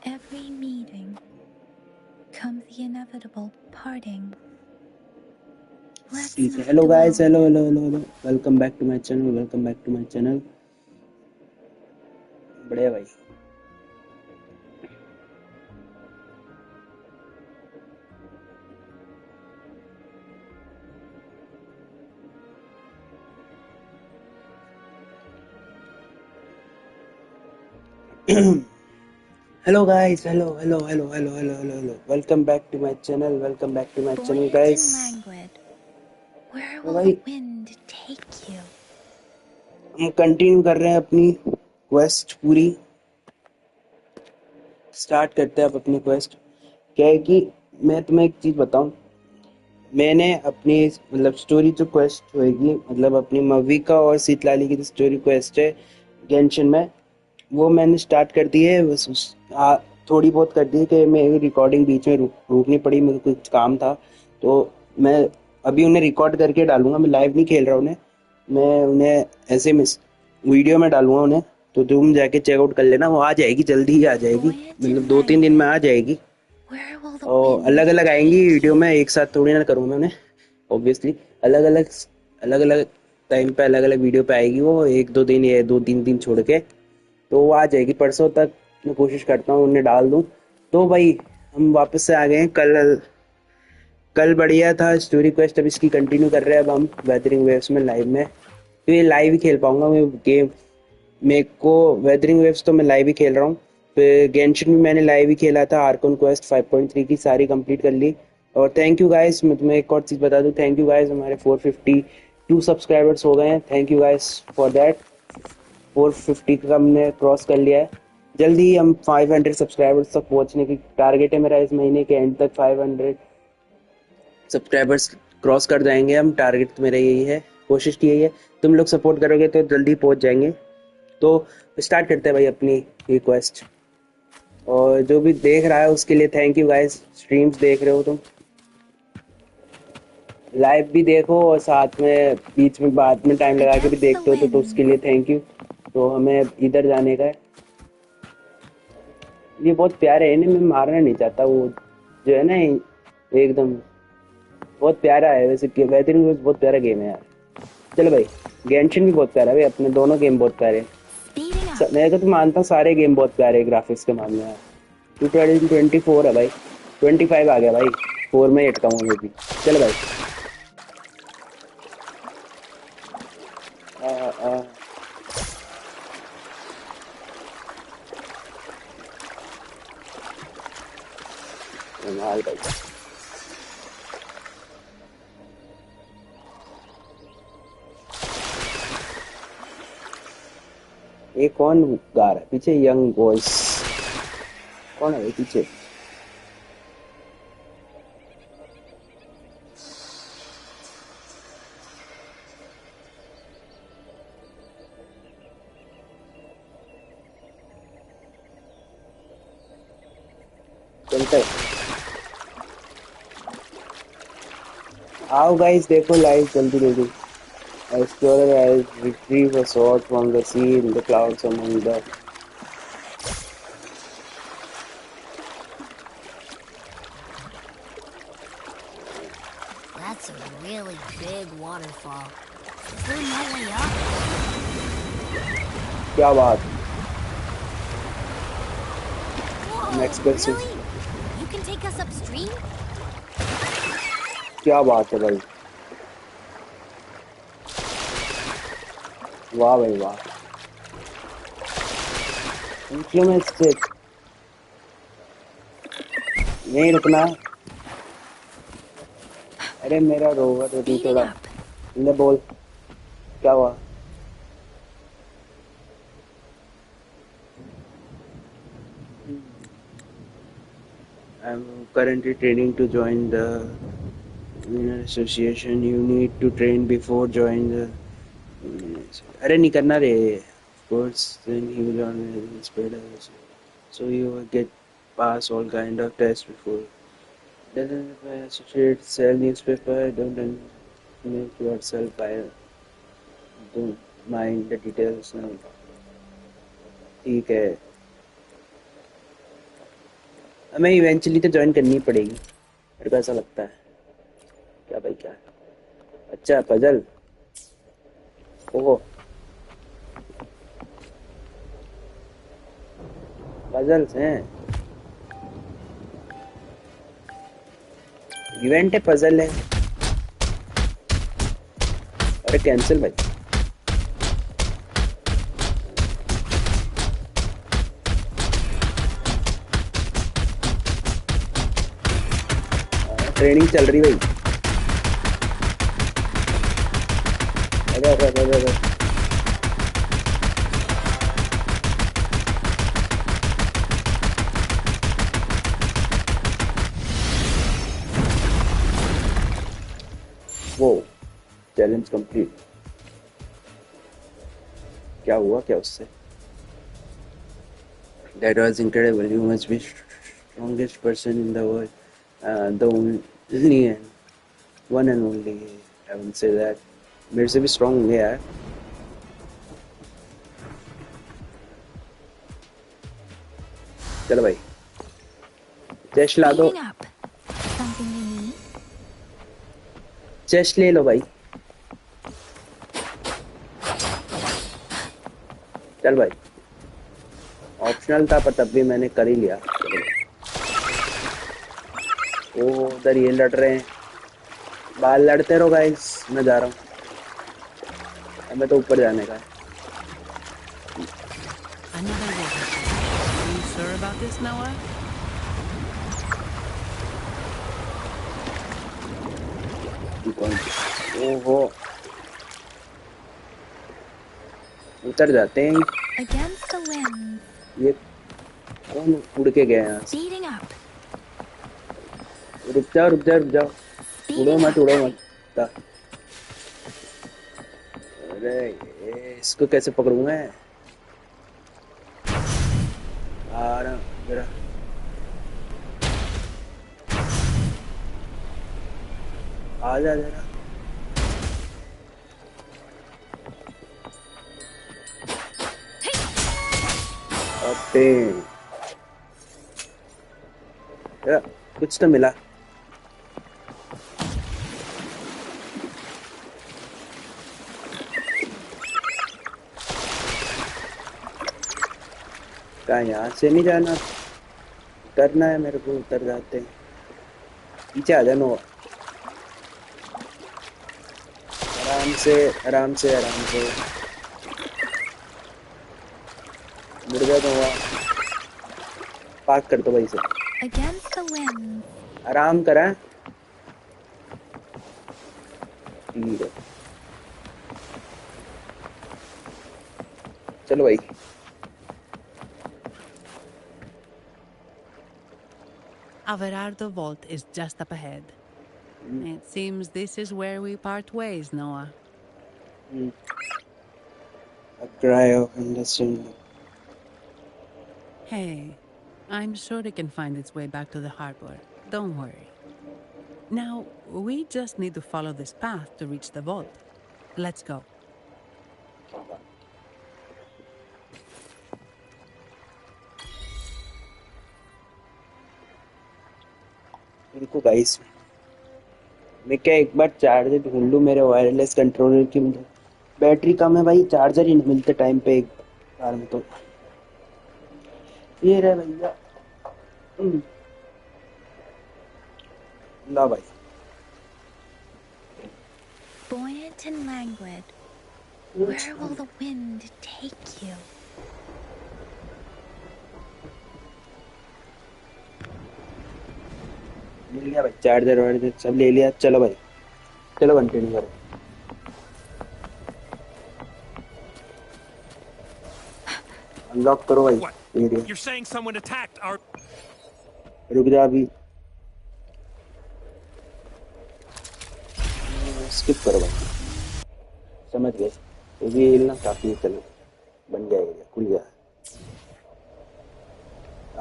every meeting comes the inevitable parting. Let's not Hello guys, dwell. hello. Welcome back to my channel. बढ़िया भाई. Hello guys, hello. Welcome back to my channel, Voyage guys. and languid. Where will भाई the wind take you? हम continue कर रहे हैं अपनी quest पूरी. Start करते हैं अब अपनी क्वेस्ट. क्या है कि मैं तुम्हें एक चीज बताऊं. मैंने अपनी मतलब स्टोरी जो क्वेस्ट होएगी, मतलब अपनी मविका और सीतलाली की जो स्टोरी क्वेस्ट है गेंशिन में, वो मैंने स्टार्ट कर दी है. बस थोड़ी बहुत कर दी कि मेरी रिकॉर्डिंग बीच में रोकनी पड़ी, मेरे को कुछ काम था. तो मैं अभी उन्हें रिकॉर्ड करके डालूंगा. मैं लाइव नहीं खेल रहा उन्हें, मैं उन्हें ऐसे वीडियो में डालूंगा उन्हें. तो तुम जाके चेकआउट कर लेना, वो आ जाएगी, जल्दी ही आ जाएगी. Voyage मतलब and 2-3 दिन में आ languid. जाएगी. Where will the और wind अलग अलग आएंगी take वीडियो you? में, एक साथ थोड़ी ना करूँगा मैं उन्हें. ऑब्वियसली अलग अलग टाइम पे अलग अलग वीडियो पे आएगी वो, 1-2 दिन या 2-3 दिन छोड़ के. तो वो आ जाएगी परसों तक. मैं कोशिश करता हूँ उन्हें डाल दूँ. तो भाई हम वापस से आ गए हैं. कल बढ़िया था स्टोरी क्वेस्ट. अब इसकी कंटिन्यू कर रहे हैं अब हम वेदरिंग वेव्स में लाइव में. तो ये लाइव ही खेल पाऊंगा मैं गेम. मेरे को वेदरिंग वेव्स तो मैं लाइव ही खेल रहा हूँ. फिर गेंशिन भी मैंने लाइव ही खेला था. आर्कन क्वेस्ट 5.3 की सारी कंप्लीट कर ली. और थैंक यू गाइस. मैं तुम्हें एक और चीज़ बता दूँ. थैंक यू गाइस, हमारे 452 सब्सक्राइबर्स हो गए हैं. Thank you guys for that. 450 का हमने क्रॉस कर लिया है. जल्दी ही हम 500 सब्सक्राइबर्स तक पहुंचने की टारगेट है मेरा. इस महीने के एंड तक 500 सब्सक्राइबर्स क्रॉस कर जाएंगे हम. टारगेट तो मेरा यही है, कोशिश की यही है. तुम लोग सपोर्ट करोगे तो जल्दी पहुंच जाएंगे. तो स्टार्ट करते हैं भाई अपनी रिक्वेस्ट. और जो भी देख रहा है उसके लिए थैंक यू गाइस. स्ट्रीम्स देख रहे हो तुम, लाइव भी देखो और साथ में बीच में बाद में टाइम लगा के भी Against the देखते हो तो उसके wind. लिए थैंक यू. तो हमें इधर जाने का है. ये बहुत प्यारे है, इन्हें मैं मारना नहीं चाहता. वो जो है ना एकदम बहुत प्यारा है. वैसे वेदरिंग बहुत प्यारा गेम है यार. चलो भाई, गेंशिन भी बहुत प्यारा है भाई. अपने दोनों गेम बहुत प्यारे हैं. Beating up. मैं तो मानता हूँ सारे गेम बहुत प्यारे हैं ग्राफिक्स के मामले में. 2024 है भाई. 25 आ गया भाई. 4 में अटका हूँ मैं भी. चलो भाई. आ, आ, मार भाई. ये कौन गा रहा है पीछे? यंग वॉइस कौन है भाई पीछे? चलते आओ गाइस, देखो लाइव जल्दी जल्दी. Explorer has retrieved a sword from the sea in the clouds among the. That's a really big waterfall. Is there no way up? क्या बात. Whoa, expressive. really? You can take us upstream? क्या बात है भाई. वाह भाई वाह. पूछिए मैं इससे नहीं रुकना. अरे मेरा रोवर अभी Speeding थोड़ा. up. ले बोल क्या हुआ. I'm currently training to join the association. You need to train before join the. अरे नहीं करना रे. Of course, then he will on spread. So you will get pass all kind of tests before. Then associate sell newspaper. Don't make yourself. I don't mind the details now. ठीक है. हमें eventually तो join करनी पड़ेगी, मेरे को ऐसा लगता है। क्या भाई क्या? अच्छा पजल। ओहो पजल्स हैं, इवेंट है पजल है। अरे कैंसिल भाई। ट्रेनिंग चल रही भाई। अरे वो चैलेंज कंप्लीट। क्या हुआ क्या उससे? That was incredible. You must be strongest person in the world. The only and one and only. I won't say that. मेरे से भी strong होंगे यार। चलो भाई चेस्ट ला दो। Speeding up. Something you need? Chest ले लो भाई। चल भाई ऑप्शनल था पर तब भी मैंने कर ही लिया। ओ उधर ये लड़ रहे हैं, बाहर लड़ते रहो गाइस, मैं जा रहा हूँ। हमें तो ऊपर जाने का है। Another waterfall. Are you sure about this, Noah? ओहो उतर जाते हैं। Against the wind. ये कौन उड़ के गया यहाँ से? Speeding up. रुक जाओ रुक जाओ रुक जाओ, उड़ो Speeding मत up. उड़ो मत। अरे इसको कैसे पकड़ूं मैं? आ रहा जरा। आ जा जरा। अबे यार कुछ तो मिला। क्या यहाँ से नहीं जाना, करना है मेरे को। उतर जाते हैं, पीछे आ जाना। आराम से आराम से आराम से मुड़ गया तो हुआ। पार्क कर दो भाई से। Against the wind. आराम करा। ठीक है चलो भाई। Averardo Vault is just up ahead. It seems this is where we part ways, Noah. A cry of understanding. Hey, I'm sure it can find its way back to the harbor. Don't worry. Now, we just need to follow this path to reach the vault. Let's go. इनको guys मैं क्या एक बार charger ढूंढ लूं मेरे wireless controller की। Battery कम है भाई, चार्जर ही नहीं मिलते टाइम पे एक बार में। तो ये रहे भैया। ला भाई। Buoyant and languid. Where will the wind take you? मिल गया भाई, चार्जर वार्जर सब ले लिया। चलो भाई चलो कंटिन्यू करो। अनलॉक करो भाई area. You're saying someone attacked our... रुक जा अभी, स्किप करो भाई। समझ गए, ये हिलना काफी चलो बन गया एरिया, खुल गया।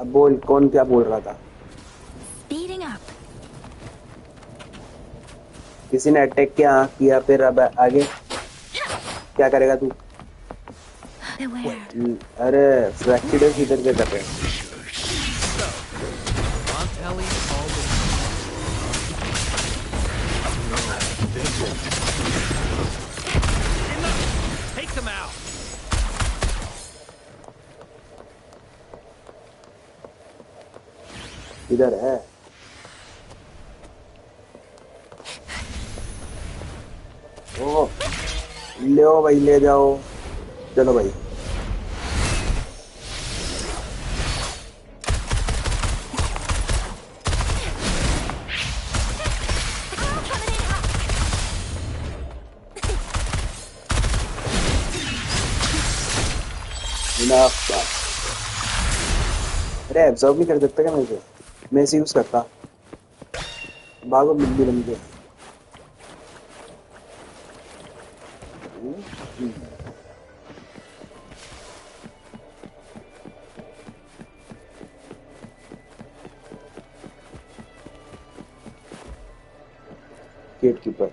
अब बोल कौन क्या बोल रहा था? Speeding up. किसी ने अटैक किया फिर अब आगे क्या करेगा तू? Beware. अरे फ्रैक्चर्ड इधर क्या कर रहे हैं? Montelli all the Enough! Take them out! इधर है। ओ, ले भाई, ले जाओ। चलो भाई। अरे एब्जॉर्ब नहीं कर सकता क्या मुझे? मैं इसे यूज करता। भागो बिल्ली बन के। Gatekeeper.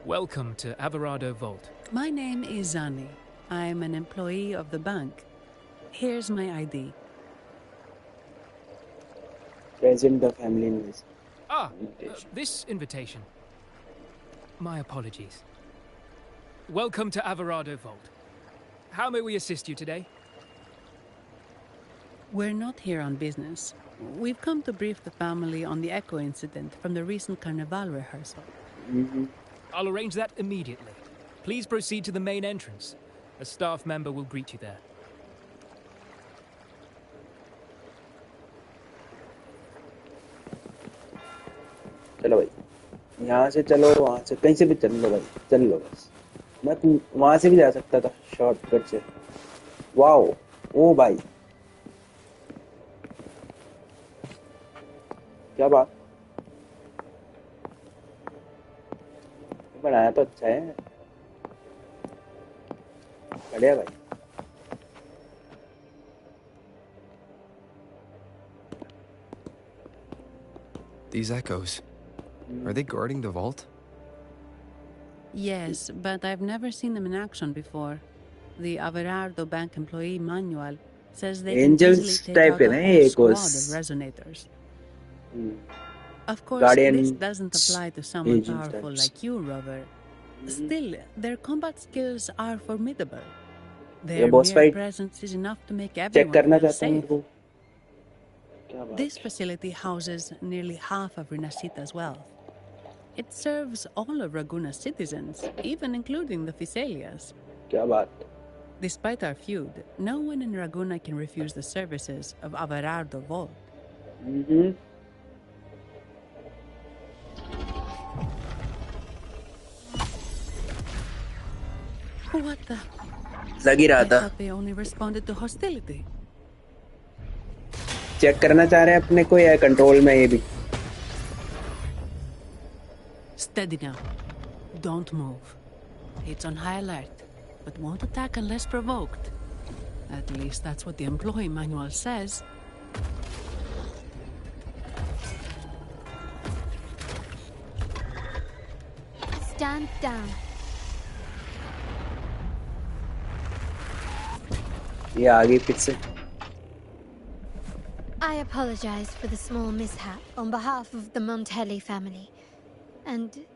Welcome to Averado Vault. My name is Zani. I'm an employee of the bank. Here's my ID. Present the family news. This invitation. My apologies. Welcome to Averado Vault. How may we assist you today? We're not here on business. We've come to brief the family on the Echo incident from the recent Carnival rehearsal. I'll arrange that immediately. Please proceed to the main entrance. A staff member will greet you there. चलो भाई, यहाँ से चलो, वहाँ से कहीं से भी चल लो भाई, चल लो बस। मैं वहाँ से भी जा सकता था शॉर्टकट से। वाओ, ओ भाई, क्या बात, बनाया तो अच्छा है, बढ़िया भाई। These echoes, are they guarding the vault? Yes, but I've never seen them in action before. The Averardo Bank employee manual says they can Angels easily take type out है a ना whole ये squad cos. of resonators. Of course, Guardian this doesn't apply to someone Angels powerful types. like you, Rover. Still, their combat skills are formidable. ये Their boss mere fight presence is enough to make check everyone करना feel चाहता हूँ safe. मेरे को। क्या बात This है? facility houses nearly half of Rinascita's wealth. It serves all of Raguna's citizens, even including the Thessalias. क्या बात? Despite our feud, no one in Raguna can refuse the services of Averardo Vault. What the? लग ही रहा I था। thought they only responded to hostility. Check करना चाह रहे हैं अपने को या कंट्रोल में ये भी? Steady now. Don't move. It's on high alert, but won't attack unless provoked. At least that's what the employee manual says. Stand down. ये आगे फिर से। I apologize for the small mishap on behalf of the Montelli family. And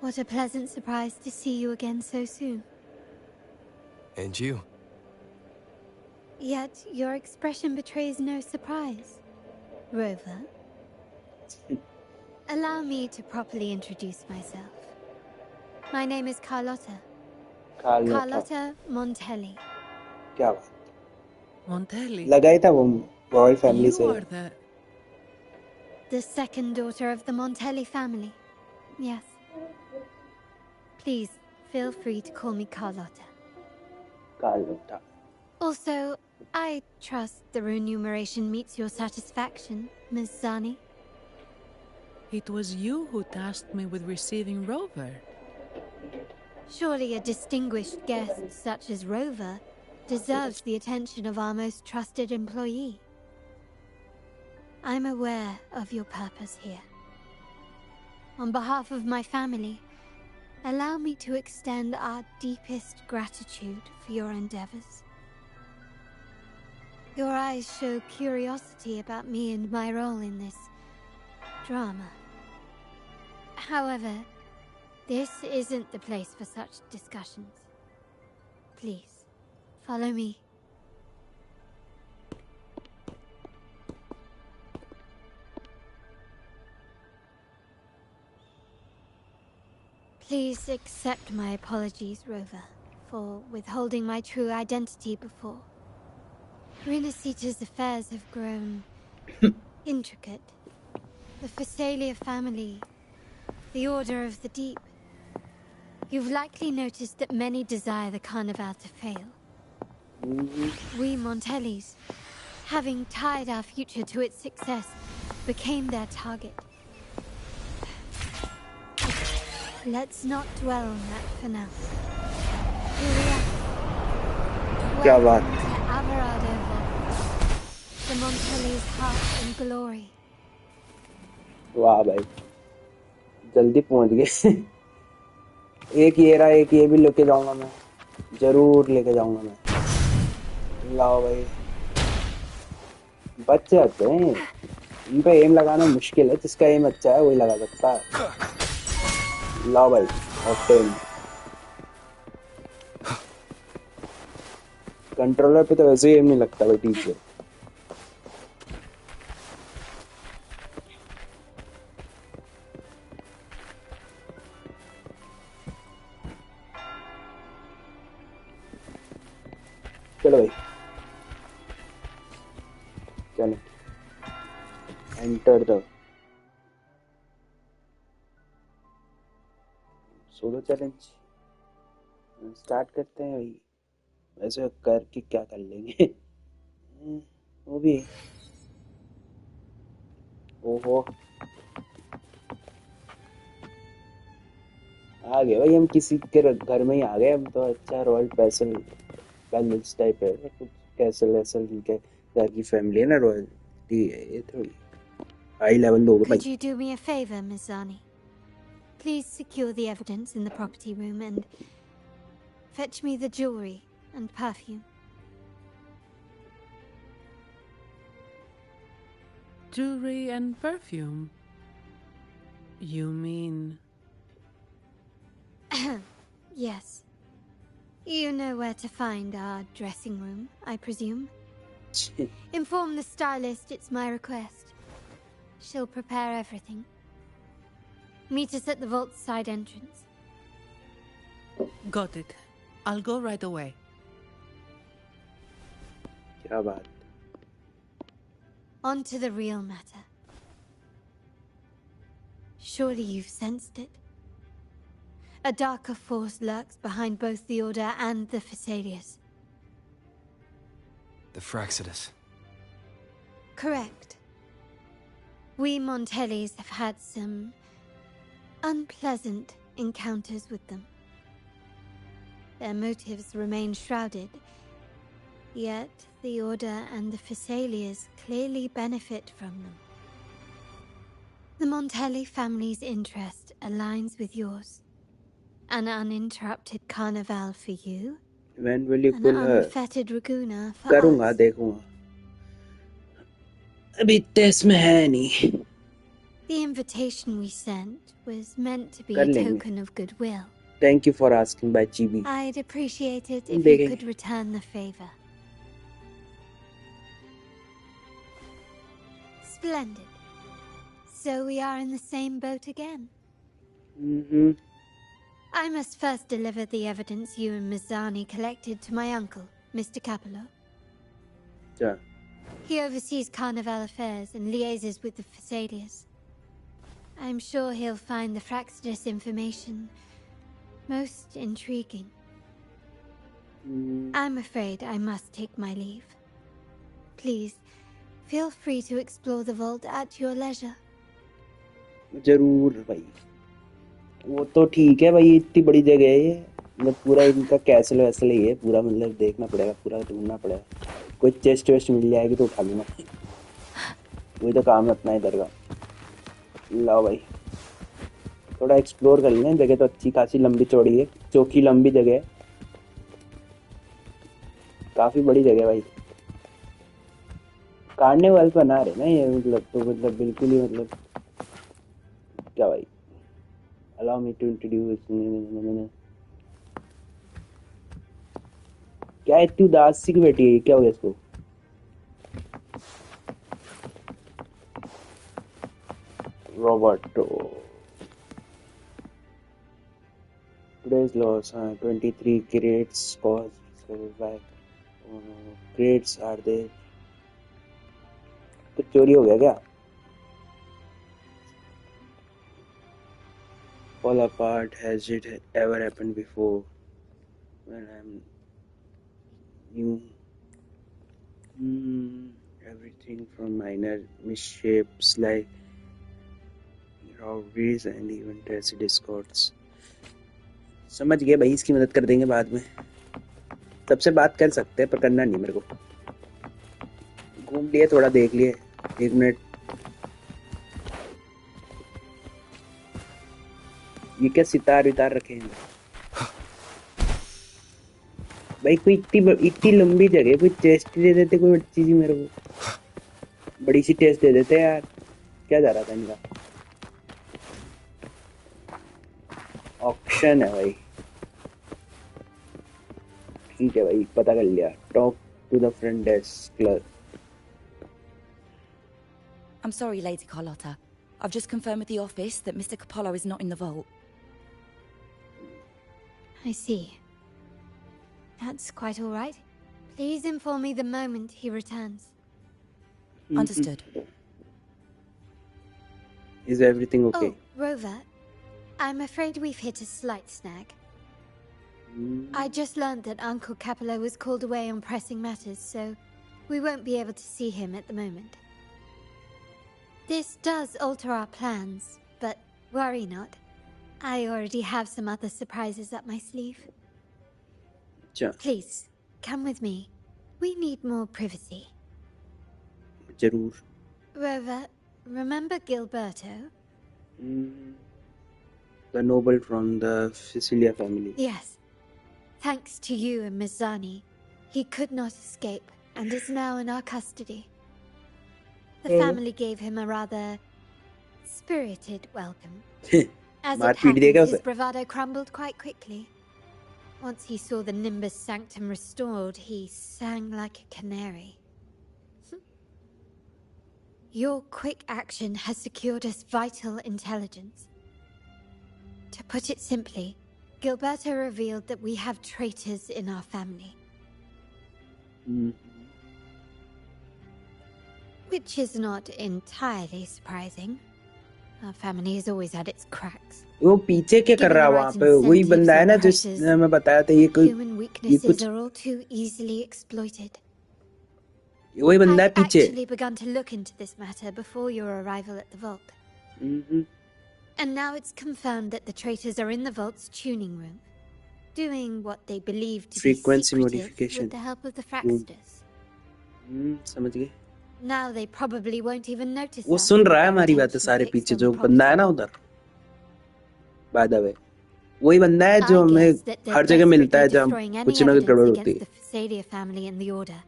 what a pleasant surprise to see you again so soon. And you. Yet your expression betrays no surprise. Rover, allow me to properly introduce myself. My name is Carlotta. Carlotta Montelli. क्या बात? Montelli. लगा ही था वो royal family You से। are The second daughter of the Montelli family. Yes. Please, feel free to call me Carlotta. Carlotta. Also, I trust the remuneration meets your satisfaction, Ms. Zani. It was you who tasked me with receiving Rover. Surely a distinguished guest such as Rover deserves the attention of our most trusted employee. I'm aware of your purpose here. On behalf of my family, allow me to extend our deepest gratitude for your endeavors. Your eyes show curiosity about me and my role in this drama. However, this isn't the place for such discussions. Please, follow me. Please accept my apologies, Rover, for withholding my true identity before. Rinasita's affairs have grown intricate. The Phasalia family, the Order of the Deep. You've likely noticed that many desire the Carnival to fail. We Montellis, having tied our future to its success, became their target. Let's not dwell on that for now. Here we are. क्या बात Welcome to Alvarado Vault, the Montellis' heart and glory. वाह भाई जल्दी पहुंच गए एक ये रहा एक ये भी लेके जाऊंगा मैं जरूर लेके जाऊंगा मैं लाओ भाई बच्चे आते हैं इन पे एम लगाना मुश्किल है जिसका एम अच्छा है वही लगा सकता है लाओ भाई ऑक्टेन कंट्रोलर पे तो वैसे ही एम नहीं लगता भाई ठीक है चलो भाई चलो enter the solo challenge start करते हैं भाई वैसे करके क्या कर लेंगे वो भी है ओहो आ गए भाई हम किसी के घर में ही आ गए हम तो अच्छा रॉयल पैलेस टाइप है कुछ कैसल वैसल के घर की फैमिली है ना रॉयल्टी है ये थोड़ी हाई लेवल लोग भाई Could you do me a favor, Miss Zani? Please secure the evidence in the property room and fetch me the jewelry and perfume. Jewelry and perfume? You mean... Yes. You know where to find our dressing room, I presume? Inform the stylist it's my request. She'll prepare everything. Meet us at the vault's side entrance. Got it. I'll go right away. क्या बात On to the real matter. Surely you've sensed it. A darker force lurks behind both the Order and the Phasalias. The Fraxidus. Correct. We Montellis have had some unpleasant encounters with them. Their motives remain shrouded, yet the Order and the Phasalias clearly benefit from them. The Montelli family's interest aligns with yours. An uninterrupted carnival for you, when will you an pull her unfettered Raguna for करूँगा us. देखूँगा अभी इतने इसमें है नहीं The invitation we sent was meant to be कर a लेंगे token of goodwill. Thank you for asking by GB I'd appreciate it if you देखेंगे could return the favor. Splendid. So we are in the same boat again. I must first deliver the evidence you and Miss Zani collected to my uncle, Mr. Capello. अच्छा He oversees Carnival affairs and liaises with the Phasalias. I'm sure he'll find the Fraxidus information most intriguing. I'm afraid I must take my leave. Please, feel free to explore the vault at your leisure. जरूर भाई वो तो ठीक है भाई इतनी बड़ी जगह है ये मतलब पूरा इनका कैसल वैसल ही है पूरा मतलब देखना पड़ेगा पूरा ढूंढना पड़ेगा कोई चेस्ट वेस्ट मिल जाएगी तो उठा लूंगा वही तो काम है अपना इधर का लाओ भाई थोड़ा एक्सप्लोर कर लें, जगह तो अच्छी खासी लंबी चौड़ी है, चौकी लंबी जगह है, काफी बड़ी जगह है भाई। कार्निवल बना रहे ना ये, मतलब तो मतलब बिल्कुल ही मतलब क्या भाई। अलाउ मी टू इंट्रोड्यूस, क्या इतनी उदास सी की बैठी है, क्या हो गया इसको? Roboto today's loss, 23 crates caused by crates are there। कुछ चोरी हो गया क्या? Fall apart, has it ever happened before? When I'm new, everything from minor misshapes like robberies and even tracey discords। समझ गए भाई, इसकी मदद कर देंगे बाद में, सबसे बात कर सकते हैं पर करना नहीं मेरे को। घूम लिए, थोड़ा देख लिए, 1 मिनट। ये क्या सितार वितार रखे हैं भाई? कोई इतनी लंबी जगह, कोई टेस्ट दे देते, कोई चीज मेरे को बड़ी सी टेस्ट दे देते यार। क्या जा रहा था इनका? ऑप्शन है भाई, ठीक है भाई, पता कर लिया। Talk to the front desk clerk. I'm sorry, Lady Carlotta. I've just confirmed with the office that Mr. Capello is not in the vault. I see. That's quite all right. Please inform me the moment he returns. Understood. Is everything okay? Oh, Rover, I'm afraid we've hit a slight snag. I just learned that Uncle Capello was called away on pressing matters, so we won't be able to see him at the moment. This does alter our plans, but worry not. I already have some other surprises up my sleeve. Please, come with me. We need more privacy. जरूर। Rover, remember Gilberto? The noble from the Sicilia family. Yes. Thanks to you and Miss Zani, he could not escape and is now in our custody. The family gave him a rather spirited welcome. As it happens, his bravado crumbled quite quickly. Once he saw the Nimbus Sanctum restored, he sang like a canary. Your quick action has secured us vital intelligence. To put it simply, Gilberto revealed that we have traitors in our family. Which is not entirely surprising. Our family has always had its cracks. वो पीछे क्या कर रहा है वहाँ पे? वही बंदा है ना जिसने मैं बताया था, ये Human weaknesses are all too easily exploited. वही बंदा है पीछे। I've actually begun to look into this matter before your arrival at the vault. And now it's confirmed that the traitors are in the vault's tuning room, doing what they believe to be secretive with the help of the Fraxters. समझ गए। Now they probably won't even notice. वो सुन रहा है हमारी बातें सारे पीछे, जो बंदा है ना उधर। By the way, वही बंदा है जो हमें हर जगह मिलता है जब कुछ ना कुछ गड़बड़ होती है। Phasalia family and the order.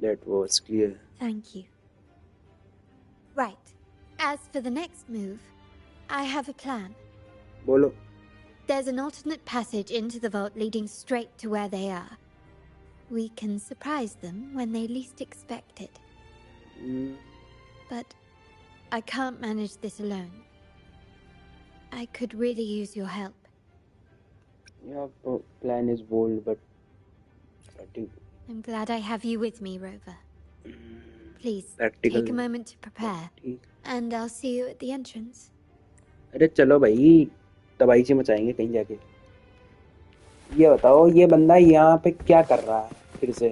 That was clear. Thank you. Right. As for the next move, I have a plan. बोलो। There's an alternate passage into the vault leading straight to where they are. We can surprise them when they least expect it. But I can't manage this alone. I could really use your help. Your plan is bold, but I'm glad I have you with me, Rover. Please, practical. take a moment to prepare, and I'll see you at the entrance. अरे चलो भाई, तबाही से मचाएंगे कहीं जाके। ये बताओ, ये बंदा यहाँ पे क्या कर रहा है? फिर से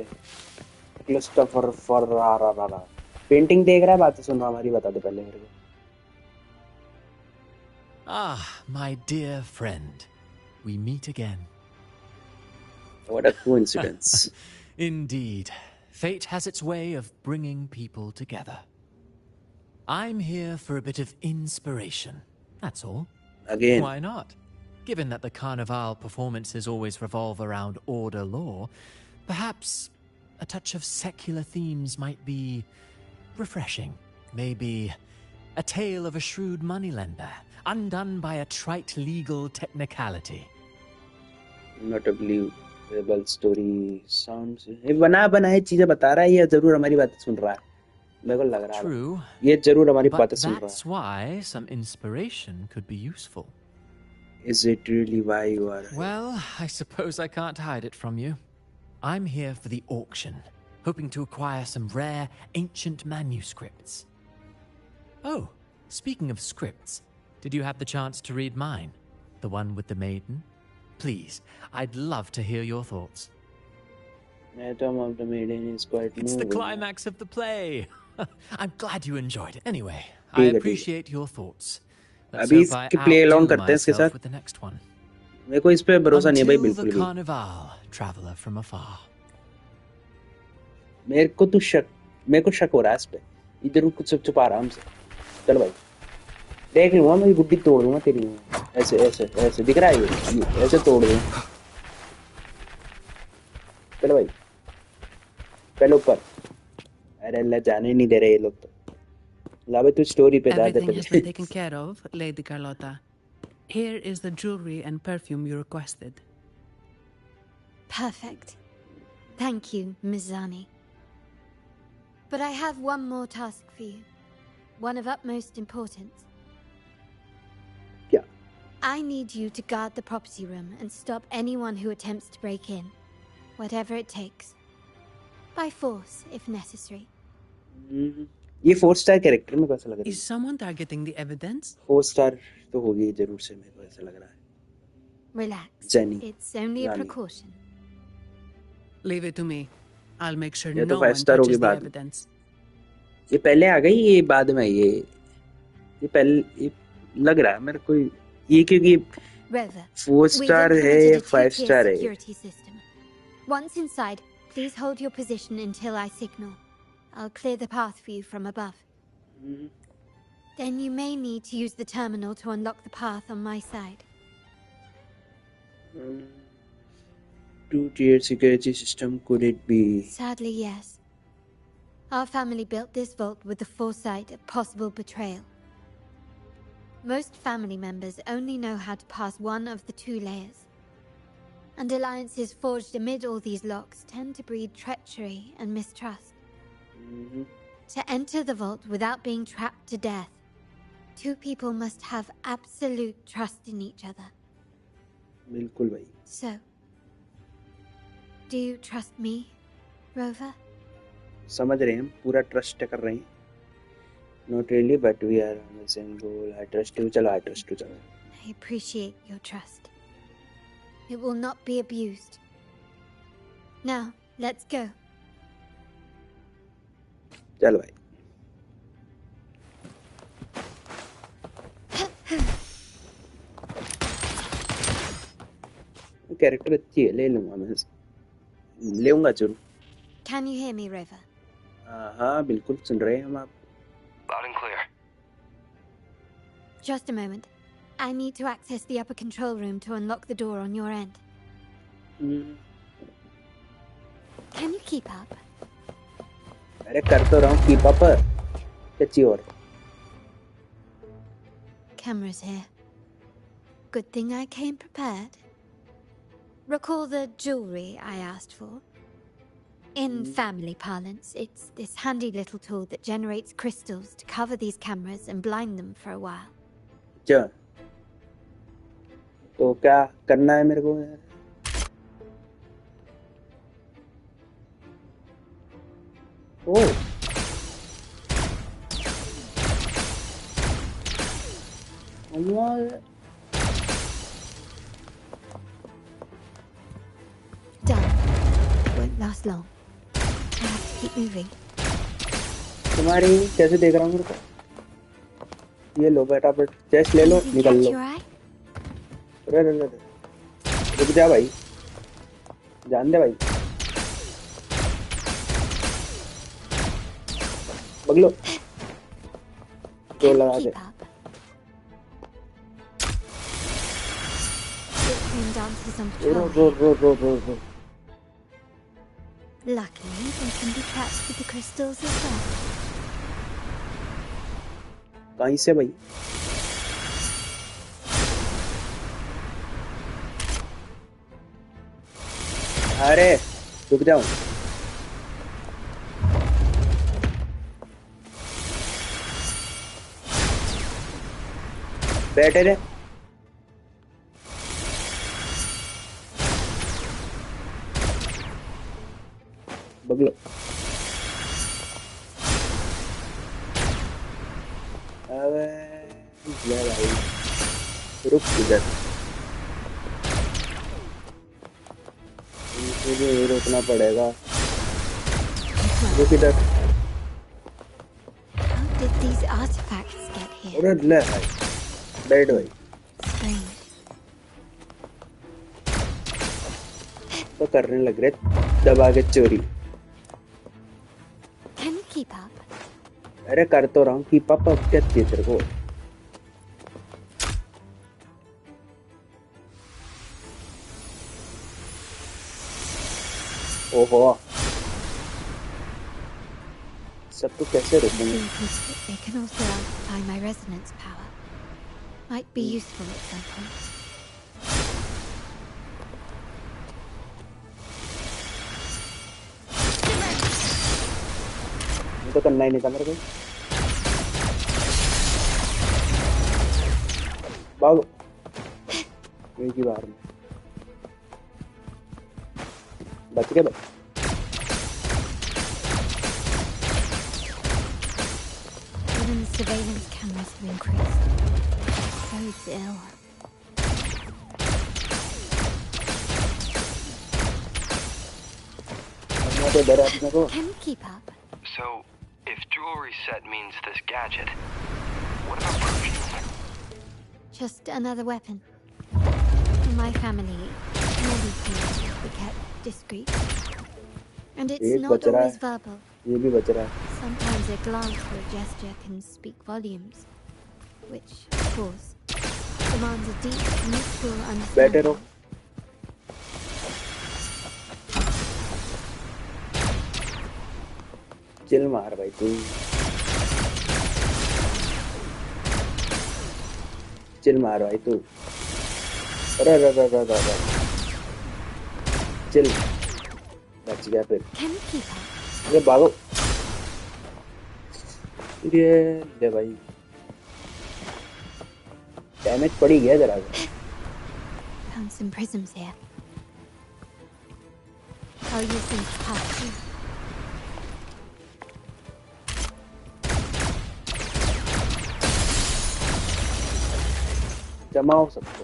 क्रिस्टोफर फर्रारा पेंटिंग देख रहा है, बातें सुन रहा है हमारी। बता दे पहले मेरे को। Ah, my dear friend, we meet again. What a coincidence. Indeed, fate has its way of bringing people together. I'm here for a bit of inspiration. That's all. Again. Why not? Given that the Carnival performances always revolve around order law, perhaps a touch of secular themes might be refreshing. Maybe a tale of a shrewd moneylender, undone by a trite legal technicality. Not a believable story sounds. ये बना बनाए चीजें बता रहा है, ये जरूर हमारी बातें सुन रहा है. मेरे को लग रहा है. True. ये जरूर हमारी But बातें सुन रहा है. that's why some inspiration could be useful. Is it really why you are? Well, I suppose I can't hide it from you. I'm here for the auction, hoping to acquire some rare, ancient manuscripts. Oh, speaking of scripts, did you have the chance to read mine? The one with the maiden? Please, I'd love to hear your thoughts. Atom of the Maiden is quite It's the moving. climax of the play. I'm glad you enjoyed it. Anyway, I appreciate your thoughts. Let's अभी hope I इसके play along outdo करते हैं इसके myself साथ. with the next one. मेरे को इस पे भरोसा नहीं है भाई Until बिल्कुल the भी. Carnival, traveler from afar. मेरे को शक हो रहा है इस पे. इधर कुछ सब छुपा आराम से. चल भाई. देख लूंगा मैं, गुड्डी तोड़ दूंगा तेरी. ऐसे ऐसे ऐसे दिख रहा है ये ऐसे तोड़ दूंगा. चल भाई. पहले ऊपर. अरे अल्लाह जाने नहीं दे रहे ये लोग तो. लावे तू स्टोरी पे जा दे. Everything has been taken care of, Lady Carlotta. Here is the jewelry and perfume you requested. Perfect. Thank you, Ms. Zani. But I have one more task for you. One of utmost importance. क्या? I need you to guard the property room and stop anyone who attempts to break in. Whatever it takes. By force, if necessary. ये 4-star character में कैसा लग रहा Is someone targeting the evidence? है? 4-star तो होगी जरूर से, मेरे को ऐसा लग रहा है. Relax. Jenny. It's only a Rani. precaution. Leave it to me. I'll make sure ये तो no one 5-star होगी touches the बाद. evidence. ये पहले आ गई, ये बाद में ये पहले ये लग रहा है मेरे को ये, क्योंकि Rover, 4-star we've है, implemented a 5-star two-tier है. security system. Once inside, please hold your position until I signal. I'll clear the path for you from above. Then you may need to use the terminal to unlock the path on my side. 2-tier security system, could it be? Sadly, yes. Our family built this vault with the foresight of possible betrayal. Most family members only know how to pass one of the two layers. And alliances forged amid all these locks tend to breed treachery and mistrust. To enter the vault without being trapped to death, two people must have absolute trust in each other. बिल्कुल भाई. So, do you trust me, Rover? समझ रहे हैं हम, पूरा trust कर रहे हैं. Not really, but we are on the same goal. I trust you. चलो, I trust you. चलो. I appreciate your trust. It will not be abused. Now, let's go. चलो भाई. कैरेक्टर अच्छी है, ले लूंगा मैं. लेऊंगा जरूर. Can you hear me, Rover? हाँ बिल्कुल सुन रहे हैं हम आप. Loud and clear. Just a moment. I need to access the upper control room to unlock the door on your end. Can you keep up? अरे कर तो रहा हूँ, कीप अप. कच्ची और. Cameras here. Good thing I came prepared. Recall the jewelry I asked for? In family parlance, it's this handy little tool that generates crystals to cover these cameras and blind them for a while. क्या? तो क्या करना है मेरे को यार? ओह. अल्लाह. Done. Won't last long. I have to keep moving. तुम्हारी कैसे देख रहा हूँ मेरे को? ये लो बेटा, बट चेस्ट ले लो, Anything निकल catch लो. your eye? अरे रुक जा भाई, जान दे भाई. बगलो. पेट्रोल Can you लगा दे। keep up? The train dances on row patrol row here. Row row row row. Luckily, they can be trapped with the crystals as well. कहीं से भाई? अरे रुक जाओ। बैठे रे। बगलो। अबे ले भाई, रुक इधर। इसे भी रोकना पड़ेगा। रुक इधर। How did these artifacts get here? अरे ले भाई, बैठ भाई। Strange. तो करने लग रहे दबा के चोरी। Can you keep up? अरे कर तो रहा हूँ कि पापा क्या चाहिए तेरे को? ओहो, सब तो कैसे रोकूंगा? They can also amplify my resonance power. Might be useful at some point. ये तो करना ही नहीं था मेरे को। भागो एक ही बार में। बच गए भाई। Even the surveillance cameras have increased. Bodes ill. मैं तो डरा अपने को। Can you keep up? So, if jewelry set means this gadget, what about perfume? Just another weapon. In my family, many things should be kept discreet. And it's एक not बच रहा always है। verbal. ये भी बच रहा है। Sometimes a glance or a gesture can speak volumes, which, of course, demands a deep mutual बैठे रहो। understanding. चिल मार भाई तू। चिल मार भाई तू। अरे अरे अरे अरे अरे। चिल। बच गया फिर। Can you keep up? अरे भागो। ये ले भाई। डैमेज पड़ी गया जरा सा। Found some prisms here. I'll use them to pass through. जमाओ सबको।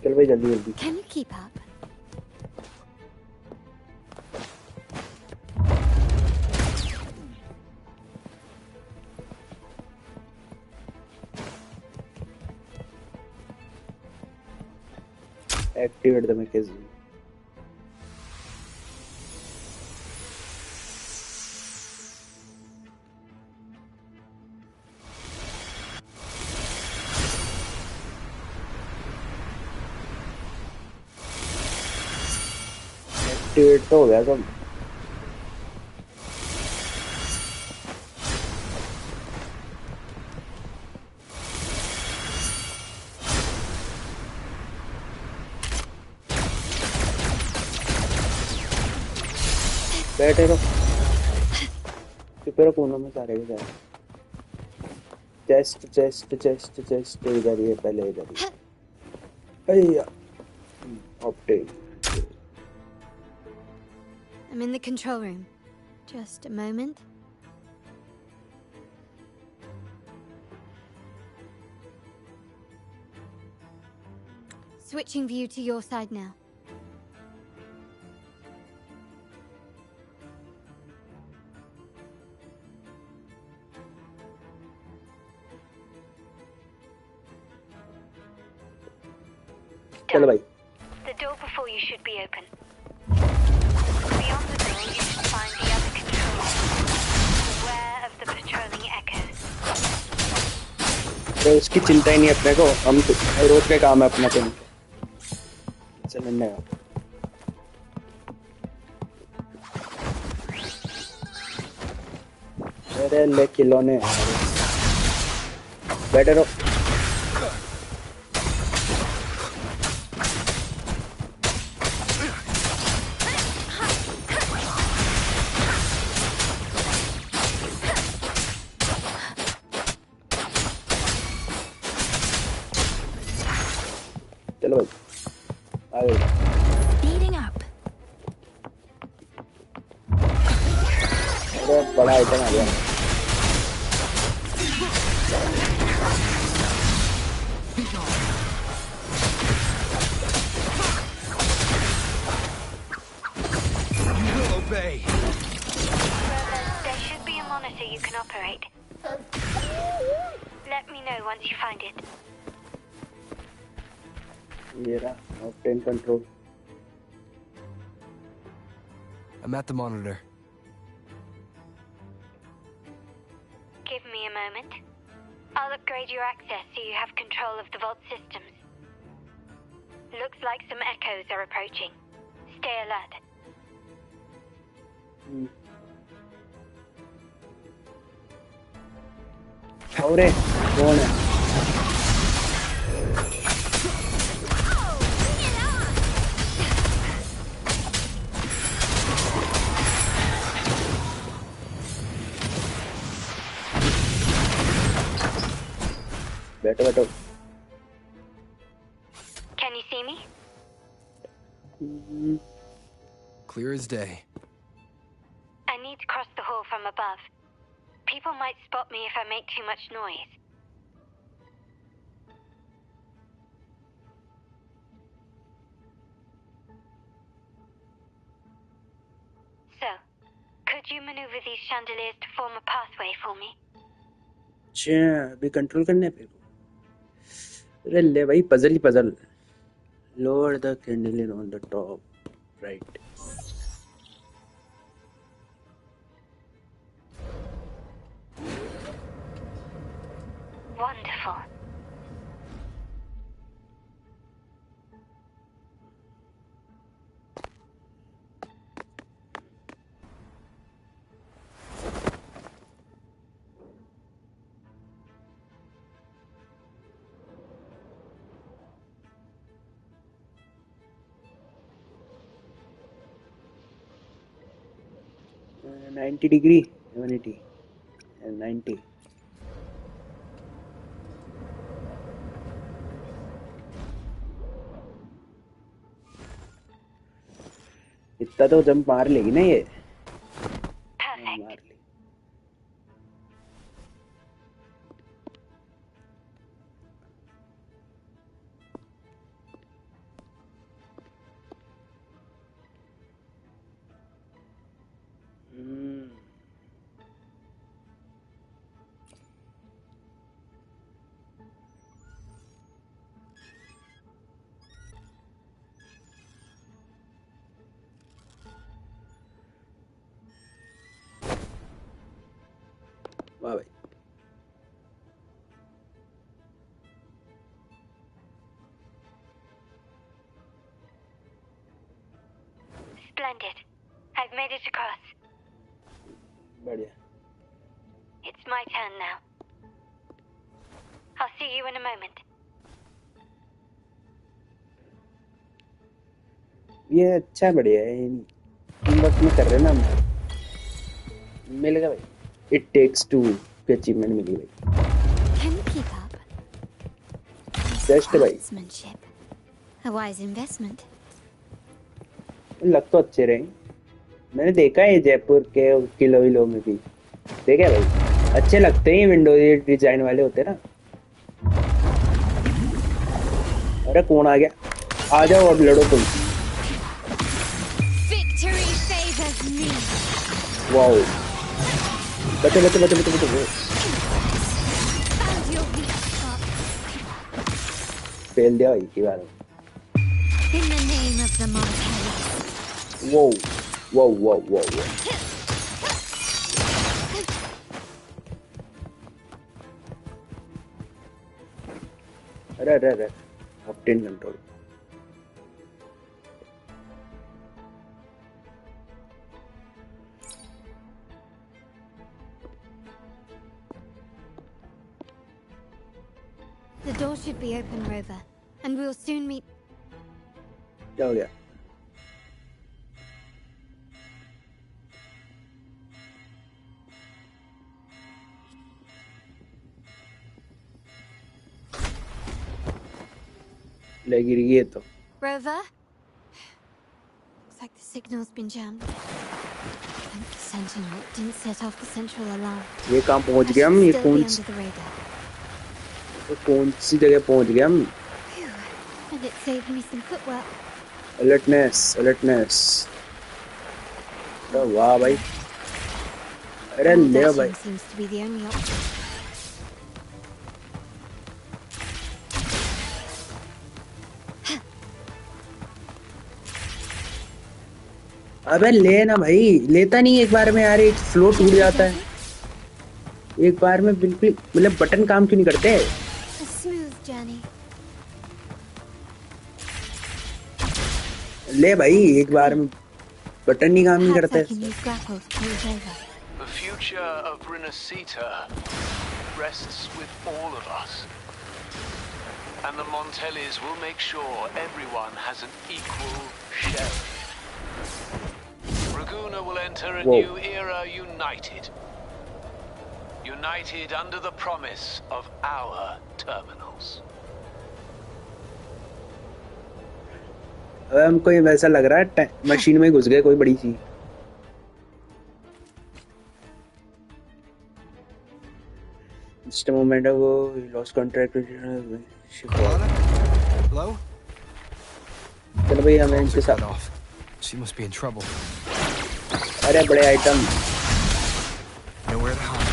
चल भाई जल्दी जल्दी। Can you keep up? Activate the mechanism. Activate तो हो गया सब। बैठे रहो। चुप रहो कोनों में सारे के सारे। चेस्ट चेस्ट चेस्ट चेस्ट इधर ही है, पहले इधर ही। अय्या optic. I'm in the control room. Just a moment. Switching view to your side now. चलो भाई। The door before you should be open. Beyond the door, you should find the other control room. Beware of the patrolling echoes. तो उसकी चिंता ही नहीं अपने को, हम तो रोज का काम है अपना तो चलने का। अरे ले खिलौने बैठे रहो। चलो भाई आगे। Speeding up. अरे बड़ा आइटम आ गया। There should be a monitor you can operate. Let me know once you find it. ये रहा octane control. I'm at the monitor. Give me a moment. I'll upgrade your access so you have control of the vault systems. Looks like some echoes are approaching. Stay alert. और कौन है? बैठो बैठो। Can you see me? Clear as day. I need to cross the hall from above. People might spot me if I make too much noise. So, could you maneuver these chandeliers to form a pathway for me? अच्छा अभी control करने पे को। अरे ले भाई puzzle he puzzle. Lower the chandelier on the top right. Wonderful. Uh, 90 degree 180 and 90. इतना तो जंप मार लेगी ना ये। Perfect. मार ली। वाह भाई। Splendid. I've made it across. बढ़िया। It's my turn now. I'll see you in a moment. ये अच्छा बढ़िया है। इन वक्त में कर रहे हैं ना हम। मिलेगा भाई। It takes two की अचीवमेंट मिली भाई। Can you keep up? Best भाई। Craftsmanship. A wise investment. लग तो अच्छे रहे। मैंने देखा है जयपुर के किलो विलो में भी देखा है भाई, अच्छे लगते हैं विंडो डिजाइन वाले होते हैं ना। अरे कौन आ गया? आ जाओ अब लड़ो तुम। Victory favors me. वाओ बचे बचे बचे बचे बचे। Found your weak spot. Fail दिया भाई की बार। In the name of the Montana. वो वो वो वो वो अरे अरे अरे obtain control The door should be open, Rover, and we'll soon meet. क्या हो गया ले गिर गई तो Rover? Looks like the signal's been jammed. Thank the Sentinel it didn't set off the central alarm. ये कहाँ पहुँच I गए हम should ये still कौन be under the radar. कौन सी जगह पहुँच गए हम Phew. And it saved me some footwork. alertness वाह भाई अरे More ले dashing भाई seems to be the only option. अबे ले ना भाई लेता नहीं एक बार में यार एक फ्लो टूट जाता है एक बार में बिल्कुल मतलब बटन काम क्यों नहीं करते A smooth journey. ले भाई एक बार में बटन नहीं काम नहीं Perhaps I करते can use grapple to pull it over. The future of Renacita rests with all of us. And the Montellis will make sure everyone has an equal share. Raguna will enter a new era united. United under the promise of our terminals. अब हमको ये वैसा लग रहा है machine में घुस गए कोई बड़ी सी Just a moment ago, we lost contact with Hello? चलो भाई हमें इनके साथ She must be in trouble. अरे बड़े item Nowhere to hide.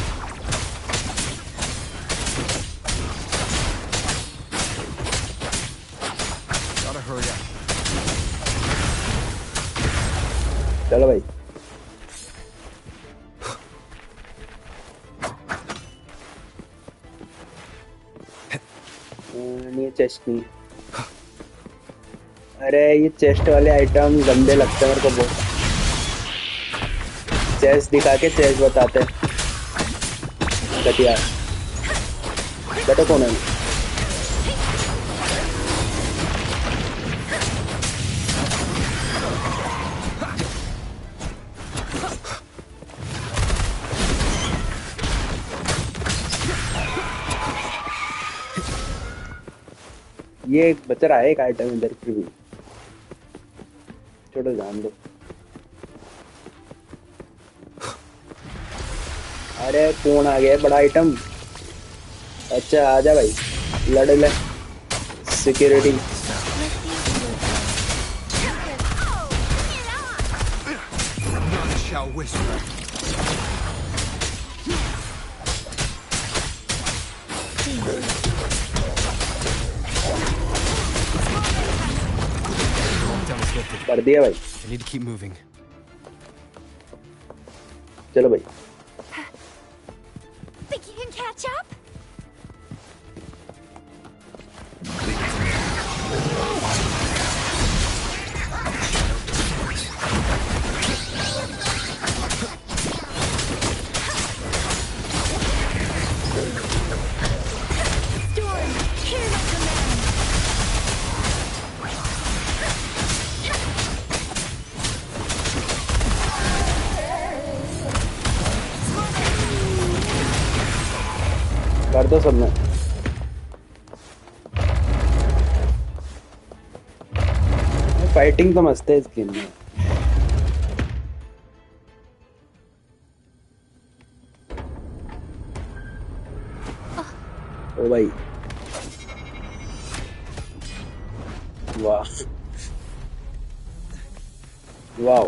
Gotta hurry up. चलो भाई नहीं चेस्ट नहीं अरे ये चेस्ट वाले आइटम गंदे लगते हैं मेरे को बहुत चेस्ट दिखा के चेस्ट बताते हैं घटिया बेटा कौन है ये बच रहा है एक आइटम इधर फिर भी छोड़ो जान दो अरे कौन आ गया बड़ा आइटम अच्छा आजा भाई लड़ ले सिक्योरिटी कर दिया भाई I need to keep moving. चलो भाई Think you can catch up? Storm, hear my command. कर दो सबने फाइटिंग तो मस्त है इस गेम में ओ भाई वाह वाह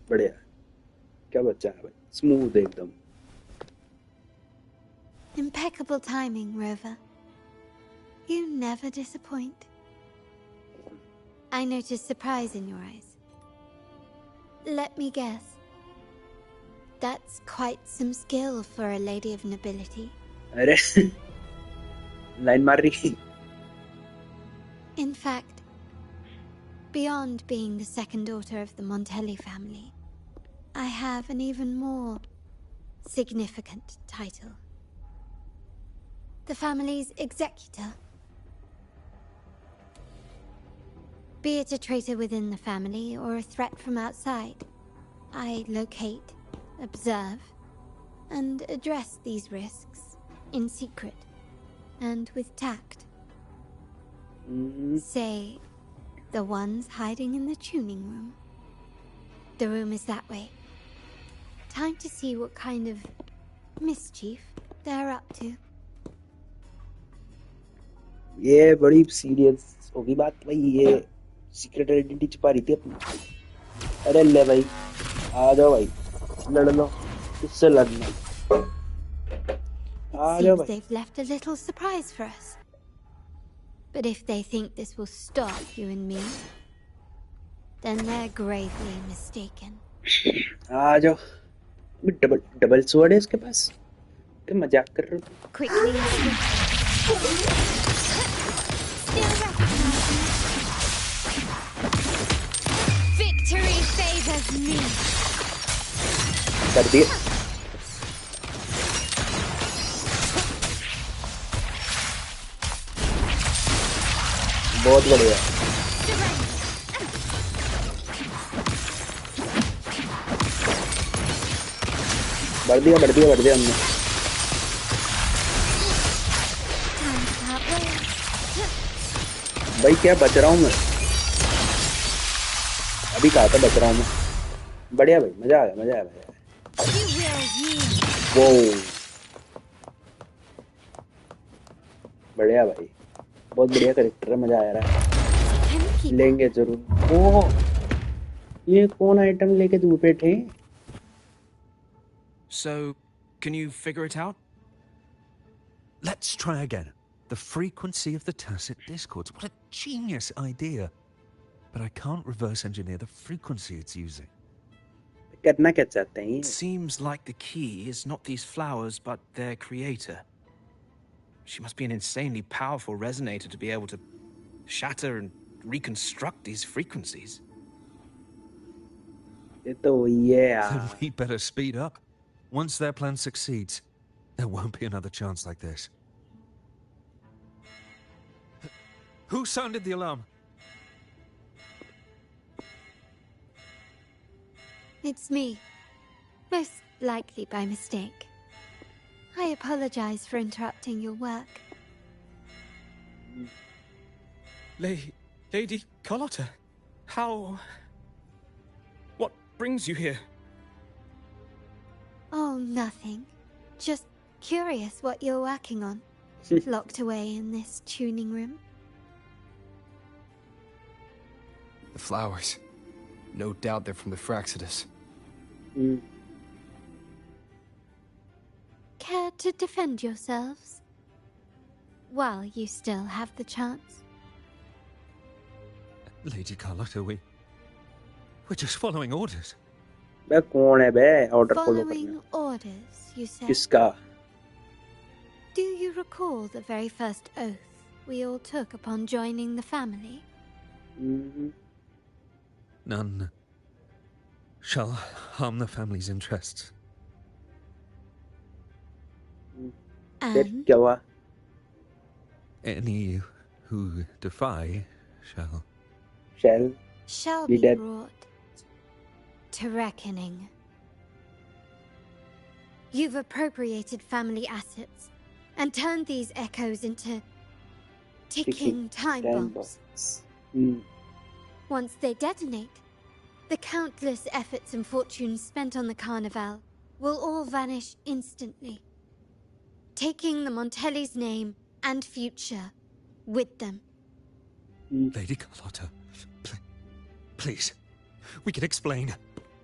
बढ़िया क्या बच्चा है भाई स्मूथ एकदम Impeccable timing, Rover. You never disappoint. I noticed surprise in your eyes. Let me guess. That's quite some skill for a lady of nobility. अरे लाइन मार रही In fact, beyond being the second daughter of the Montelli family, I have an even more significant title. The family's executor. Be it a traitor within the family or a threat from outside, I locate, observe, and address these risks in secret and with tact. Say, the ones hiding in the tuning room. The room is that way. Time to see what kind of mischief they're up to. ये बड़ी serious होगी बात भाई, ये secret identity छुपा रही थी अपनी। अरे ले भाई, आ जाओ भाई, लड़ लो, किससे लड़ना? आ जाओ भाई। They've left a little surprise for us. But if they think this will stop you and me, then they're gravely mistaken. आ जाओ। डबल स्वॉर्ड है इसके पास? क्या मजाक कर रहे हो? Quickly. Victory favors me. कर दिए। बहुत बढ़िया। बढ़ दिया हमने। भाई क्या बच रहा हूँ मैं? अभी कहा था बच रहा हूँ मैं। बढ़िया भाई, मजा आ गया। वो बढ़िया भाई, बहुत बढ़िया कैरेक्टर है, मजा आ रहा है। लेंगे जरूर। ओ, ये कौन आइटम लेके दूर बैठे? So, can you figure it out? Let's try again. The frequency of the tacit discords. What a genius idea. But I can't reverse engineer the frequency it's using. करना क्या चाहते हैं? It seems like the key is not these flowers, but their creator. She must be an insanely powerful resonator to be able to shatter and reconstruct these frequencies. ये तो yeah. Then we better speed up. Once their plan succeeds, there won't be another chance like this. Who sounded the alarm? It's me. Most likely by mistake. I apologize for interrupting your work. Lady Carlotta, how... What brings you here? Oh, nothing. Just curious what you're working on. Locked away in this tuning room. The flowers. No doubt they're from the Fraxidus. Care to defend yourselves? While you still have the chance. Lady Carlotta, we're just following orders. बे कौन है बे order follow Following करना? orders, you said? किसका? Do you recall the very first oath we all took upon joining the family? None shall harm the family's interests. फिर क्या हुआ? Any who defy shall be dead. brought to reckoning. You've appropriated family assets and turned these echoes into ticking time bombs. Once they detonate, the countless efforts and fortunes spent on the Carnival will all vanish instantly, taking the Montelli's name and future with them. Lady Carlotta, please, we can explain.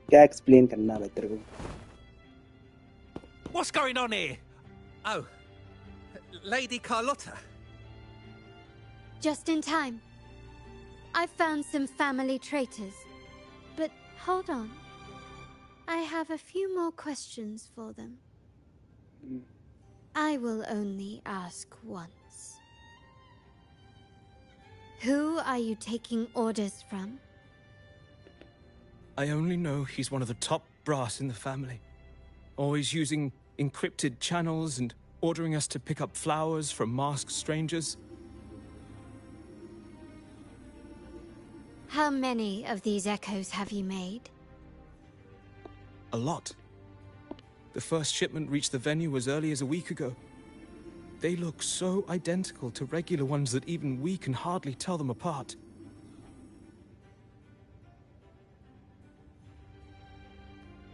क्या explain करना है तेरे को? What's going on here? Oh, Lady Carlotta. Just in time. I've found some family traitors. But hold on. I have a few more questions for them. I will only ask once. Who are you taking orders from? I only know he's one of the top brass in the family. Always using encrypted channels and ordering us to pick up flowers from masked strangers. How many of these echoes have you made? A lot. The first shipment reached the venue as early as a week ago. They look so identical to regular ones that even we can hardly tell them apart.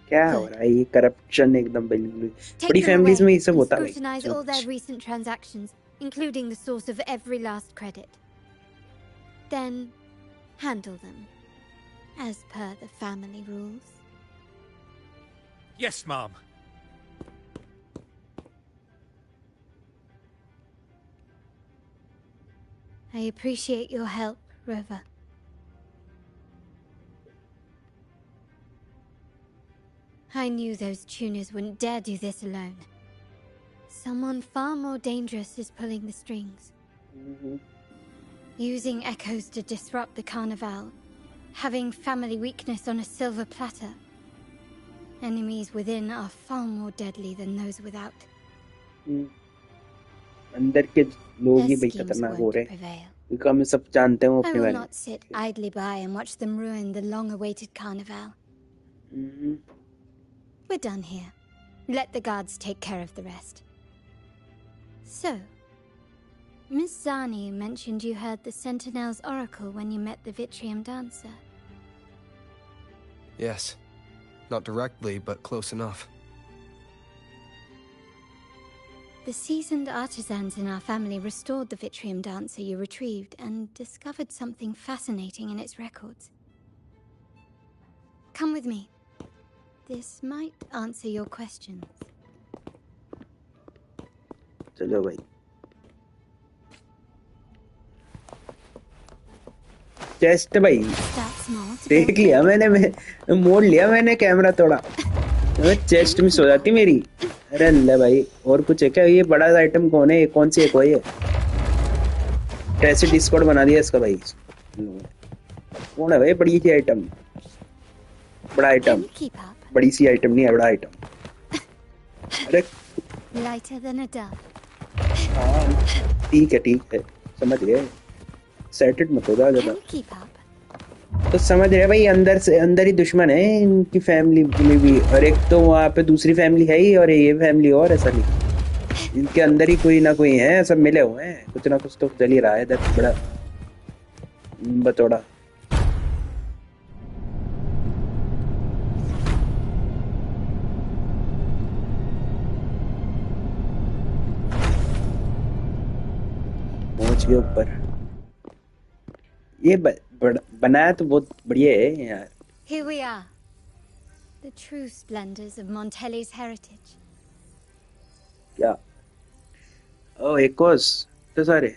क्या हो रहा है ये corruption एकदम बिल्कुल Take बड़ी them families away में ये सब and होता है भाई scrutinize all their recent transactions, including the source of every last credit. Then handle them as per the family rules. Yes, Mom. I appreciate your help, Rover. I knew those tuners wouldn't dare do this alone. Someone far more dangerous is pulling the strings. Using echoes to disrupt the carnival. Having family weakness on a silver platter. Enemies within are far more deadly than those without. अंदर के लोग ही भाई खतरनाक हो रहे हैं क्योंकि हम सब जानते हैं वो I अपने will बारे में not sit idly by and watch them ruin the long-awaited carnival. We're done here. Let the guards take care of the rest. So, Miss Zani mentioned you heard the Sentinel's oracle when you met the Vitrium dancer. Yes. Not directly, but close enough. The seasoned artisans in our family restored the Vitrium dancer you retrieved and discovered something fascinating in its records. Come with me. This might answer your questions. चलो भाई chest भाई देख लिया मैं मोड़ लिया मैंने camera थोड़ा चेस्ट मिस हो जाती मेरी अरे अल्लाह भाई और कुछ है क्या ये बड़ा आइटम कौन है कौन सी एक वो है कैसे डिस्कॉर्ड बना दिया इसका भाई कौन है भाई बड़ी सी आइटम बड़ा आइटम बड़ी सी आइटम नहीं है बड़ा आइटम अरे Lighter than a dove. ठीक है समझ गए सेटेड मत हो जा ज्यादा तो समझ रहे भाई अंदर ही दुश्मन है इनकी फैमिली में भी और एक तो वहाँ पे दूसरी फैमिली है ही और ये फैमिली और ऐसा नहीं इनके अंदर ही कोई ना कोई है सब मिले हुए हैं कुछ ना कुछ तो चल ही रहा है इधर बड़ा बतौड़ा पहुंच गए ऊपर ये बनाया तो बहुत बढ़िया है यार Here we are. The true splendors of Montelli's heritage. क्या ओह echoes तो सारे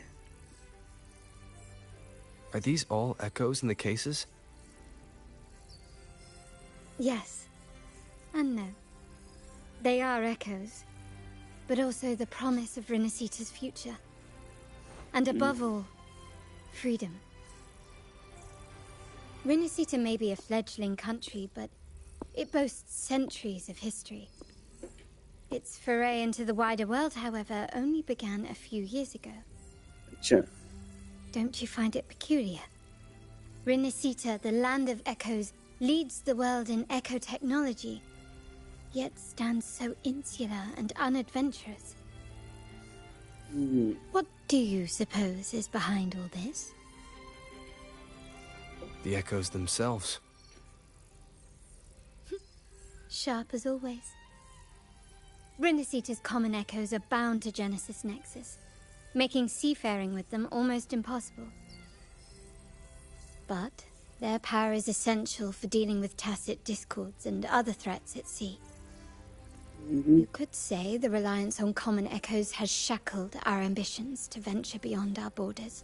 Are these all echoes in the cases? Yes. And no. They are echoes. But also the promise of Renacita's future. And above all, freedom. Renacita may be a fledgling country, but it boasts centuries of history. Its foray into the wider world, however, only began a few years ago. Sure. Don't you find it peculiar? Renacita, the land of echoes, leads the world in echo technology, yet stands so insular and unadventurous. What do you suppose is behind all this? The echoes themselves. Sharp as always. Renacita's common echoes are bound to Genesis Nexus, making seafaring with them almost impossible. But their power is essential for dealing with tacit discords and other threats at sea. You could say the reliance on common echoes has shackled our ambitions to venture beyond our borders.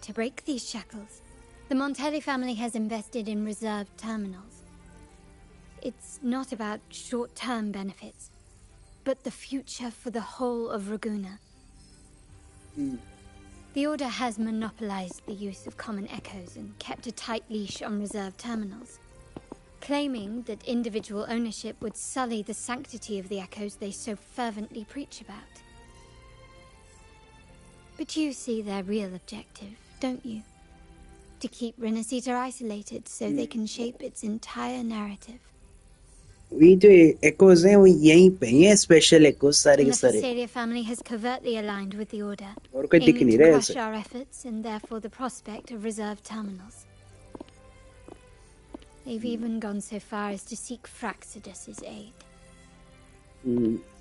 To break these shackles, the Montelli family has invested in reserved terminals. It's not about short-term benefits, but the future for the whole of Raguna. The Order has monopolized the use of common echoes and kept a tight leash on reserve terminals, claiming that individual ownership would sully the sanctity of the echoes they so fervently preach about. But you see their real objective, don't you? To keep Renacita isolated so they can shape its entire narrative. We जो echoes हैं वो यहीं पे हैं, special echoes सारे के And the सारे. Fastalia family has covertly aligned with the Order, और कोई दिख aiming नहीं to रहा crush ऐसे. our efforts and therefore the prospect of reserve terminals. They've even gone so far as to seek Fraxidus's aid.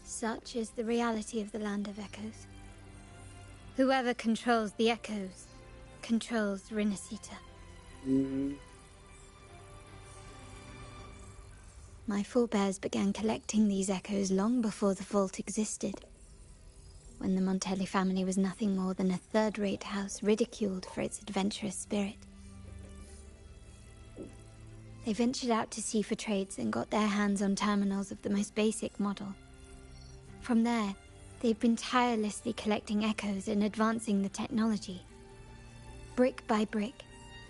Such is the reality of the Land of Echoes. Whoever controls the Echoes controls Renacita. My forebears began collecting these echoes long before the vault existed, when the Montelli family was nothing more than a third-rate house ridiculed for its adventurous spirit. They ventured out to sea for trades and got their hands on terminals of the most basic model. From there, they've been tirelessly collecting echoes and advancing the technology. Brick by brick,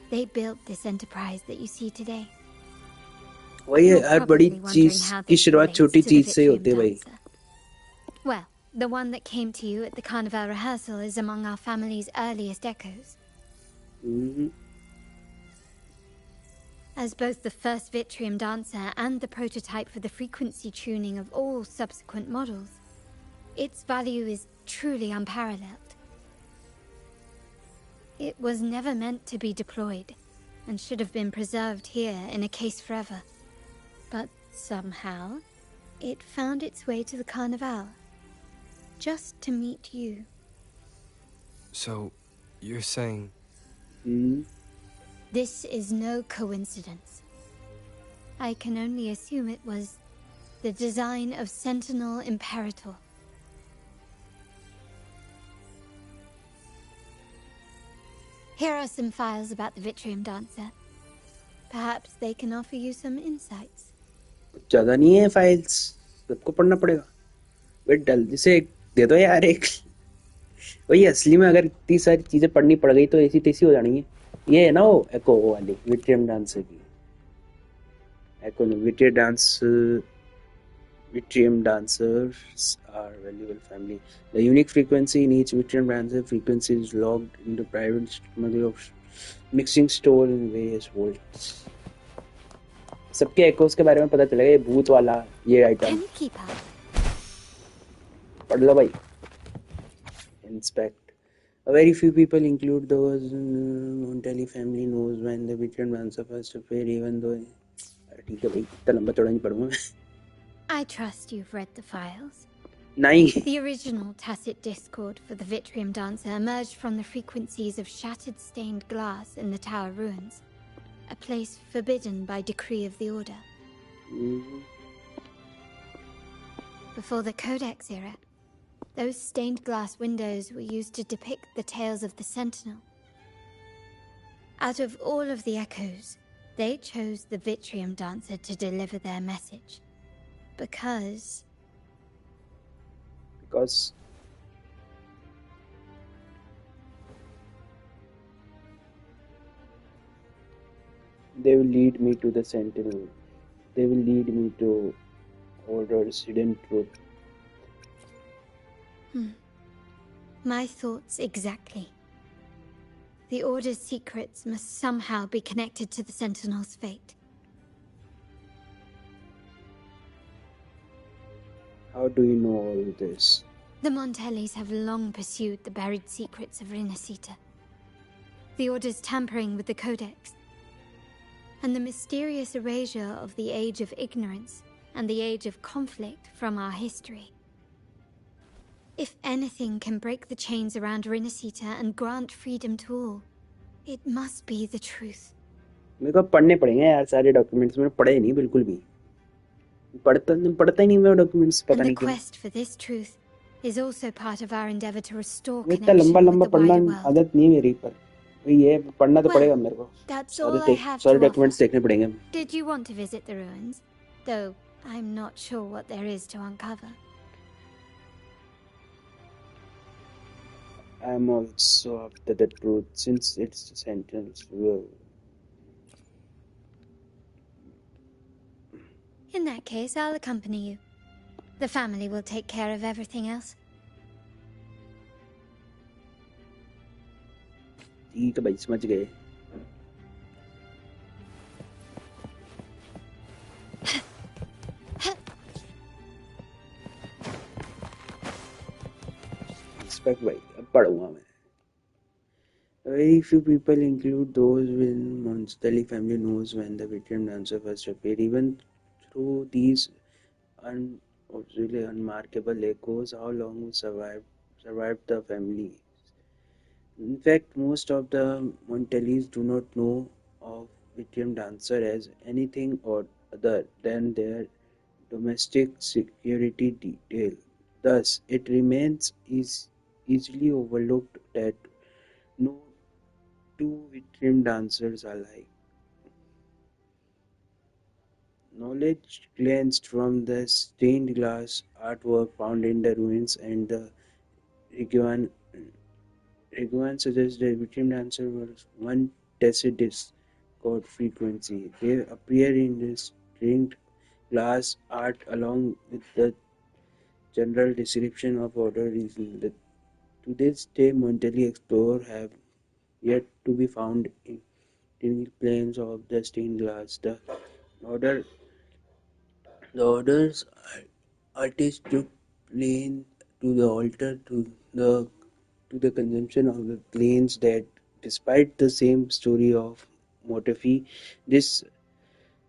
they built this enterprise that you see today. वही हर बड़ी चीज की शुरुआत छोटी चीज से होती है भाई. Well, the one that came to you at the Carnival rehearsal is among our family's earliest echoes. As both the first Vitrium dancer and the prototype for the frequency tuning of all subsequent models, its value is truly unparalleled. It was never meant to be deployed, and should have been preserved here in a case forever. But somehow, it found its way to the Carnival, just to meet you. So, you're saying... This is no coincidence. I can only assume it was the design of Sentinel Imperator. Here are some files about the Vitrium Dancer. Perhaps they can offer you some insights. ज़्यादा नहीं है files, सबको पढ़ना पड़ेगा. Wait जल्दी से दे दो यार एक. वही असली में अगर इतनी सारी चीजें पढ़नी पड़ गई तो ऐसी तैसी हो जानी है. ये है ना वो एको वाली विट्रियम डांसर की. एको ने Vitrium dancers are valuable family. The unique frequency in each Vitrium dancer frequency is logged in the private memory of mixing store in various volts. सबके echoes के बारे में पता चलेगा. ये भूत वाला ये आइटम पढ़ लो भाई. Inspect. A very few people, include those Montelli family, knows when the Vitrium dancer first appeared, even though. ठीक है भाई, इतना लंबा चौड़ा नहीं पढ़ूंगा. I trust you've read the files. नहीं. The original tacit discord for the Vitrium Dancer emerged from the frequencies of shattered stained glass in the tower ruins, a place forbidden by decree of the Order. Before the Codex era, those stained glass windows were used to depict the tales of the Sentinel. Out of all of the echoes, they chose the Vitrium Dancer to deliver their message. Because they will lead me to the Sentinel. They will lead me to Order's hidden truth. My thoughts exactly. The Order's secrets must somehow be connected to the Sentinel's fate. How do you know all this? The Montellis have long pursued the buried secrets of Renacita. The Order's tampering with the Codex, and the mysterious erasure of the Age of Ignorance and the Age of Conflict from our history. If anything can break the chains around Renacita and grant freedom to all, it must be the truth. मेरे को पढ़ने पड़ेंगे यार सारे documents. मैंने पढ़े नहीं बिल्कुल भी. पढ़ता ही नहीं मैं डॉक्यूमेंट्स. पता नहीं क्यों. And the quest for this truth is also part of our endeavor to restore connection with the wider पढ़ना world. आदत नहीं मेरी पर. ये पढ़ना तो पड़ेगा मेरे को. That's all I have सारे to डॉक्यूमेंट्स देखने पड़ेंगे. Did you want to visit the ruins? Though I'm not sure what there is to uncover. I'm also after the truth, since it's a sentence. Well, In that case, I'll accompany you. The family will take care of everything else. ठीक है भाई, समझ गए. Respect भाई, अब पढ़ूंगा मैं. Very few people, include those within Monstelli family, knows when the Vietnam dancer first appeared. Even through these obviously unmarkable echoes, how long survived the family. In fact, most of the Montellis do not know of Vietnam dancer as anything or other than their domestic security detail. Thus, it remains easily overlooked that no two Vietnam dancers are alike. Knowledge gleaned from the stained glass artwork found in the ruins and the Riguan suggests that Vietnam dancer was one Tacitus called frequency. They appear in the stained glass art along with the general description of order reason. To this day, Montelli explorers have yet to be found in planes of the stained glass. Order The order's artist took plane to the altar to the consumption of the planes that, despite the same story of motify, this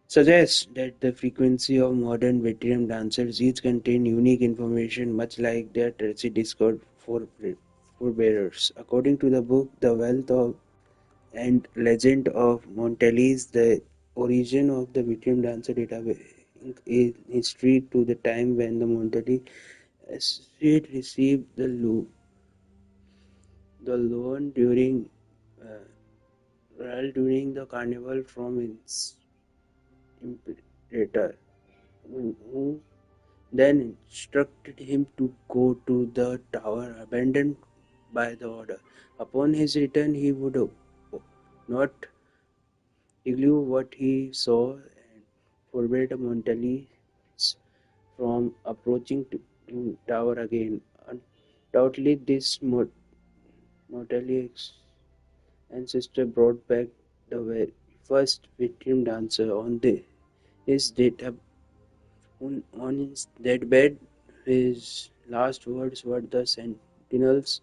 suggests that the frequency of modern veteran dancers each contain unique information, much like their Tracy Discord forebears. According to the book, The Wealth of and Legend of Montellis, the origin of the Vietnam dancer database in history to the time when the Montelli Associate received the loan during the carnival from its imperator, who then instructed him to go to the tower abandoned by the order. Upon his return, he would not igloo what he saw and forbade Montelli from approaching to tower again. Undoubtedly, this Montelli's ancestor brought back the first victim dancer his on his deathbed. His last words were, "The Sentinel's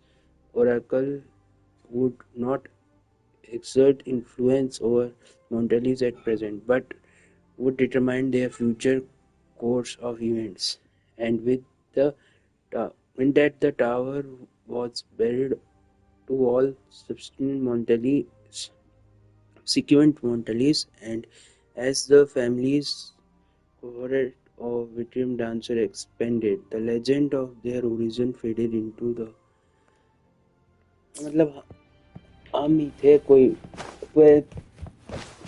oracle would not exert influence over Montellis at present, but would determine their future course of events." And the when that the tower was buried to all subsequent Montellis, and as the family's cohort of victim dancer expanded, the legend of their origin faded into the मतलब हम ही थे कोई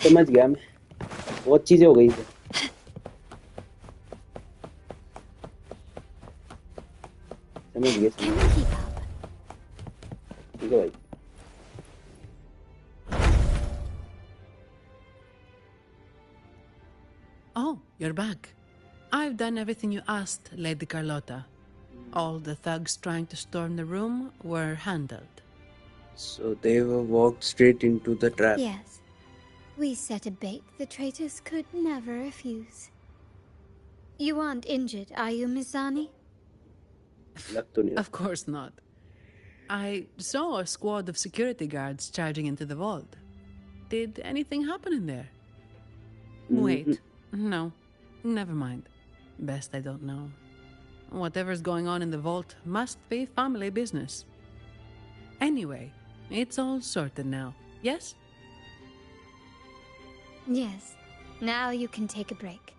समझ गया मैं बहुत चीजें हो गई थी समझ गया ठीक है भाई Oh, you're back. I've done everything you asked, Lady Carlotta. All the thugs trying to storm the room were handled. So they were walked straight into the trap. Yes. We set a bait the traitors could never refuse. You aren't injured, are you, Miss Zani? Of course not. I saw a squad of security guards charging into the vault. Did anything happen in there? Wait. No. Never mind. Best I don't know. Whatever's going on in the vault must be family business. Anyway, it's all sorted now, yes? Yes. Now you can take a break.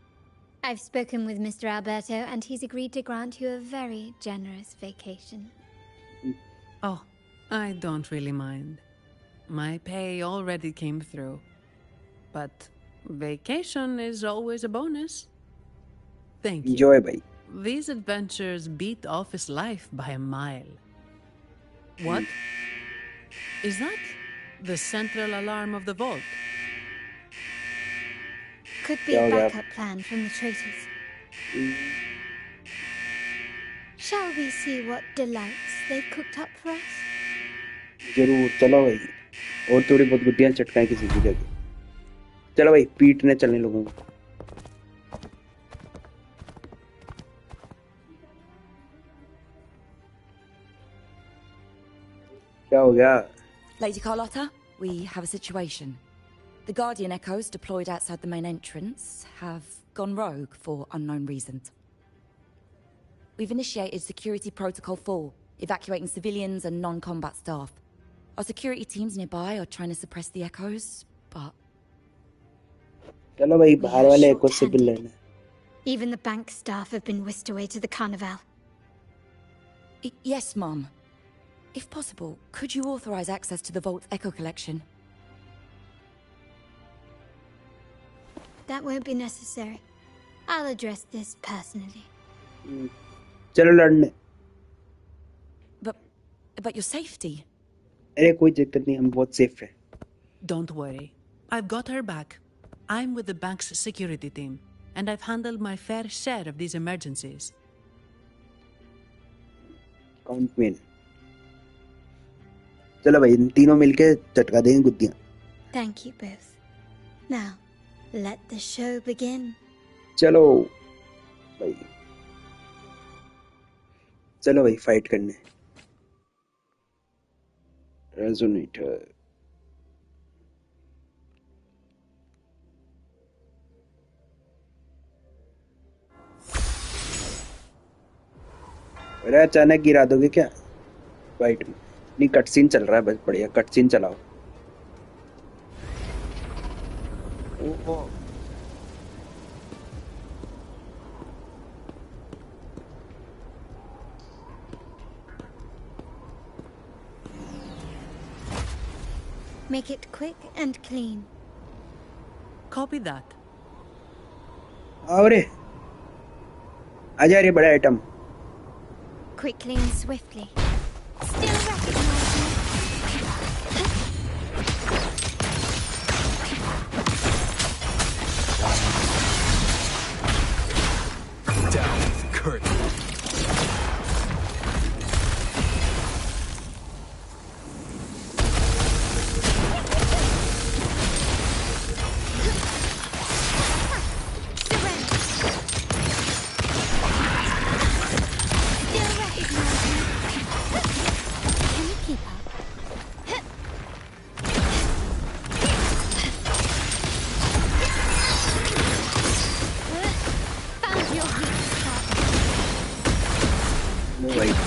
I've spoken with Mr. Alberto, and he's agreed to grant you a very generous vacation. Oh, I don't really mind. My pay already came through. But vacation is always a bonus. Thank you. Enjoy, bhai. These adventures beat office life by a mile. What? Is that the central alarm of the vault? Could be a backup plan from the traitors. Shall we see what delights they've cooked up for us? जरूर चलो भाई और थोड़ी बहुत गुड्डियां चटकाएं किसी की जगह चलो भाई पीटने चलने लोगों को क्या हो गया Lady Carlotta, we have a situation. The Guardian Echoes deployed outside the main entrance have gone rogue for unknown reasons. We've initiated Security Protocol 4, evacuating civilians and non-combat staff. Our security teams nearby are trying to suppress the Echoes, but... चलो भाई बाहर वाले एको से भी लेना Even the bank staff have been whisked away to the carnival. Yes, Mum. If possible, could you authorize access to the Vault's Echo collection? That won't be necessary. I'll address this personally. चलो लड़ने But your safety? अरे कोई दिक्कत नहीं हम बहुत safe हैं Don't worry. I've got her back. I'm with the bank's security team, and I've handled my fair share of these emergencies. Count में चलो भाई इन तीनों मिलके चटका देंगे गुद्दियां Thank you both. Now, let the show begin. चलो भाई फाइट करने रेजोनेटर अरे अचानक गिरा दोगे क्या फाइट में नहीं कट सीन चल रहा है बस बढ़िया कट सीन चलाओ ओह Make it quick and clean. Copy that. अरे आजा रे बड़ा item Quickly and swiftly. Still recognize me? Down with the curtain.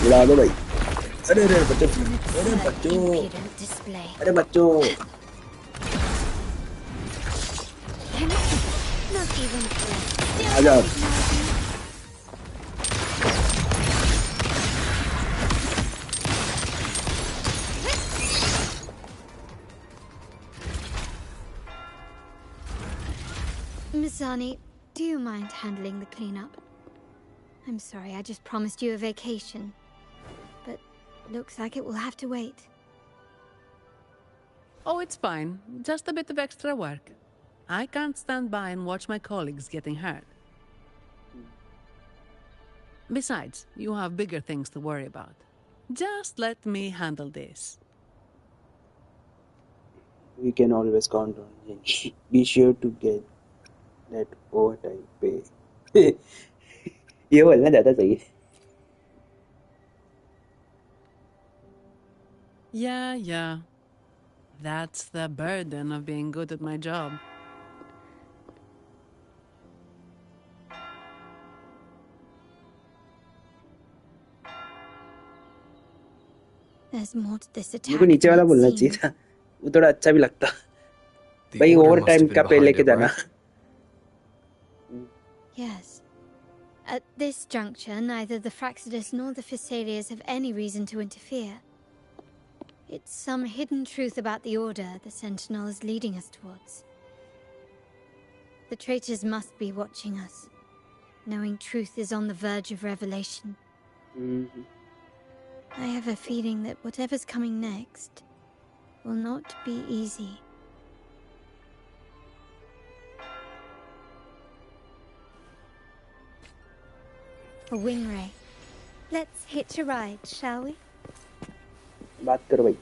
उड़ा दो भाई अरे अरे बच्चों अरे बच्चों आजा Mizani, do you mind handling the cleanup? I'm sorry, I just promised you a vacation. But looks like it will have to wait. Oh, it's fine. Just a bit of extra work. I can't stand by and watch my colleagues getting hurt. Besides, you have bigger things to worry about. Just let me handle this. We can always count on him. Be sure to get that overtime pay. ये बोलना ज़्यादा सही है. Yeah. That's the burden of being good at my job. There's more to this attack. मुझे नीचे वाला बोलना चाहिए था. वो थोड़ा अच्छा भी लगता. भाई ओवरटाइम का पे लेके जाना. Yes. At this juncture, neither the Fraxidus nor the Physaelians have any reason to interfere. It's some hidden truth about the Order the Sentinel is leading us towards. The traitors must be watching us, knowing truth is on the verge of revelation. I have a feeling that whatever's coming next will not be easy. A wing ray. Let's hitch a ride, shall we? बात करो भाई.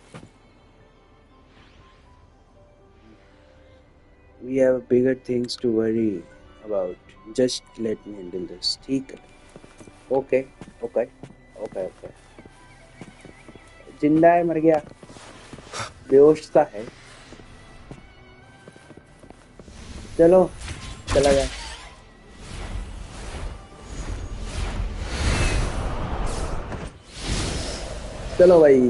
We have bigger things to worry about. Just let me handle this. ठीक है. Okay. जिंदा है, मर गया, बेहोश सा है. चलो चला जाए. चलो भाई.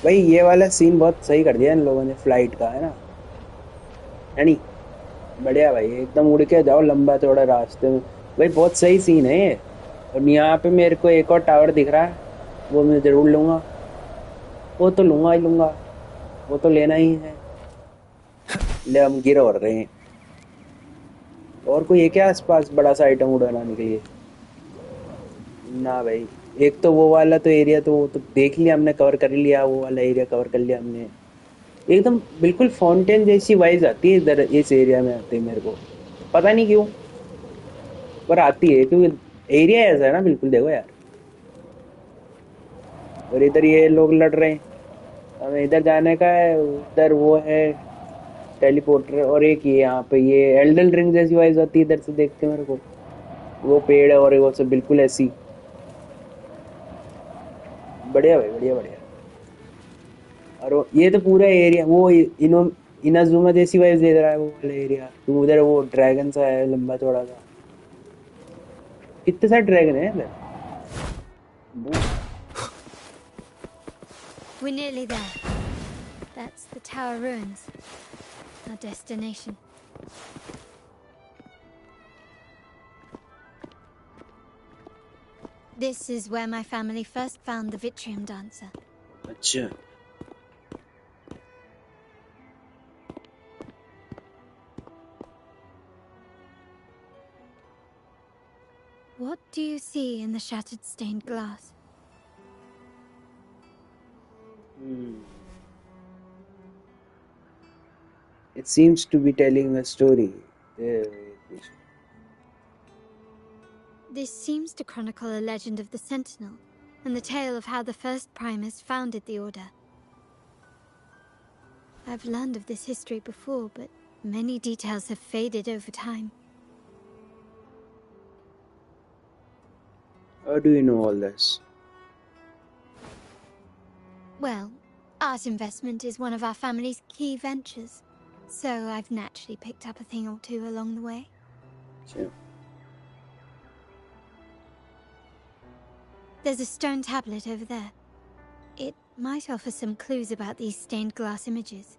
भाई ये वाला सीन बहुत सही कर दिया इन लोगों ने फ्लाइट का, है ना? है नहीं? बढ़िया भाई, एकदम उड़ के जाओ लंबा चौड़ा रास्ते में. भाई बहुत सही सीन है ये. और यहाँ पे मेरे को एक और टावर दिख रहा है, वो मैं जरूर लूँगा. वो तो लूँगा ही लूँगा, वो तो लेना ही है. ले हम गिर और रहे हैं. और कोई है क्या आसपास बड़ा सा आइटम उड़ाने के लिए? ना भाई. एक तो वो वाला तो एरिया तो देख लिया हमने, कवर कर लिया. वो वाला एरिया कवर कर लिया हमने. एकदम बिल्कुल फाउंटेन जैसी वाइज आती है इधर, इस एरिया में आते हैं. मेरे को पता नहीं क्यों पर आती है, क्योंकि एरिया ऐसा है ना. बिल्कुल देखो यार. और इधर ये लोग लड़ रहे हैं, हमें इधर जाने का है. उधर वो है टेलीपोर्टर. और एक ये यहाँ पे ये एल्डन रिंग जैसी वाइज आती है इधर से देख के मेरे को. वो पेड़ है और वो सब बिल्कुल ऐसी. बढ़िया भाई, बढ़िया. और ये तो पूरा एरिया वो इनाजुमा जैसी वाइज दे रहा है वो वाला एरिया. तो उधर वो ड्रैगन सा है लंबा चौड़ा सा. कितने सारे ड्रैगन है इधर. We're nearly there. That's the tower ruins. Our destination. This is where my family first found the Vitrium dancer. अच्छा. What do you see in the shattered stained glass? It seems to be telling a story. This seems to chronicle a legend of the Sentinel, and the tale of how the first Primus founded the Order. I've learned of this history before, but many details have faded over time. How do you know all this? Well, art investment is one of our family's key ventures, so I've naturally picked up a thing or two along the way. Sure. There's a stone tablet over there. It might offer some clues about these stained glass images.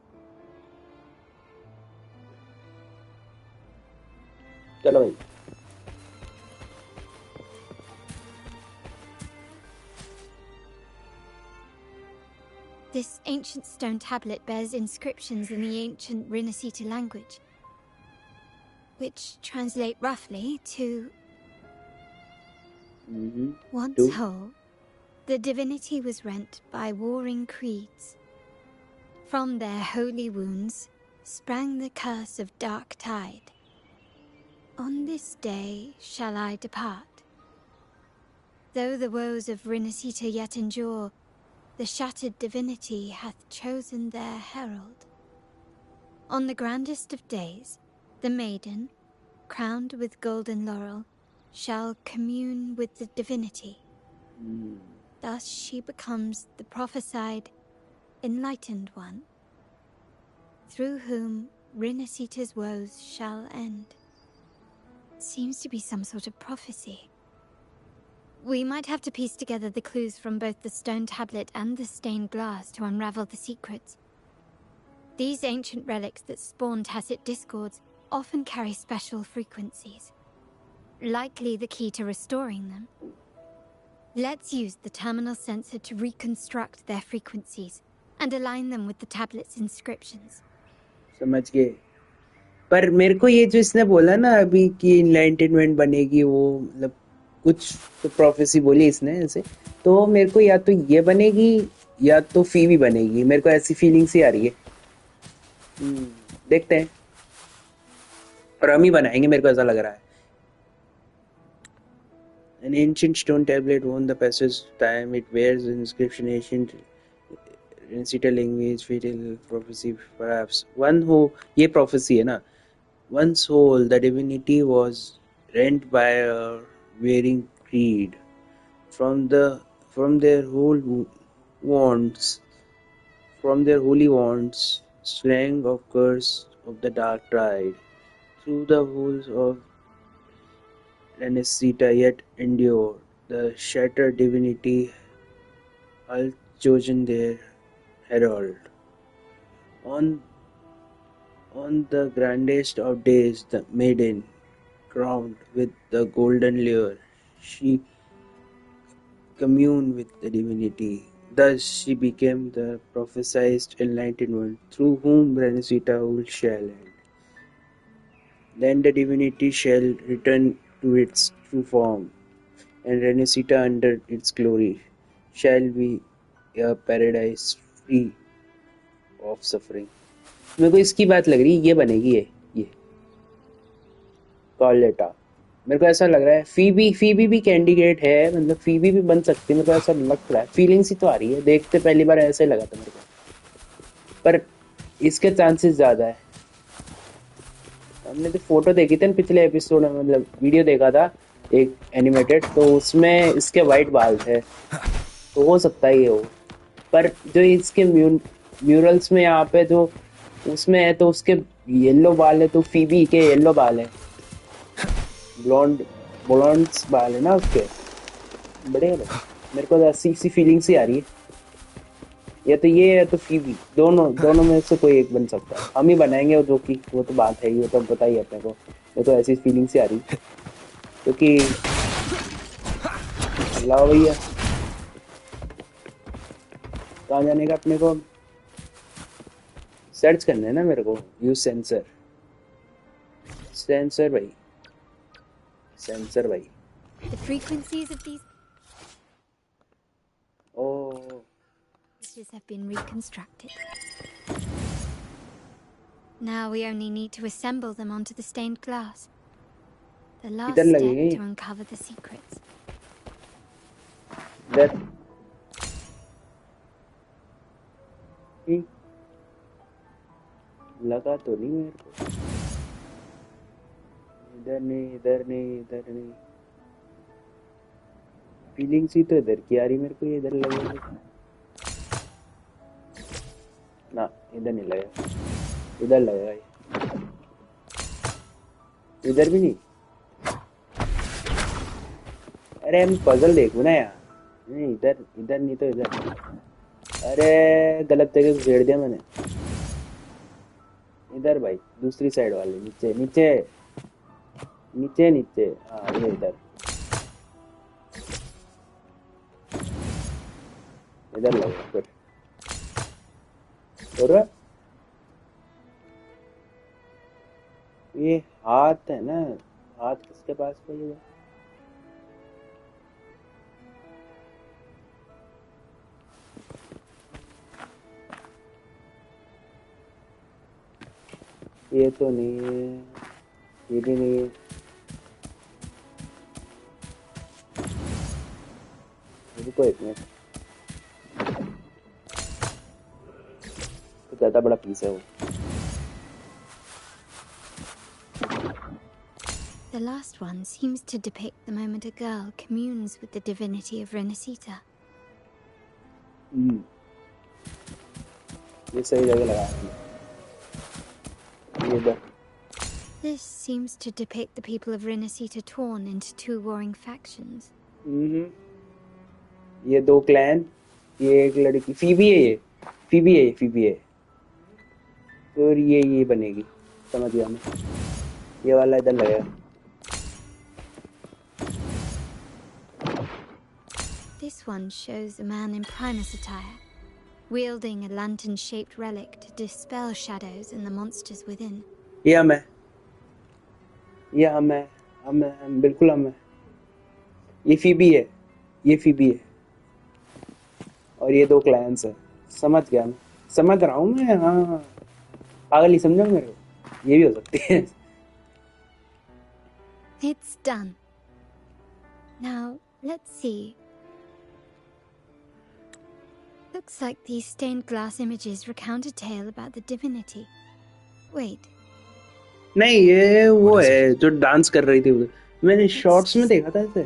चलो भाई. This ancient stone tablet bears inscriptions in the ancient Rinascita language, which translate roughly to... Once whole, the divinity was rent by warring creeds. From their holy wounds sprang the curse of dark tide. On this day shall I depart. Though the woes of Rinascita yet endure, the shattered divinity hath chosen their herald. On the grandest of days, the maiden, crowned with golden laurel, shall commune with the divinity. Thus she becomes the prophesied, enlightened one, through whom Rinascita's woes shall end. Seems to be some sort of prophecy. We might have to piece together the clues from both the stone tablet and the stained glass to unravel the secrets. These ancient relics that spawn tacit discords often carry special frequencies, likely the key to restoring them. Let's use the terminal sensor to reconstruct their frequencies and align them with the tablet's inscriptions. समझ गए. पर मेरे को ये जो इसने बोला ना अभी कि इनलाइटनमेंट बनेगी, वो मतलब कुछ तो प्रोफेसी बोली इसने ऐसे, तो मेरे को या तो ये बनेगी या तो फीवी बनेगी, मेरे को ऐसी फीलिंग सी आ रही है। देखते हैं, और हम ही बनाएंगे, मेरे को ऐसा लग रहा है। An ancient stone tablet won the passage time. It bears the inscription ancient Rencita language, fatal prophecy, perhaps. One who, ये prophecy है ना, one soul, the divinity was rent by a wearing creed. From their wands, from their holy wands, sprang of curse of the dark tide. Through the holes of Renesita yet endured. The shattered divinity had chosen their herald. On the grandest of days, the maiden, crowned with the golden lure, she communed with the divinity. Thus she became the prophesied enlightened one, through whom Renesita shall end. Then the divinity shall return to its true form, and Renesita under its glory shall be a paradise free of suffering. मेरे को इसकी बात लग रही है, ये बनेगी ये कॉलेटा, मेरे को ऐसा लग रहा है। फीबी भी कैंडिडेट है, मतलब फीबी भी बन सकती है, मेरे को ऐसा लग रहा है, फीलिंग सी तो आ रही है, देखते पहली बार ऐसे लगा था मेरे को, पर इसके चांसेस ज्यादा है। हमने तो फोटो देखी थी पिछले एपिसोड में, मतलब वीडियो देखा था एक एनिमेटेड, तो उसमें इसके वाइट बाल थे, तो हो सकता है ये हो, पर जो इसके म्यूरल्स में यहाँ पे जो उसमें है तो उसके येलो बाल है, तो फीबी के येलो बाल है, ब्लॉन्ड्स बाल है ना उसके, बड़े मेरे को ऐसी सी फीलिंग सी आ रही है, या तो ये है तो फीबी, दोनों में से कोई एक बन सकता है। हम ही बनाएंगे जो कि वो तो बात है ही, वो तो पता ही है अपने को, ये तो ऐसी फीलिंग सी आ रही है, क्योंकि अल्लाह भैया कहाँ जाने का अपने को, सर्च करना है ना मेरे को, यूज सेंसर भाई, सेंसर भाई। The frequencies of these have been reconstructed. Now we only need to assemble them onto the stained glass. The last step to uncover the secrets. लगा तो नहीं मेरे को, इधर नहीं, फीलिंग सी तो इधर की आ रही मेरे को, ये इधर लगेगा ना, इधर नहीं लगेगा, इधर लगेगा, इधर भी नहीं। अरे हम पजल देखो ना यार, नहीं इधर नहीं तो इधर, अरे गलत जगह से घेर दिया मैंने, इधर भाई दूसरी साइड वाले, नीचे, हाँ ये इधर लगेगा फिर, और ये हाथ है ना, हाथ किसके पास पड़ेगा, ये तो नहीं है, ये भी नहीं है, रुको एक मिनट, तो ज्यादा बड़ा पीस है वो। The last one seems to depict the moment a girl communes with the divinity of Renesita. ये सही जगह लगा है। This seems to depict the people of Renesita torn into two warring factions. ये दो क्लैन, ये एक लड़की, फीबी है, और ये बनेगी, समझ गया मैं, ये वाला इधर लगेगा। This one shows a man in Primus attire, wielding a lantern-shaped relic to dispel shadows and the monsters within. Yeah, मैं ये हम बिल्कुल हम है। ये फीबी है, ये फीबी है और ये 2 क्लाइंट्स है। समझ गया मैं, समझ रहा हूँ मैं। हाँ पागल ही समझा मेरे को, ये भी हो सकती है। It's done. Now, let's see. Looks like these stained glass images recount a tale about the divinity. Wait. नहीं ये वो है जो डांस कर रही थी उधर। मैंने शॉर्ट्स में देखा था इसे,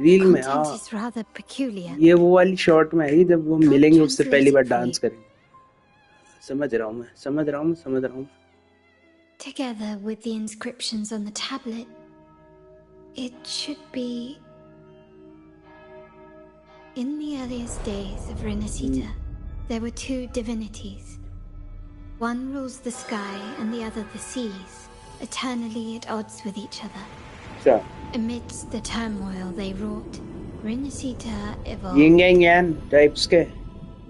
रील में। हाँ Content is rather peculiar. ये वो वाली शॉर्ट में है जब वो मिलेंगे उससे पहली बार translate it डांस करेंगे। समझ रहा हूँ मैं, समझ रहा हूँ, समझ रहा हूँ। Together with the inscriptions on the tablet, it should be... In the earliest days of Renacita, there were 2 divinities. One rules the sky and the other the seas, eternally at odds with each other. Sure. Amidst the turmoil they wrought, Renacita evolved. Yin yang yang types के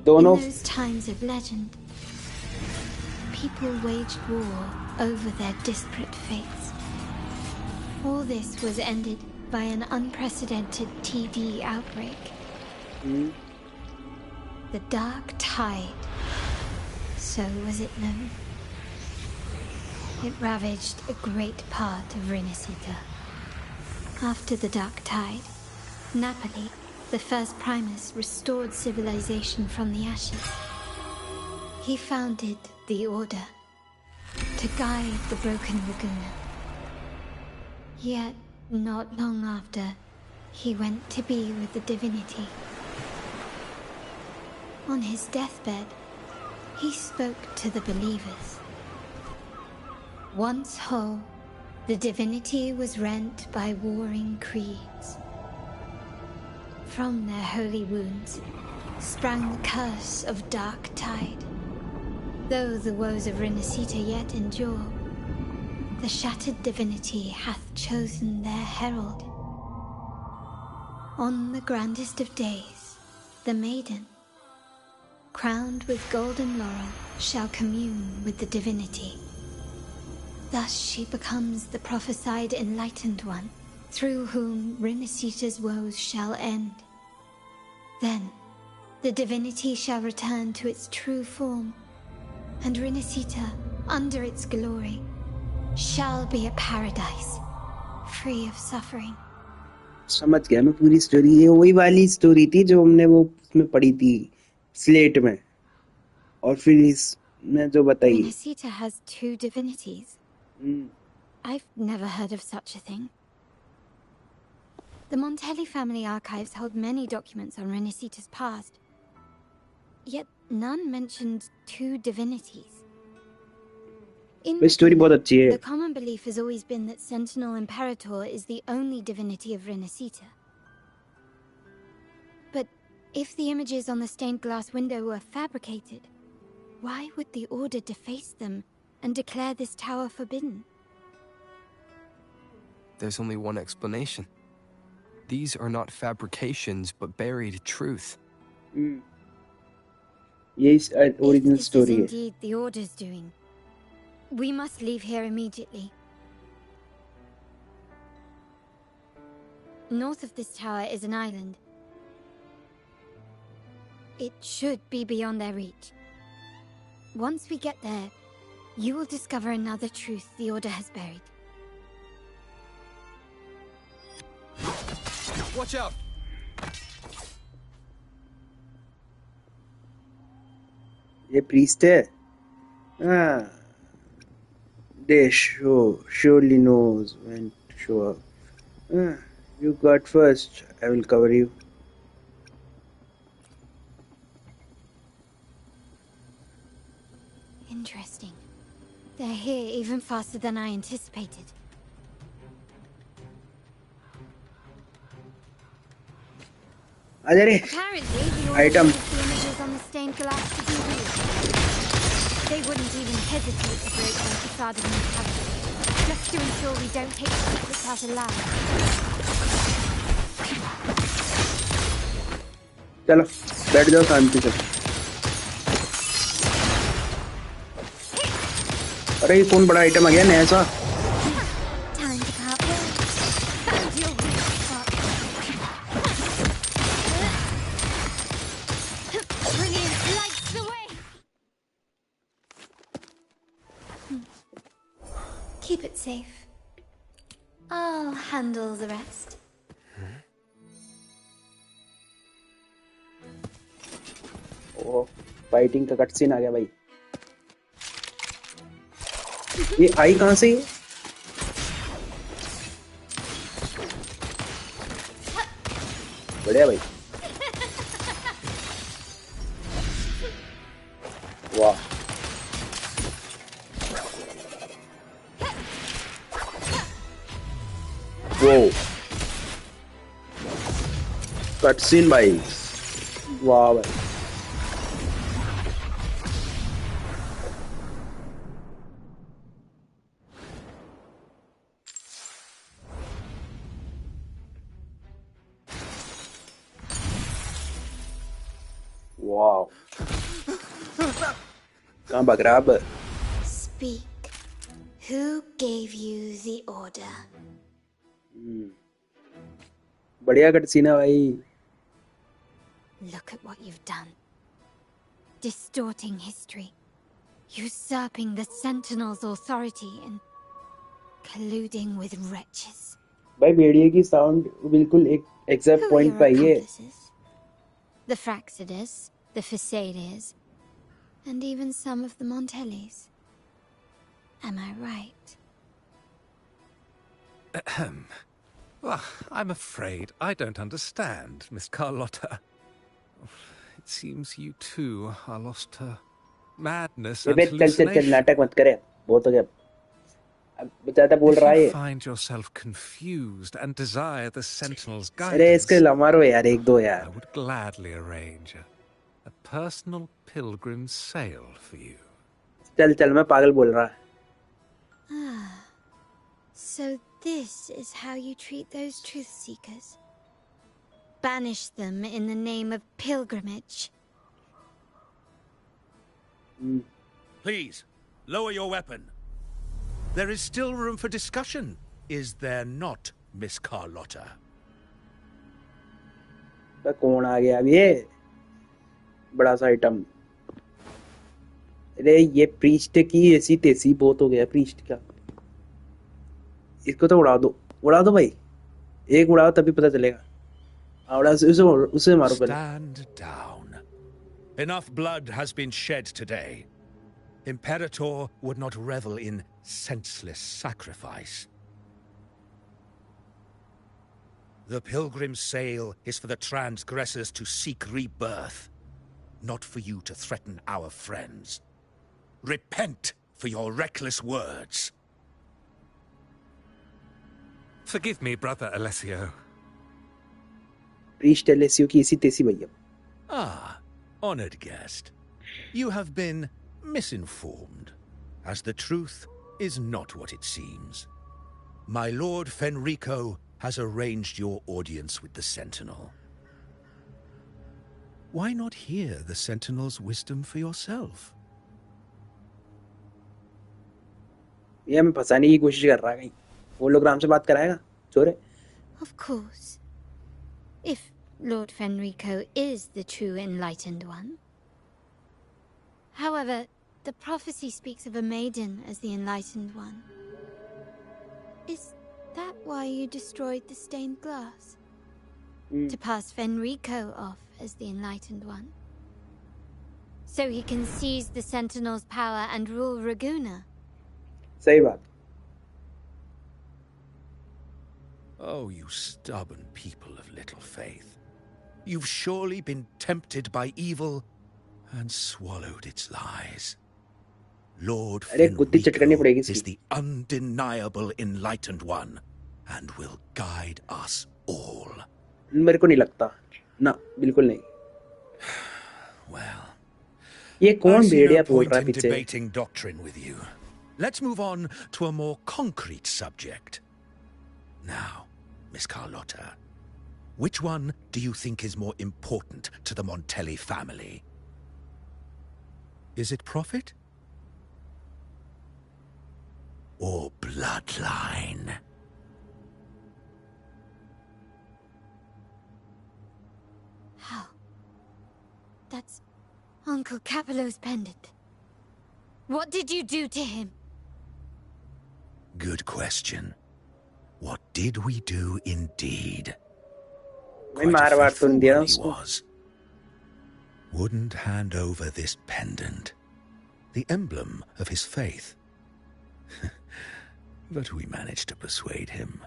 दोनों. In those times of legend, people waged war over their disparate fates. All this was ended by an unprecedented TD outbreak. The Dark Tide, so was it known. It ravaged a great part of Renacita. After the Dark Tide, Napoli, the first Primus, restored civilization from the ashes. He founded the Order to guide the broken Laguna. Yet, not long after, he went to be with the divinity. On his deathbed, he spoke to the believers. Once whole, the divinity was rent by warring creeds. From their holy wounds sprang the curse of Dark Tide. Though the woes of Renacita yet endure, the shattered divinity hath chosen their herald. On the grandest of days, the maiden, crowned with golden laurel, shall commune with the divinity. Thus she becomes the prophesied enlightened one, through whom Renacita's woes shall end. Then, the divinity shall return to its true form, and Renacita, under its glory, shall be a paradise, free of suffering. समझ गया मैं पूरी story. ये वही वाली story थी जो हमने वो उसमें पढ़ी थी स्लेट में, और फिर इसमें जो बताई। Renacita has 2 divinities. I've never heard of such a thing. The Montelli family archives hold many documents on Renacita's past, yet none mentioned 2 divinities. In story बहुत अच्छी है। The common belief has always been that Sentinel Imperator is the only divinity of Renacita. But if the images on the stained glass window were fabricated, why would the Order deface them and declare this tower forbidden? There's only one explanation. These are not fabrications, but buried truth. Yes, original story. If this is indeed the Order's doing, we must leave here immediately. North of this tower is an island. It should be beyond their reach. Once we get there, you will discover another truth the Order has buried. Watch out! ये priest है। Ah, they surely knows when to show up. Ah, you got first. I will cover you. Interesting. They're here even faster than I anticipated. Apparently, the Order Item. uses the images on the stained glass to do real. They wouldn't even hesitate to break the facade of the cabinet, just to ensure we don't take the secrets out alive. चलो बैठ जाओ शांति से। अरे ये कौन बड़ा item आ गया नया सा? Time to it safe. I'll handle the rest. ओ फाइटिंग का कट सीन आ गया भाई। ये आई कहाँ से? बढ़िया भाई। वाह। वो कट सीन भाई। वाह भाई। Wow. कहाँ भाग रहा अब? Speak. Who gave you the order? बढ़िया कट सीन है भाई। Look at what you've done. Distorting history. Usurping the Sentinel's authority and colluding with wretches. भाई भेड़िए की साउंड बिल्कुल एक exact Who are point your पे आई है। accomplices? The Fraxidus, the Phasades, and even some of the Montellis. Am I right? Well, I'm afraid I don't understand, Miss Carlotta. It seems you too are lost to madness and चल hallucination. नाटक मत करे, बहुत हो गया। अब बेचारा बोल रहा If you है। find yourself confused and desire the Sentinel's अरे इसके guidance, लमारो यार, एक दो यार। I would gladly arrange a personal pilgrim sail for you. चल मैं पागल बोल रहा। Ah, so this is how you treat those truth seekers. Banish them in the name of pilgrimage. Please, lower your weapon. There is still room for discussion, is there not, Miss Carlotta? कौन आ गया अब ये? बड़ा सा item. अरे ये priest की ऐसी तेजी बहुत हो गया प्रीस्ट का। इसको तो उड़ा दो भाई। एक उड़ाओ तभी पता चलेगा। उसे मारो पहले। Stand down. Enough blood has been shed today. Imperator would not revel in senseless sacrifice. The pilgrim's sail is for the transgressors to seek rebirth, not for you to threaten our friends. Repent for your reckless words. Forgive me, Brother Alessio. Priest Alessio की ऐसी तेजी भैया। Ah, honored guest. You have been misinformed, as the truth is not what it seems. My Lord Fenrico has arranged your audience with the Sentinel. Why not hear the Sentinel's wisdom for yourself? ये हमें फंसाने की कोशिश कर रहा है कहीं। वो लोग राम से बात कराएगा चोरे। Of course. If Lord Fenrico is the true enlightened one. However, the prophecy speaks of a maiden as the enlightened one. Is that why you destroyed the stained glass? To pass Fenrico off as the enlightened one? So he can seize the Sentinel's power and rule Raguna? सही बात। Oh, you stubborn people of little faith. You've surely been tempted by evil and swallowed its lies. Lord Fenrico is the undeniable enlightened one and will guide us all. मेरे को नहीं लगता ना, बिल्कुल नहीं। Well, ये कौन I see भेड़िया no बोल point रहा है in पीछे? debating doctrine with you. Let's move on to a more concrete subject. Now, Miss Carlotta, which one do you think is more important to the Montelli family? Is it profit? Or bloodline? How? That's Uncle Capello's pendant. What did you do to him? Good question. What did we do indeed? मैं मार वार तो नहीं दिया He उसको. was. Wouldn't hand over this pendant, the emblem of his faith. But we managed to persuade him.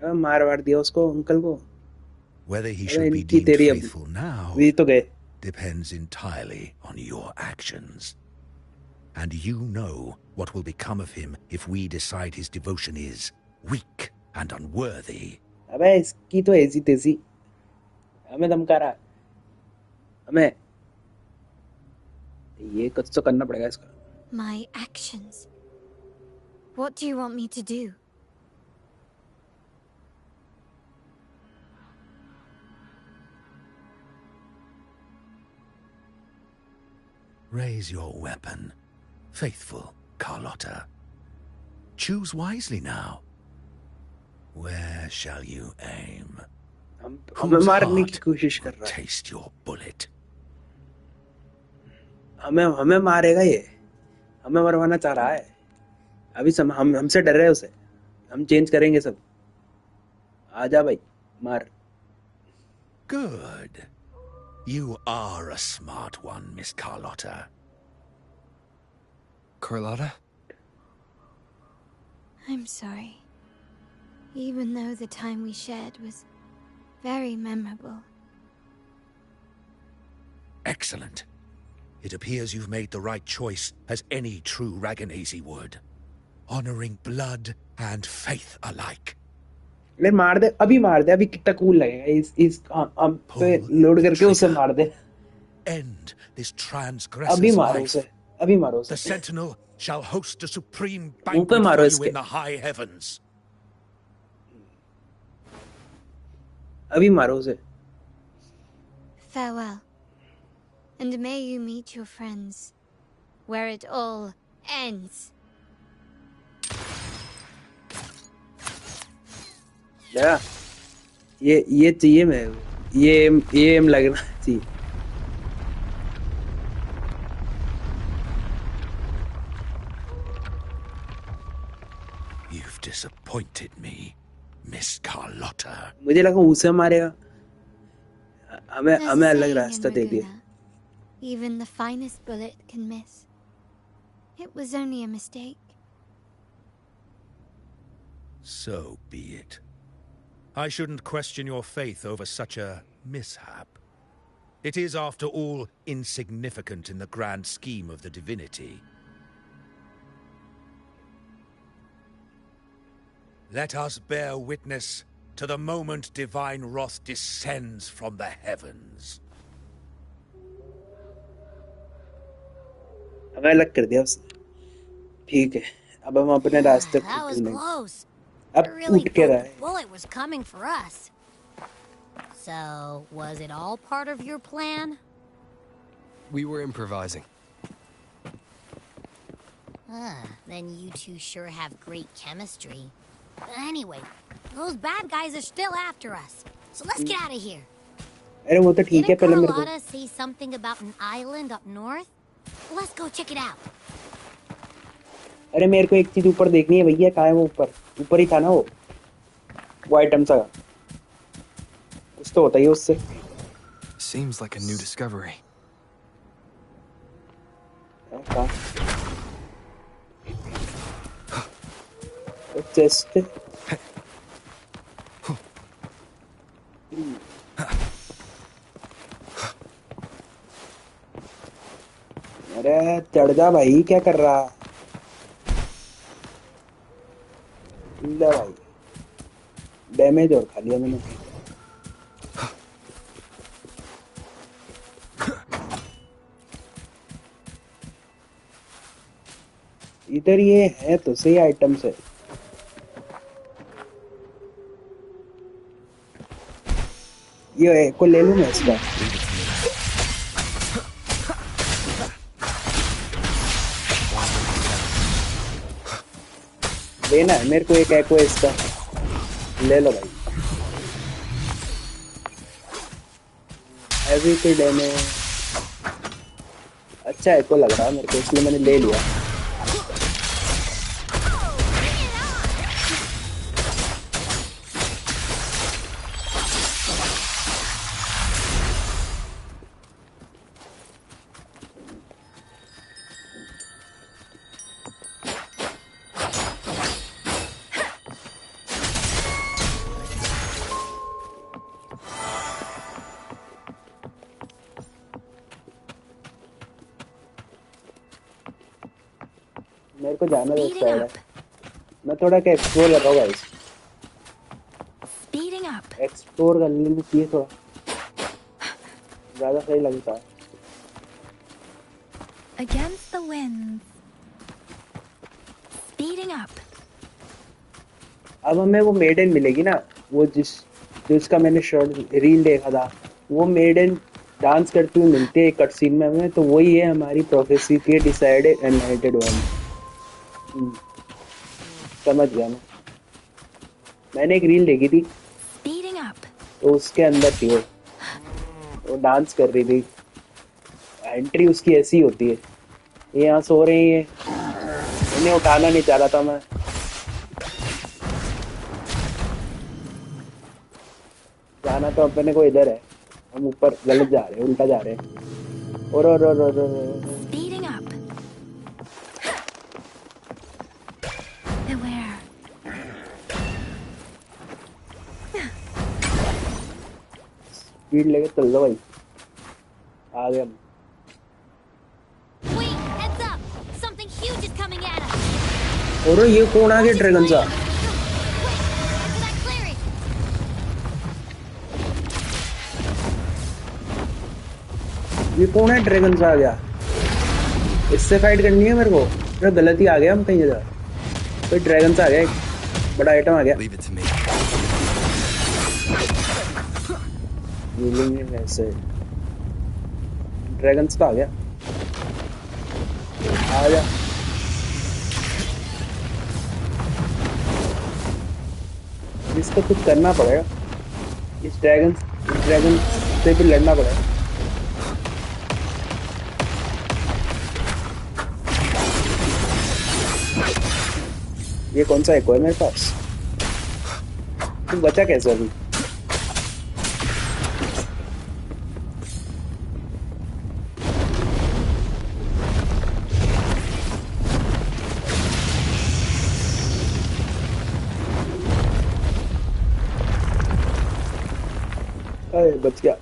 मार वार दिया उसको uncle को. Whether he अबे should be इनकी deemed तेरी अब faithful now वे तो गए. depends entirely on your actions. And you know what will become of him if we decide his devotion is weak and unworthy. अबे इसकी तो ऐसी तेजी. हमें धमका रहा. हमें ये कुछ तो करना पड़ेगा इसका. My actions. What do you want me to do? Raise your weapon, faithful Carlotta. Choose wisely now. Where shall you aim? हमें मारने की कोशिश कर रहा है. Taste your bullet. हमें मारेगा ये. हमें मरवाना चाह रहा है. अभी हम हमसे डर रहे हैं उसे. हम चेंज करेंगे सब. आजा भाई मार. Good. You are a smart one, Miss Carlotta. Carlotta? I'm sorry. Even though the time we shared was very memorable. Excellent. It appears you've made the right choice, as any true Raganazi would. Honoring blood and faith alike. ले मार दे. अभी मार दे. अभी कितना cool लगेगा. इस हम पे लोड करके उसे मार दे. End this transgressor's अभी मारो life. उसे. अभी मारो उसे. The Sentinel shall host a supreme ऊपर banquet मारो for you इसके. in the high heavens. अभी मारो उसे. Farewell. And may you meet your friends where it all ends. या ये चाहिए मैं. ये एम लगना चाहिए. You've disappointed me, Miss Carlotta. मुझे लगा उसे मारेगा. हमें There's a अलग saying in रास्ता दे दिया. Raguna, even the finest bullet can miss. It was only a mistake. So be it. I shouldn't question your faith over such a mishap. It is, after all, insignificant in the grand scheme of the divinity. Let us bear witness to the moment divine wrath descends from the heavens. हमें अलग कर दिया उसने. ठीक है. अब हम अपने रास्ते That was ढूंढेंगे. close. अब I really टूट के thought रहा the है. bullet was coming for us. So, was it all part of your plan? We were improvising. Then you two sure have great chemistry. But anyway, those bad guys are still after us. So let's get out of here. अरे वो तो ठीक है. Didn't पहले मेरे को. Carlotta say something about an island up north? Let's go check it out. अरे मेरे को एक चीज ऊपर देखनी है भैया. कहाँ है वो ऊपर? ऊपर ही था ना वो आइटम सा. कुछ तो होता ही है उससे. Seems like a new discovery. कहाँ? चेस्ट. अरे चढ़ जा भाई. क्या कर रहा? ले भाई. डैमेज और खा लिया मैंने. इधर ये है तो सही आइटम से. ये को ले लूं मैं इसका. लेना है मेरे को एक एको इसका. ले लो भाई. हैवी कोई डैमेज. अच्छा एको लग रहा है मेरे को, इसलिए मैंने ले लिया. मेरे को जाना है उस Speeding साइड है। up. मैं थोड़ा क्या एक्सप्लोर कर रहा हूँ गाइस। Speeding up. एक्सप्लोर कर लेना चाहिए थोड़ा, ज़्यादा सही लगता है। Against the wind. Speeding up. अब हमें वो मेडन मिलेगी ना, वो जिसका मैंने शॉर्ट रील देखा था, वो मेडन डांस करती हुई मिलती है एक कट सीन में हमें, तो वही है हमारी प्रोफेसी की डिसाइडेड एनलाइटेड वन। समझ गया मैं। मैंने एक रील देखी थी Speeding up. तो उसके अंदर थी वो डांस कर रही थी। एंट्री उसकी ऐसी होती है, ये यहाँ सो रही है, इन्हें उठाना नहीं चाह रहा था मैं। जाना तो अपने को इधर है, हम ऊपर गलत जा रहे हैं, उल्टा जा रहे हैं। और Speeding up. Beware. स्पीड लेके चल लो भाई, आ गए हम। Wait, heads up! Something huge is coming at us! और ये कौन आ गया ड्रैगन सा? ये कौन है ड्रैगन सा आ गया? इससे फाइट करनी है मेरे को? अरे गलत ही आ गया हम कहीं इधर। कोई ड्रैगन सा आ गया, एक बड़ा आइटम आ गया। ऐसे ड्रैगन सा आ गया, आ जा। इसको कुछ करना पड़ेगा, इस ड्रैगन से भी लड़ना पड़ेगा। ये कौन सा एको है मेरे पास? तुम बचा कैसे अभी? अरे बच गया,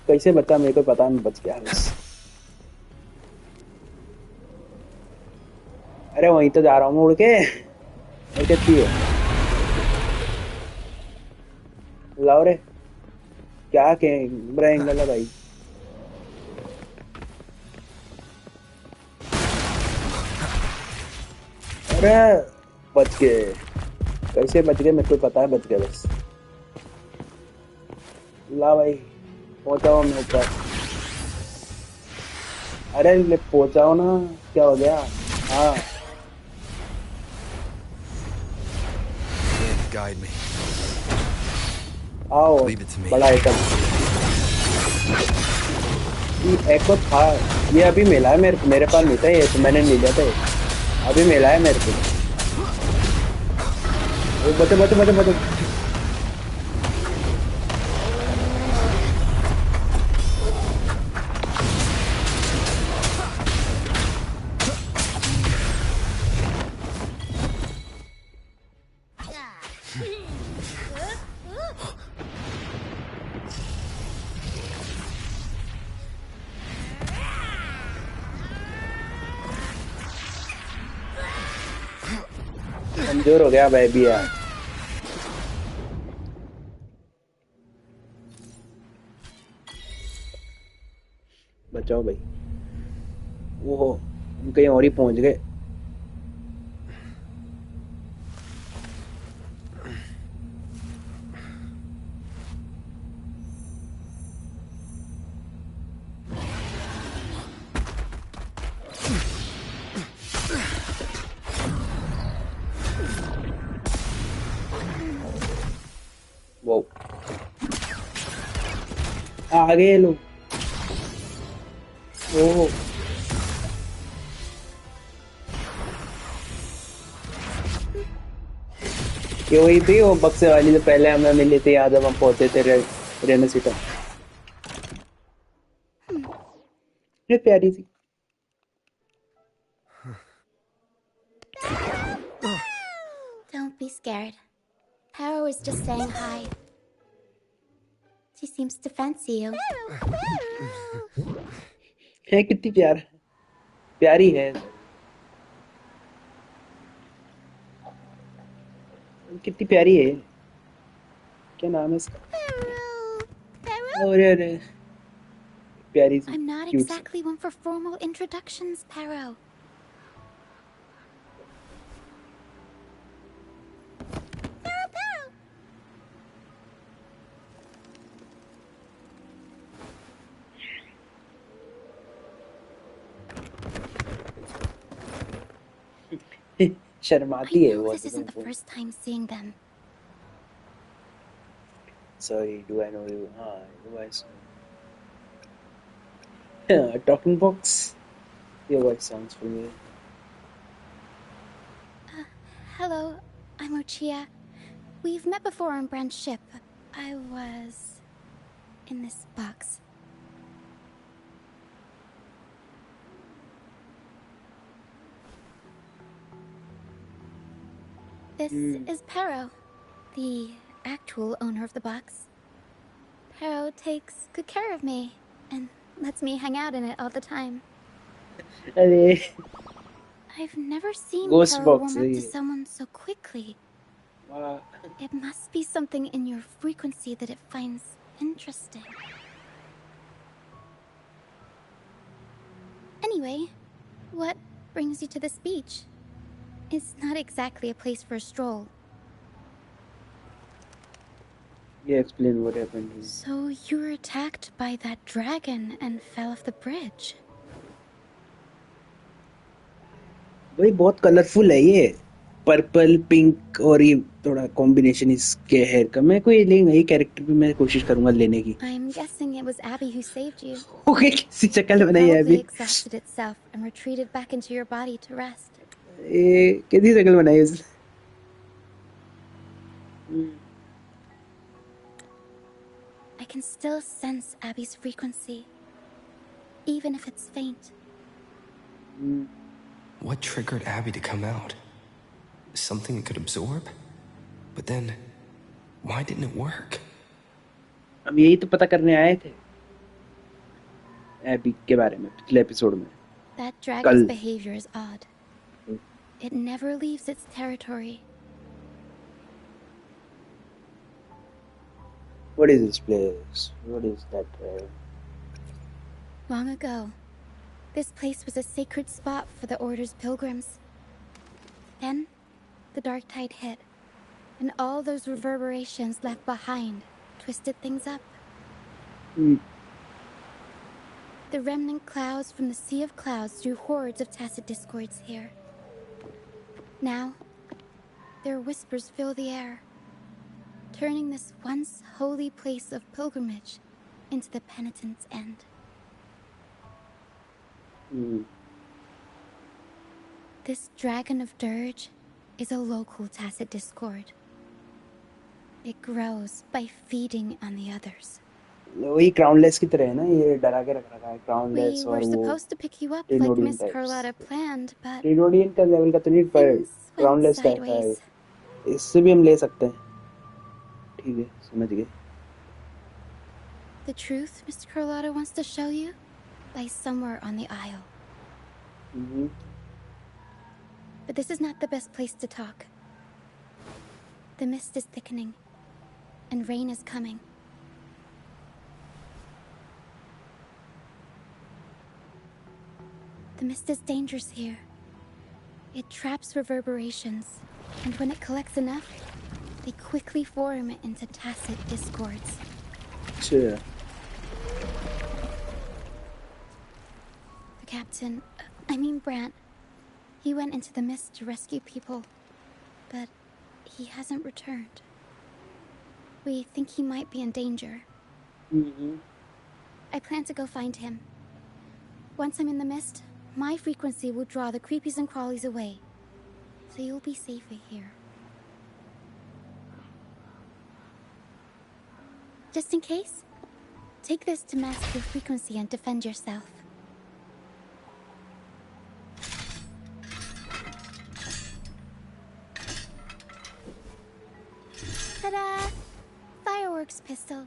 कैसे बचा मेरे को पता नहीं, बच गया बस। अरे वहीं तो जा रहा हूँ उड़ के, और कितनी है? लाओ रे, क्या बड़ा एंगल है भाई। अरे बच गए, कैसे बच गए मेरे को पता है, बच गए बस। ला भाई, पहुंचाओ मैं ऊपर। अरे ले पहुंचाओ ना, क्या हो गया? हाँ Guide me. आओ, बड़ा आइटम। ये एको था, ये अभी मिला है मेरे पास नहीं था ये, तो मैंने नहीं लिया था, अभी मिला है मेरे को। बचो बचो बचो बचो। कमजोर हो गया भाई भी यार। बचाओ भाई। ओहो, हम कहीं और ही पहुंच गए। वो आ गए लोग। ओह ये वही थी वो बक्से वाली जो पहले हमें मिली थी, याद जब हम पहुंचे थे रेनेसी तक। ये प्यारी सी। Don't be scared. Hera was just saying hi. She seems to fancy you. है कितनी प्यारी है। कितनी प्यारी है, क्या नाम है इसका? अरे प्यारी सी I'm not क्यूट सी। exactly one for formal introductions, Pero. शर्माती है वो This isn't the first time seeing them. Sorry, do I know you? Your voice. Talking box. Your voice sounds familiar. Hello, I'm Ochia. We've met before on Brand's ship. I was in this box. This is Pero, the actual owner of the box. Pero takes good care of me and lets me hang out in it all the time. I've never seen Ghost Pero box, warm up to someone so quickly. Wow. It must be something in your frequency that it finds interesting. Anyway, what brings you to this beach? It's not exactly a place for a stroll. Yeah, explain what happened here. So you were attacked by that dragon and fell off the bridge. भाई बहुत colourful है ये, purple pink और ये थोड़ा combination इसके hair का। मैं कोई लेंगे ये कैरेक्टर भी मैं कोशिश करूंगा लेने की। I'm guessing it was Abby who saved you. Okay किसी शक्ल बनाई है अभी। It probably exhausted itself and retreated back into your body to rest. ये किसी शक्ल बनाई है उसने? I can still sense Abby's frequency, even if it's faint. What triggered Abby to come out? Something it could absorb? But then, why didn't it work? हम यही तो पता करने आए थे एबी के बारे में पिछले एपिसोड में। That dragon's behavior is odd. It never leaves its territory. What is this place? What is that? Long ago, this place was a sacred spot for the Order's pilgrims. Then, the dark tide hit, and all those reverberations left behind twisted things up. The remnant clouds from the Sea of Clouds drew hordes of tacit discords here. Now, their whispers fill the air, turning this once holy place of pilgrimage into the penitent's end. This dragon of dirge is a local tacit discord. It grows by feeding on the others. वही क्राउनलेस की तरह है ना, ये डरा के रख रखा है क्राउनलेस We और were वो supposed to pick you up like Miss Carlotta planned, but ट्रिनोडियन का लेवल का तो नहीं पर क्राउनलेस टाइप का है, इससे भी हम ले सकते हैं। ठीक है समझ गए। The truth Mr. Carlotta wants to show you lies somewhere on the aisle. But this is not the best place to talk. The mist is thickening, and rain is coming. The mist is dangerous here. It traps reverberations, and when it collects enough, they quickly form into tacit discords. Sure. The captain, Brant, he went into the mist to rescue people, but he hasn't returned. We think he might be in danger. I plan to go find him. Once I'm in the mist, my frequency will draw the creepies and crawlies away, so you'll be safer here. Just in case, take this to mask your frequency and defend yourself. Ta-da! Fireworks pistol.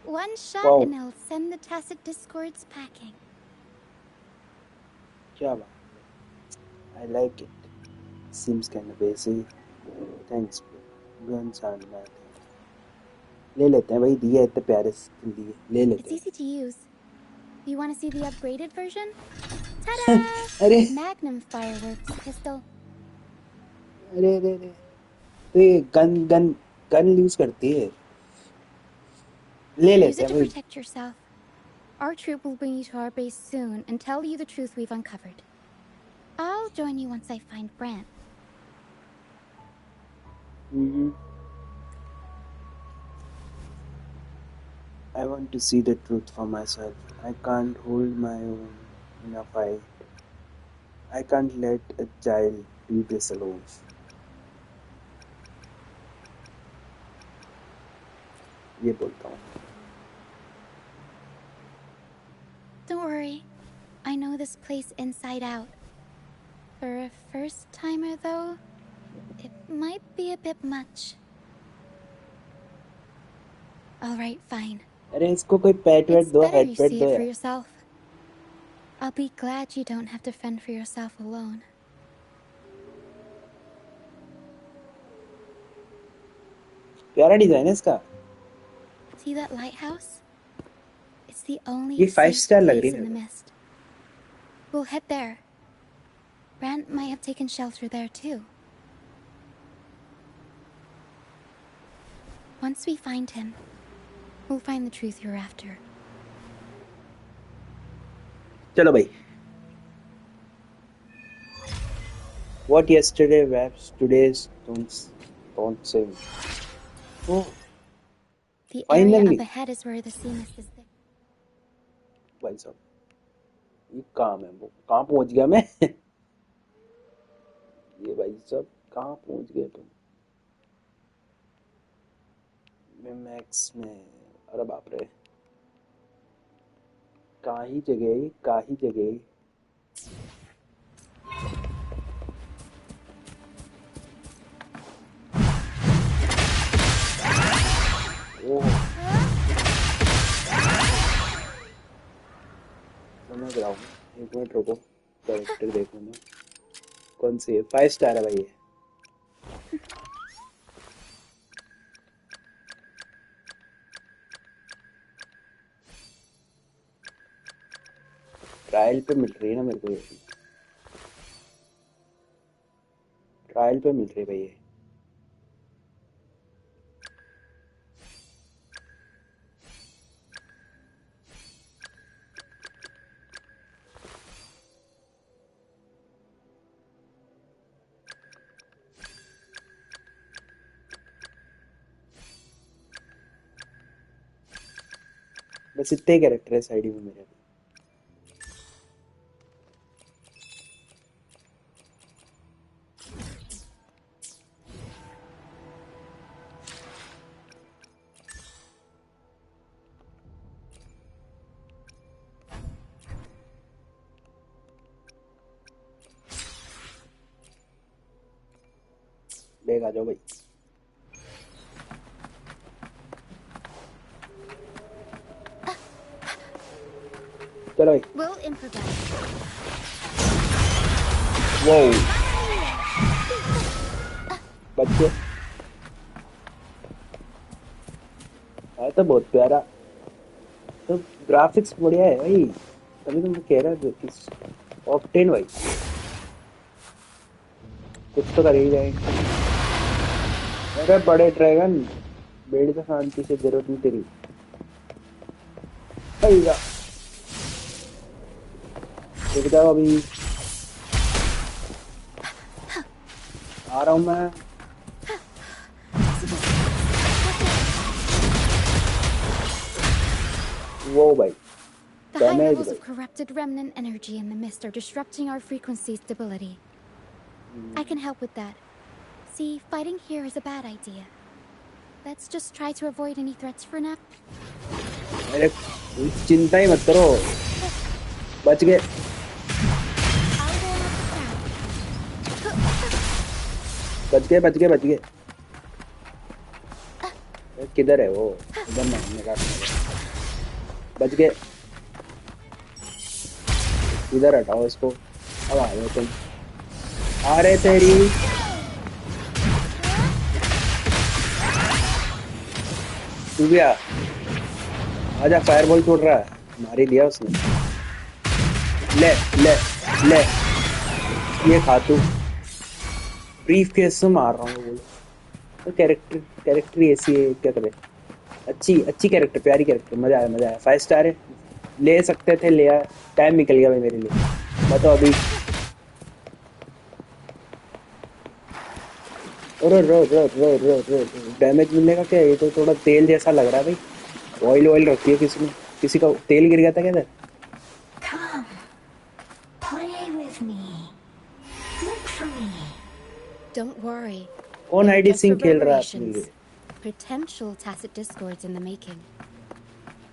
One shot and it'll send the tacit discords packing. क्या बात है, I like it. Seems kind of basic. Thanks. Gun जानना है, ले लेते हैं भाई, दिए इतने प्यारे से दिए, ले लेते It's हैं। easy to use. Do you want to see the upgraded version? Ta-da! अरे Magnum fireworks pistol. अरे अरे अरे, तो ये गन गन गन यूज करती है, ले Use लेते it हैं to भाई। protect yourself. Our troop will bring you to our base soon and tell you the truth we've uncovered. I'll join you once I find Brant. I want to see the truth for myself. I can't hold my own in a fight. I can't let a child do this alone. ये बोलता हूँ। Don't worry. I know this place inside out. For a first timer, though, it might be a bit much. Alright, fine. अरे इसको कोई PAT VAT It's दो, better head you PAT see दो it for यार। yourself. I'll be glad you don't have to fend for yourself alone. प्यारा design है इसका। See that lighthouse? It's the only ये 5 safe स्टार लग रही place है in the मेरे mist. We'll head there. Brant might have taken shelter there too. Once we find him, we'll find the truth you're after. चलो भाई। What yesterday wraps today's don't say. Oh, The area finally. up ahead is where the sea mist is thick. भाई साहब, ये काम है वो, कहाँ पहुँच गया मैं? ये भाई साहब कहाँ पहुँच गया तुम? मैं मैक्स में, अरे बाप रे, कहाँ ही जगह ओह, समझ रहा हूँ। एक मिनट रुको, कैरेक्टर देखूँ मैं, कौन सी है? 5 स्टार है भाई ये। ट्रायल पे मिल रही है ना मेरे को ये, ट्रायल पे मिल रही है भाई ये। बस इतने कैरेक्टर है साइड में मेरे। बैग आ जाओ भाई। चलो भाई। We'll improvise. वो बच्चे है तो बहुत प्यारा, तो ग्राफिक्स बढ़िया है भाई, तभी तो मैं कह रहा था कि ऑक्टेन भाई कुछ तो कर ही जाएंगे। अरे बड़े ड्रैगन, बेड़ी तो शांति से, जरूरत नहीं तेरी। भैया देख जाओ, अभी आ रहा हूँ मैं। वो भाई The high डैमेज levels भाई। of corrupted remnant energy in the mist are disrupting our frequency stability. I can help with that. See, fighting here is a bad idea. Let's just try to avoid any threats for now. अरे चिंता ही मत करो, बच गए। बच गए। किधर है वो? इधर नहीं, मेरा बच गए। इधर हटाओ इसको। अब आ गए तुम, आ रहे तेरी। तू भी आ, आजा, फायरबॉल छोड़ रहा है, मार ही दिया उसने। ले ले ले, ये खा तू। ब्रीफ केस से मार रहा हूँ बोलो। तो कैरेक्टर ऐसी है, क्या करे। अच्छी कैरेक्टर, प्यारी कैरेक्टर, मजा आया। 5 स्टार है, ले सकते थे, लिया। टाइम निकल गया भाई मेरे लिए। मैं तो अभी रो रो रो रो रो रो डैमेज मिलने का क्या है? ये तो थोड़ा तेल जैसा लग रहा है भाई। ऑयल रखी है किसी ने, किसी का तेल गिर गया था क्या इधर? Come, play with me. Look for me. Don't worry. कौन There are ID just Singh खेल रहा है अपने reverberations. लिए? Potential tacit discords in the making.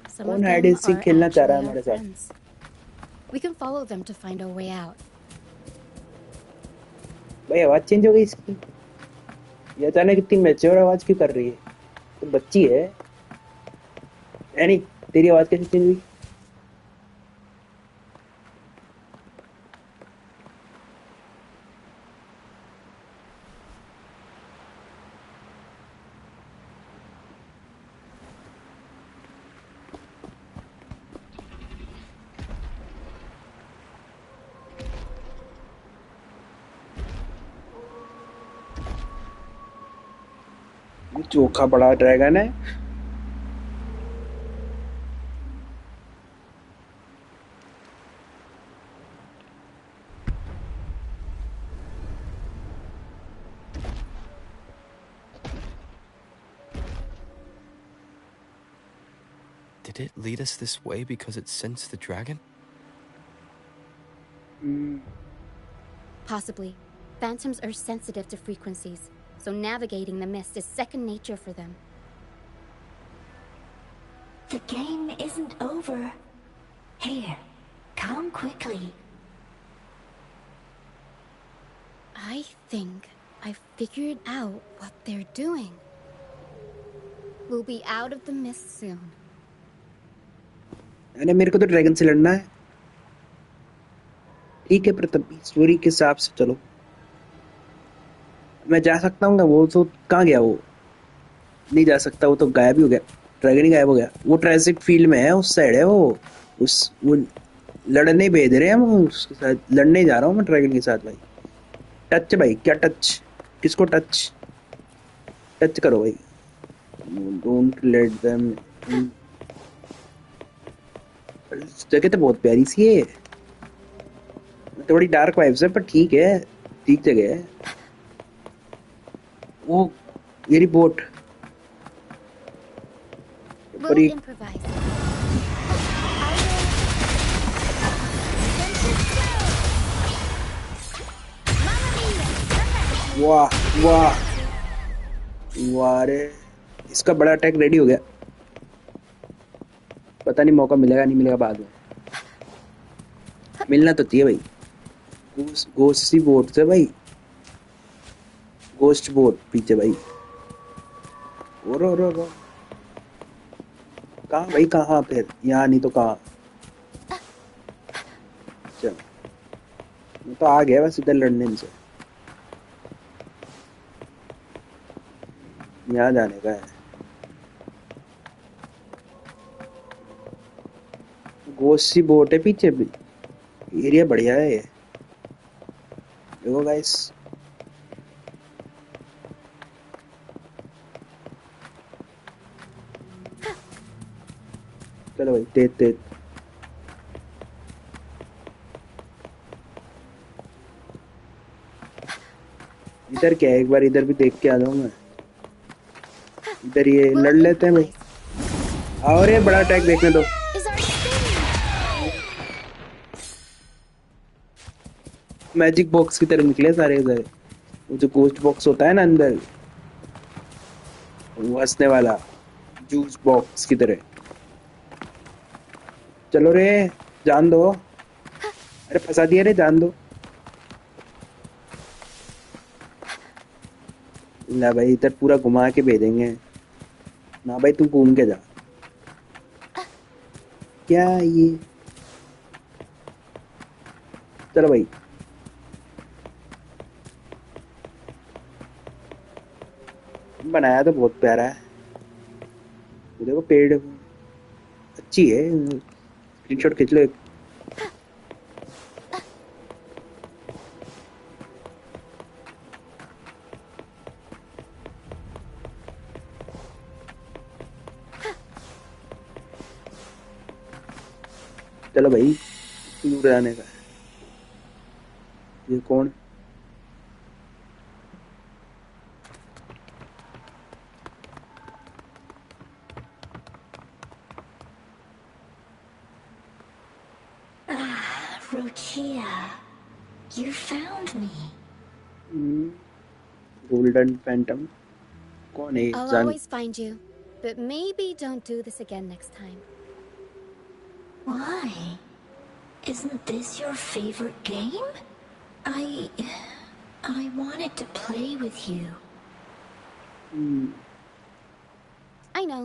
Some कौन of them ID Singh are खेलना चाह रहा है actually our हमारे साथ? friends. We can follow them to find our way out. भाई आवाज चेंज हो गई इसकी, ये अचानक इतनी मैच्योर आवाज क्यों कर रही है? तो बच्ची है एनी, तेरी आवाज कैसे चेंज हुई? चोखा बड़ा ड्रैगन है। Did it lead us this way because it sensed the dragon? Possibly. Phantoms are sensitive to frequencies, so navigating the mist is second nature for them. The game isn't over. Here, come quickly. I think I figured out what they're doing. We'll be out of the mist soon. अरे मेरे को तो dragon से लड़ना है। ठीक है, पर तब स्टोरी के हिसाब से चलो। मैं जा सकता हूँ? वो तो कहाँ गया? वो नहीं जा सकता, वो तो गायब ही हो गया। ड्रैगन ही गायब हो गया। वो ट्रैजिक फील्ड में है, उस साइड है वो। वो लड़ने भेज रहे हैं हम उसके साथ। लड़ने जा रहा हूँ मैं ड्रैगन के साथ भाई। टच भाई, क्या टच? किसको टच? टच करो भाई। Don't let them. जगह तो बहुत प्यारी सी है, थोड़ी डार्क वाइब्स है, पर ठीक है, ठीक जगह है। वो मेरी बोट We'll पर improvise. वाह वाह वाह रे, इसका बड़ा अटैक रेडी हो गया। पता नहीं मौका मिलेगा नहीं मिलेगा बाद में। मिलना तो चाहिए भाई। गोस्ट सी बोट से भाई, गोस्ट बोट पीछे भाई। रो कहाँ भाई, कहाँ? फिर यहाँ नहीं तो कहाँ? चल, मैं तो आ गया बस इधर लड़ने से। यहाँ जाने का है। गोस्ट सी बोट है पीछे भी। एरिया बढ़िया है ये, देखो गाइस। चलो भाई, तेज इधर क्या है? एक बार इधर भी देख के आ जाऊँ मैं। इधर ये लड़ लेते हैं भाई। और ये बड़ा अटैक देखने दो। मैजिक बॉक्स की तरह निकले सारे इधर। वो जो गोस्ट बॉक्स होता है ना अंदर, वो हंसने वाला जूस बॉक्स की तरह। चलो रे, जान दो। अरे फंसा दिया रे, जान दो। ना भाई, इधर पूरा घुमा के भेजेंगे ना भाई, तू घूम के जा। क्या ये? चलो भाई, बनाया तो बहुत प्यारा है। देखो पेड़ अच्छी है, स्क्रीनशॉट खींच लो एक। चलो भाई दूर जाने का। ये कौन? Rochia, you found me. Golden Phantom कौन है? I'll जान always find you, but maybe don't do this again next time. Why? Isn't this your favorite game? I wanted to play with you. I know,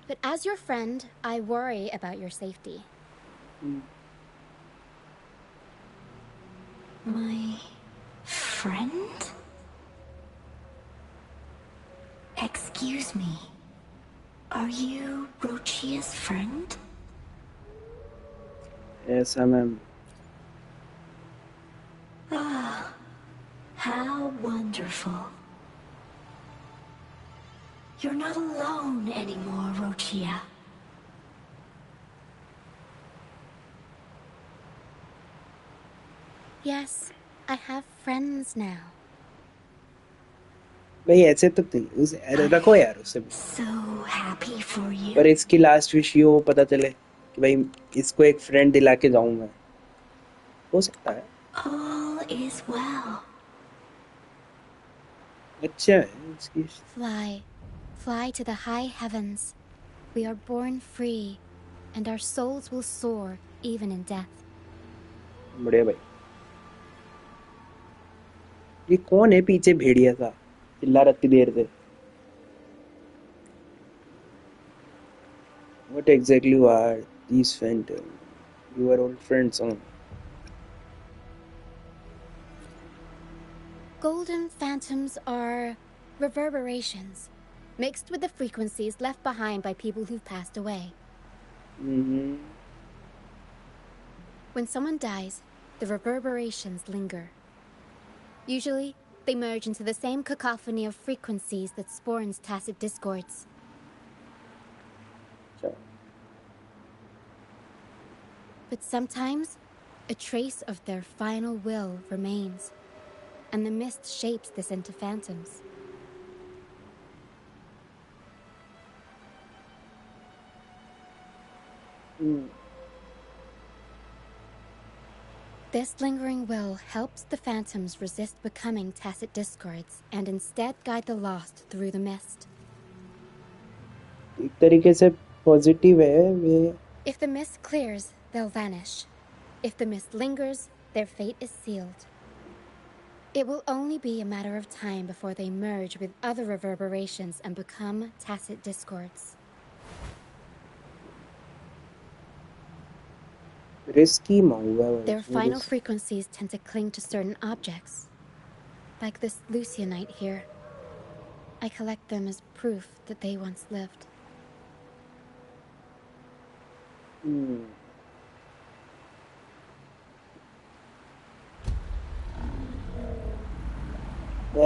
but as your friend, I worry about your safety. My friend? Excuse me. Are you Rochia's friend? Yes, ma'am. Ah, how wonderful. You're not alone anymore, Rochia. Yes, I have friends now. भाई ऐसे तो उसे रखो यार उससे। So happy for you. पर इसकी last wish ये हो पता चले कि भाई इसको एक फ्रेंड दिला के जाऊं मैं, हो सकता है। All is well. अच्छा है इसकी। Fly to the high heavens. We are born free, and our souls will soar even in death. बढ़िया भाई। ये कौन है पीछे भेड़िया सा चिल्ला रही देर से? What exactly are these phantom? You are old friends, huh? Golden phantoms are reverberations, mixed with the frequencies left behind by people who've passed away. When someone dies, the reverberations linger. Usually, they merge into the same cacophony of frequencies that spawns tacit discords. But sometimes, a trace of their final will remains, and the mist shapes this into phantoms. This lingering will helps the phantoms resist becoming tacit discords and instead guide the lost through the mist. एक तरीके से positive है वे। If the mist clears, they'll vanish. If the mist lingers, their fate is sealed. It will only be a matter of time before they merge with other reverberations and become tacit discords. Risky मांगा। Their final frequencies tend to cling to certain objects. Like this Lucianite here. I collect them as proof that they once lived.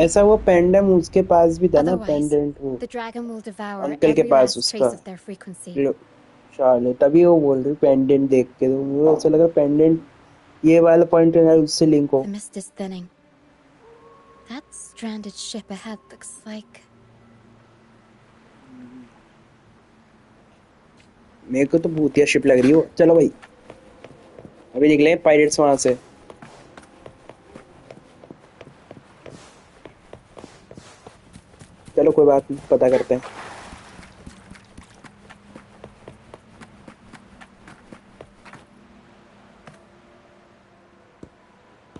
ऐसा वो pendant उसके पास भी था ना, pendant वो The dragon will devour uncle के every पास last उसका trace of their frequency. शाले तभी वो बोल रही पेंडेंट देख के तो मुझे ऐसा लगा पेंडेंट ये वाला पॉइंट है उससे लिंक हो। The mist is thinning. That stranded ship ahead looks like... मेरे को तो भूतिया शिप लग रही हो। चलो भाई अभी निकले पायरेट्स वहां से। चलो कोई बात नहीं, पता करते हैं।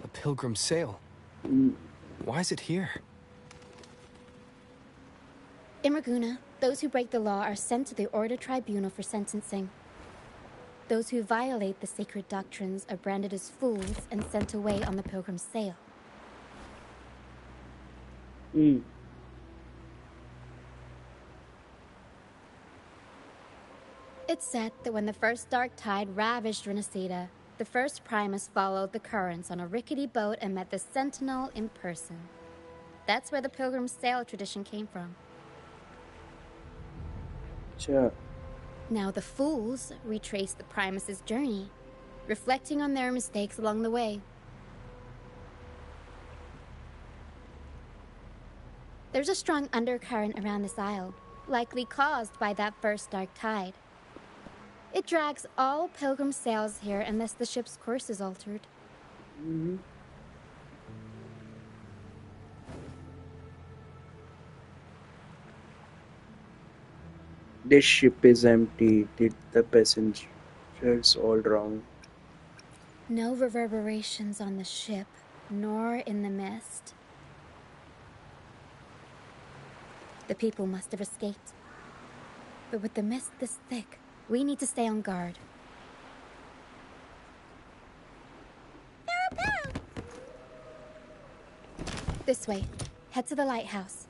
A pilgrim sail. Why is it here? In Raguna, those who break the law are sent to the Order Tribunal for sentencing. Those who violate the sacred doctrines are branded as fools and sent away on the pilgrim's sail. it's said that when the first dark tide ravaged Renacita, the first Primus followed the currents on a rickety boat and met the Sentinel in person. That's where the Pilgrim's Sail tradition came from. Sure. Now the Fools retrace the Primus's journey, reflecting on their mistakes along the way. There's a strong undercurrent around this isle, likely caused by that first dark tide. It drags all Pilgrim sails here unless the ship's course is altered. This ship is empty. Did the passengers all drown? No reverberations on the ship, nor in the mist. The people must have escaped. But with the mist this thick, we need to stay on guard. This way. Head to the lighthouse.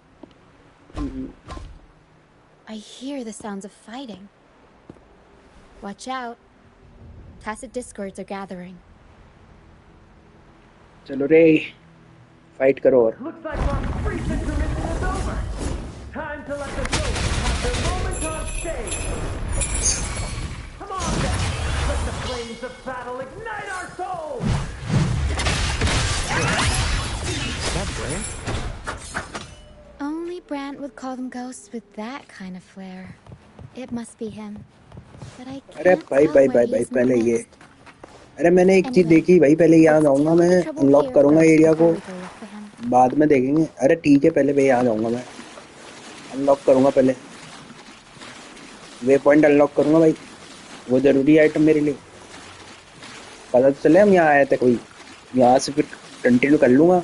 I hear the sounds of fighting. Watch out. Tacit discords are gathering. चलो रे, fight करो और. Looks like our brief intermission is over. Time to let the ghosts have their moment on stage. Come on then, let the flames of battle ignite our souls. Is that Brant? Only Brant would call them ghosts with that kind of flair. It must be him. But I can't अरे भाई tell भाई where भाई he भाई is in the पहले ये. mist. अरे मैंने एक चीज देखी भाई, पहले यहाँ जाऊंगा मैं, अनलॉक करूंगा एरिया को, बाद में देखेंगे. अरे ठीक है, पहले भाई यहाँ जाऊंगा मैं, अनलॉक करूंगा पहले, वे पॉइंट अनलॉक करूंगा भाई, वो जरूरी आइटम मेरे लिए. पता तो चले हम यहाँ आए थे, कोई यहाँ से फिर कंटिन्यू कर लूंगा.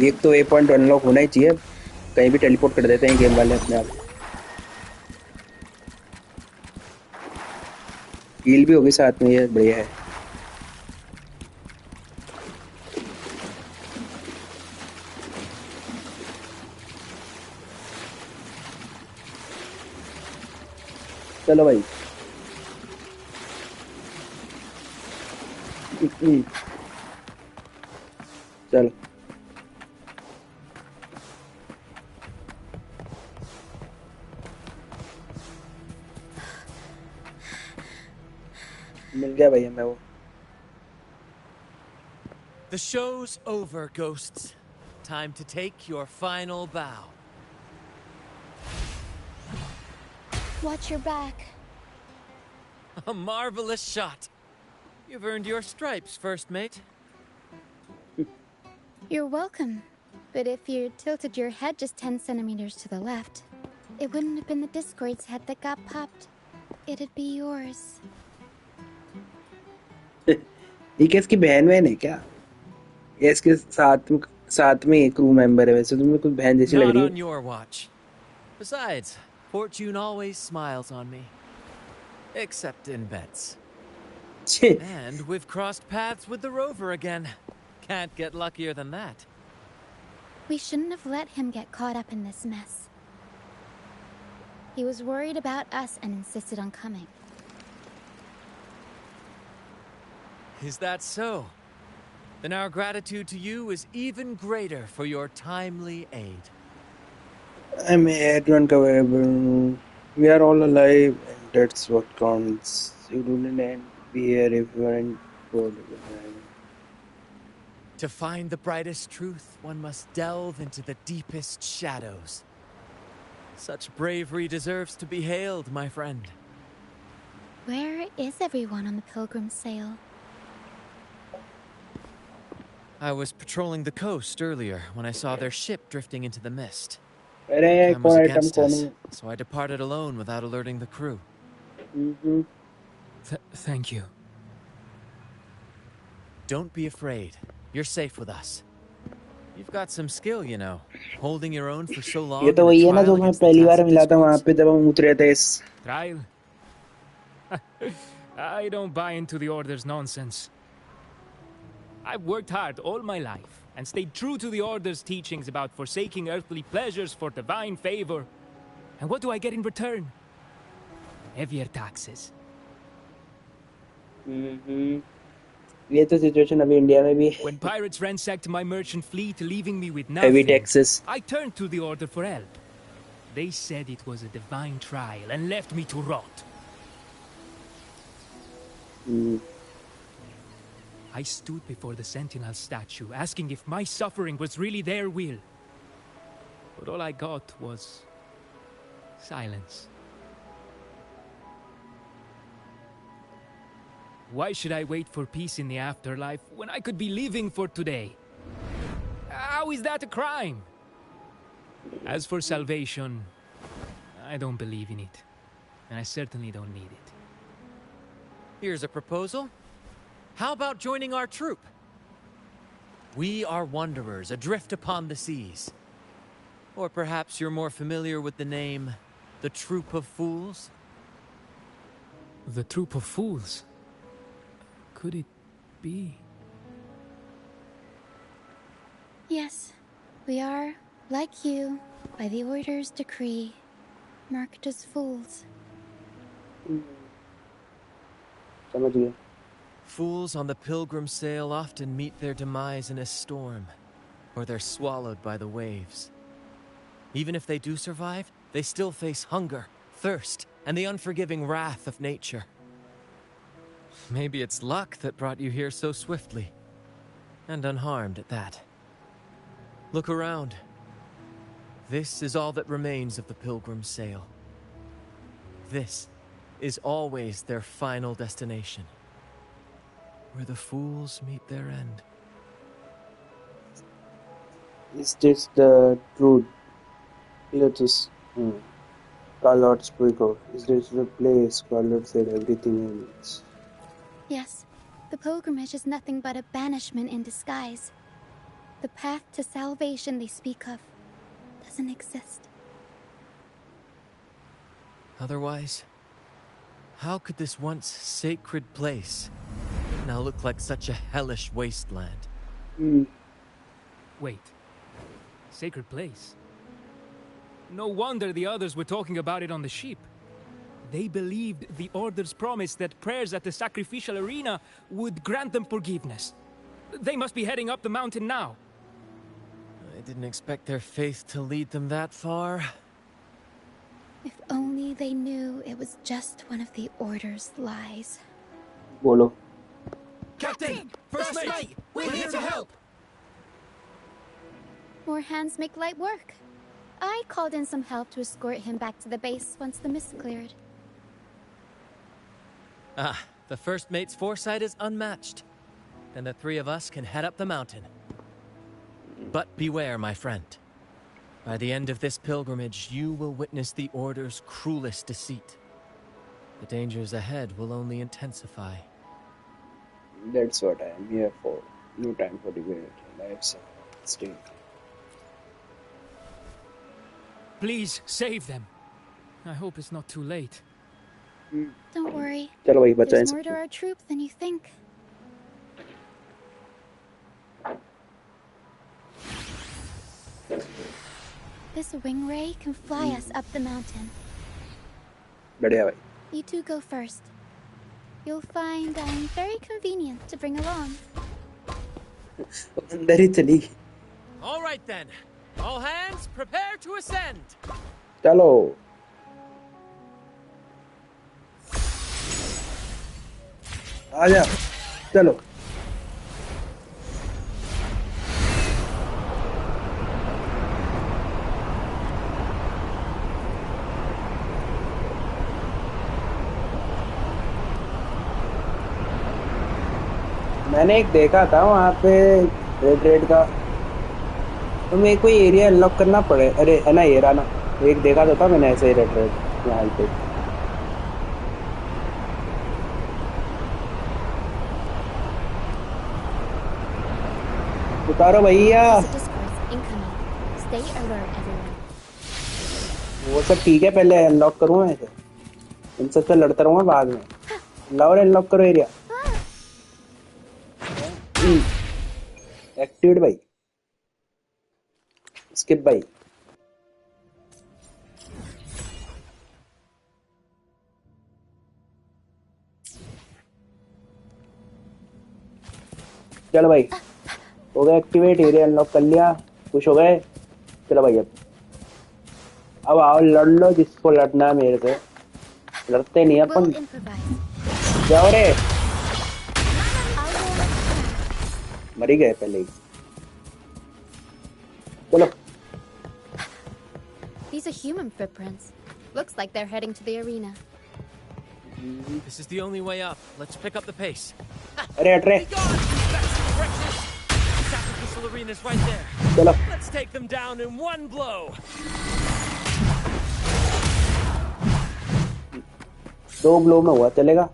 एक तो वे पॉइंट अनलॉक होना ही चाहिए, कहीं भी टेलीपोर्ट कर देते हैं गेम वाले अपने आप. हील भी होगी साथ में, ये बढ़िया है. चलो भाई. चलो मिल गया भैया मैं वो. The show's over, ghosts. Time to take your final bow. Watch your back. A marvelous shot. You've earned your stripes, first mate. You're welcome. But if you tilted your head just 10 centimeters to the left, it wouldn't have been the Discord's head that got popped. It'd be yours. ये किसकी बहन है क्या? ये इसके साथ में एक क्रू मेंबर है. वैसे तुम्हें कुछ बहन जैसी लग Not रही है. on your watch. Besides, fortune always smiles on me. Except in bets. And we've crossed paths with the rover again. Can't get luckier than that. We shouldn't have let him get caught up in this mess. He was worried about us and insisted on coming. Is that so? Then our gratitude to you is even greater for your timely aid. I'm here to uncover. We are all alive, and that's what counts. You don't be here if you aren't bored. To find the brightest truth, one must delve into the deepest shadows. Such bravery deserves to be hailed, my friend. Where is everyone on the Pilgrim's Sail? I was patrolling the coast earlier when I saw their ship drifting into the mist. अरे Time was कौन against us, item so I departed alone without alerting the crew. Thank you. Don't be afraid. You're safe with us. You've got some skill, you know. Holding your own for so long. ये तो वही है ना जो मैं पहली बार मिला था वहाँ पे जब हम उतरे थे इस. Trial? I don't buy into the Order's nonsense. I've worked hard all my life and stayed true to the Order's teachings about forsaking earthly pleasures for divine favor. And what do I get in return? heavier taxes. ये तो situation अभी India में भी When pirates ransacked my merchant fleet, leaving me with heavy nothing, taxes. I turned to the Order for help. They said it was a divine trial and left me to rot. I stood before the Sentinel statue, asking if my suffering was really their will. But all I got was silence. Why should I wait for peace in the afterlife when I could be living for today? How is that a crime? As for salvation, I don't believe in it. And I certainly don't need it. Here's a proposal. How about joining our troop? We are wanderers adrift upon the seas. Or perhaps you're more familiar with the name, the Troop of Fools? The Troop of Fools? Could it be? Yes, we are, like you, by the Order's decree, marked as fools. समझ गया. Fools on the pilgrim sail often meet their demise in a storm, or they're swallowed by the waves. Even if they do survive, they still face hunger, thirst, and the unforgiving wrath of nature. Maybe it's luck that brought you here so swiftly, and unharmed at that. Look around. This is all that remains of the pilgrim's sail. This is always their final destination, where the fools meet their end. Is this the truth? Let us Carlot speak of. Is this the place Carlot said everything ends? Yes, the pilgrimage is nothing but a banishment in disguise. The path to salvation they speak of doesn't exist. Otherwise, how could this once sacred place now look like such a hellish wasteland? Wait. Sacred place? No wonder the others were talking about it on the ship. They believed the Order's promise that prayers at the sacrificial arena would grant them forgiveness. They must be heading up the mountain now. I didn't expect their faith to lead them that far. If only they knew it was just one of the Order's lies. Bolo. Captain! First mate! We're here to help! More hands make light work. I called in some help to escort him back to the base once the mist cleared. Ah, the first mate's foresight is unmatched. Then the three of us can head up the mountain. But beware, my friend. By the end of this pilgrimage, you will witness the Order's cruelest deceit. The dangers ahead will only intensify. That's what I am here for. No time for debate. Life's at stake. Please, save them. I hope it's not too late. Don't worry. चलो भाई बचाएं There's more to सबको. our troop than you think. This wing ray can fly us up the mountain. बढ़िया भाई. You two go first. You'll find I'm very convenient to bring along. अंदर ही चली. All right then. All hands, prepare to ascend. चलो. आजा. चलो. मैंने एक देखा था वहाँ पे रेड का, तो मेरे को एरिया अनलॉक करना पड़े. अरे है ना, ये रहा ना, एक देखा तो था मैंने ऐसे ही रेड यहाँ पे. उतारो भैया. Stay alert, everyone. वो सब ठीक है, पहले अनलॉक करूँ मैं इसे. इन सबसे लड़ता रहूँगा बाद में. लाओ अनलॉक करो एरिया. एक्टिवेट भाई. स्किप भाई. चलो भाई, हो गया एक्टिवेट, एरिया अनलॉक कर लिया, खुश हो गए। चलो भाई अब आओ लड़ लो जिसको लड़ना है मेरे से, लड़ते नहीं अपन। जाओ रे, मर ही गए पहले ही। चलो। These are human footprints. Looks like they're heading to the arena. This is the only way up. Let's pick up the pace. अरे हट रे। Sacrificial arena's right there. चलो। Let's take them down in one blow. दो blow में हुआ चलेगा।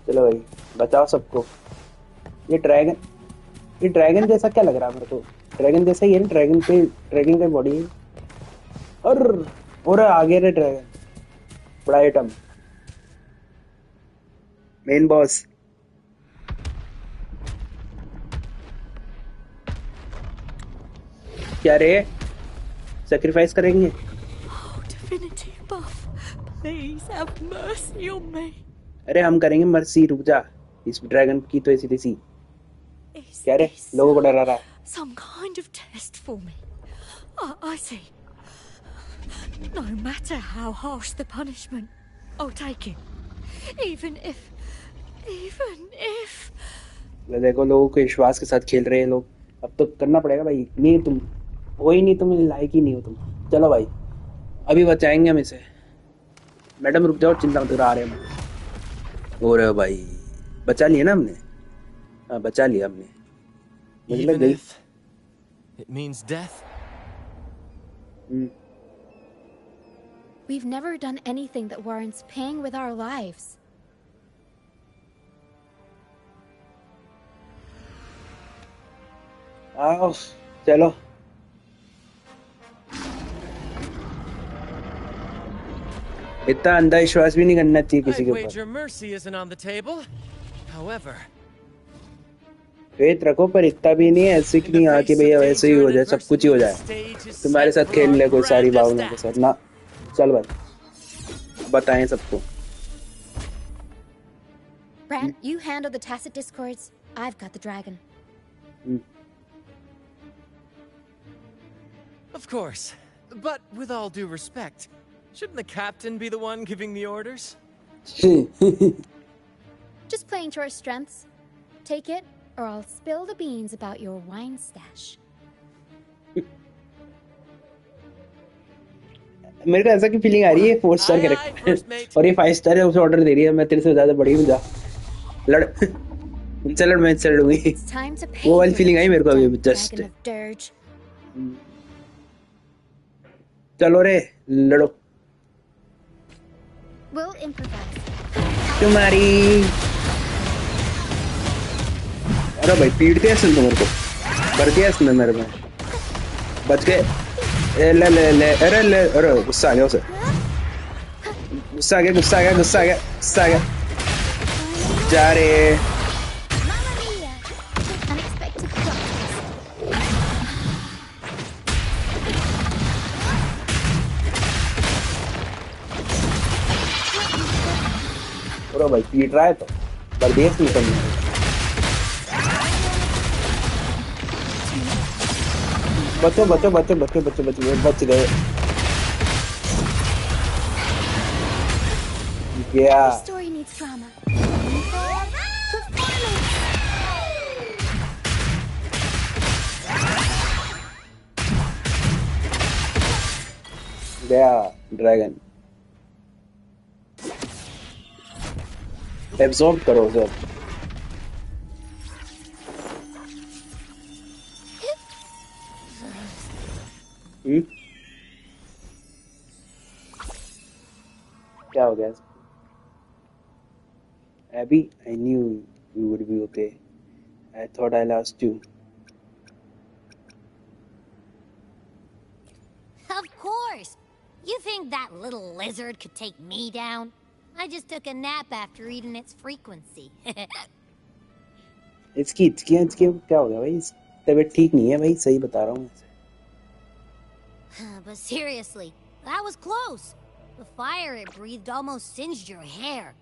चलो भाई बचाओ सबको। ये ड्रैगन जैसा क्या लग रहा है मेरे को? ड्रैगन जैसा ही है ना, ड्रैगन का बॉडी है। और आगे रे ड्रैगन, बड़ा आइटम, मेन बॉस। क्या रे, सैक्रिफाइस करेंगे? Divinity above, please have mercy on me. अरे हम करेंगे मर्सी, रुक जा। इस ड्रैगन की तो ऐसी तैसी। क्या रे, लोगों को डरा रहा है? Some kind of test for me. I see. No matter how harsh the punishment, I'll take it. Even if... देखो लोगों के विश्वास के साथ खेल रहे हैं लोग। अब तो करना पड़ेगा भाई। नहीं तुम हो ही नहीं, तुम लायक ही नहीं हो तुम। चलो भाई अभी बचाएंगे हम इसे। मैडम रुक जाओ, चिंता मत करो, आ रहे हम। हो रहे हो भाई, बचा लिया ना हमने। हाँ बचा लिया हमने। Even if it means death. We've never done anything that warrants paying with our lives. आओ चलो। इतना अंधविश्वास भी नहीं करना चाहिए किसी के ऊपर। Wager mercy isn't on the table. However, faith रखो, पर इतना भी नहीं है ऐसे कि नहीं आके भैया वैसे ही हो जाए, सब कुछ ही हो जाए। तुम्हारे साथ खेल ले कोई सारी भावनाओं के साथ ना। चल भाई बताएं सबको। Brant, you handle the tacit discords. I've got the dragon. of course. But with all due respect, shouldn't the captain be the one giving the orders? Just playing to our strengths. Take it, or I'll spill the beans about your wine stash. मेरे को ऐसा की feeling आ रही है 4 star character और ये 5 star है, उसे ऑर्डर दे रही है। मैं तेरे से ज्यादा बड़ी हूँ, जा लड़। उनसे लड़, मैं इनसे लड़ूंगी। वो वाली फीलिंग आई मेरे को अभी जस्ट। चलो रे लड़ो। We'll improvise. तुम्हारी अरे भाई पीटते हैं सुन, मेरे को भर दिया इसने मेरे में। बच गए। ले ले ले, अरे ले, अरे गुस्सा आ गया उसे, गुस्सा आ गया, गुस्सा आ गया, गुस्सा आ गया, गुस्सा आ गया। जा रे। अरे भाई पीट रहा है तो भर दिया इसने तुमने। बचो बचो बचो बचो बचो बचो, बच गए। गया। गया ड्रैगन। एब्जॉर्ब करो उसे। क्या हो गया? Abby, I knew you would be okay. I thought I lost you. Of course. You think that little lizard could take me down? I just took a nap after eating its frequency. इसकी क्या हो गया भाई? तबीयत ठीक नहीं है भाई, सही बता रहा हूँ। But seriously, that was close. The fire it breathed almost singed your hair.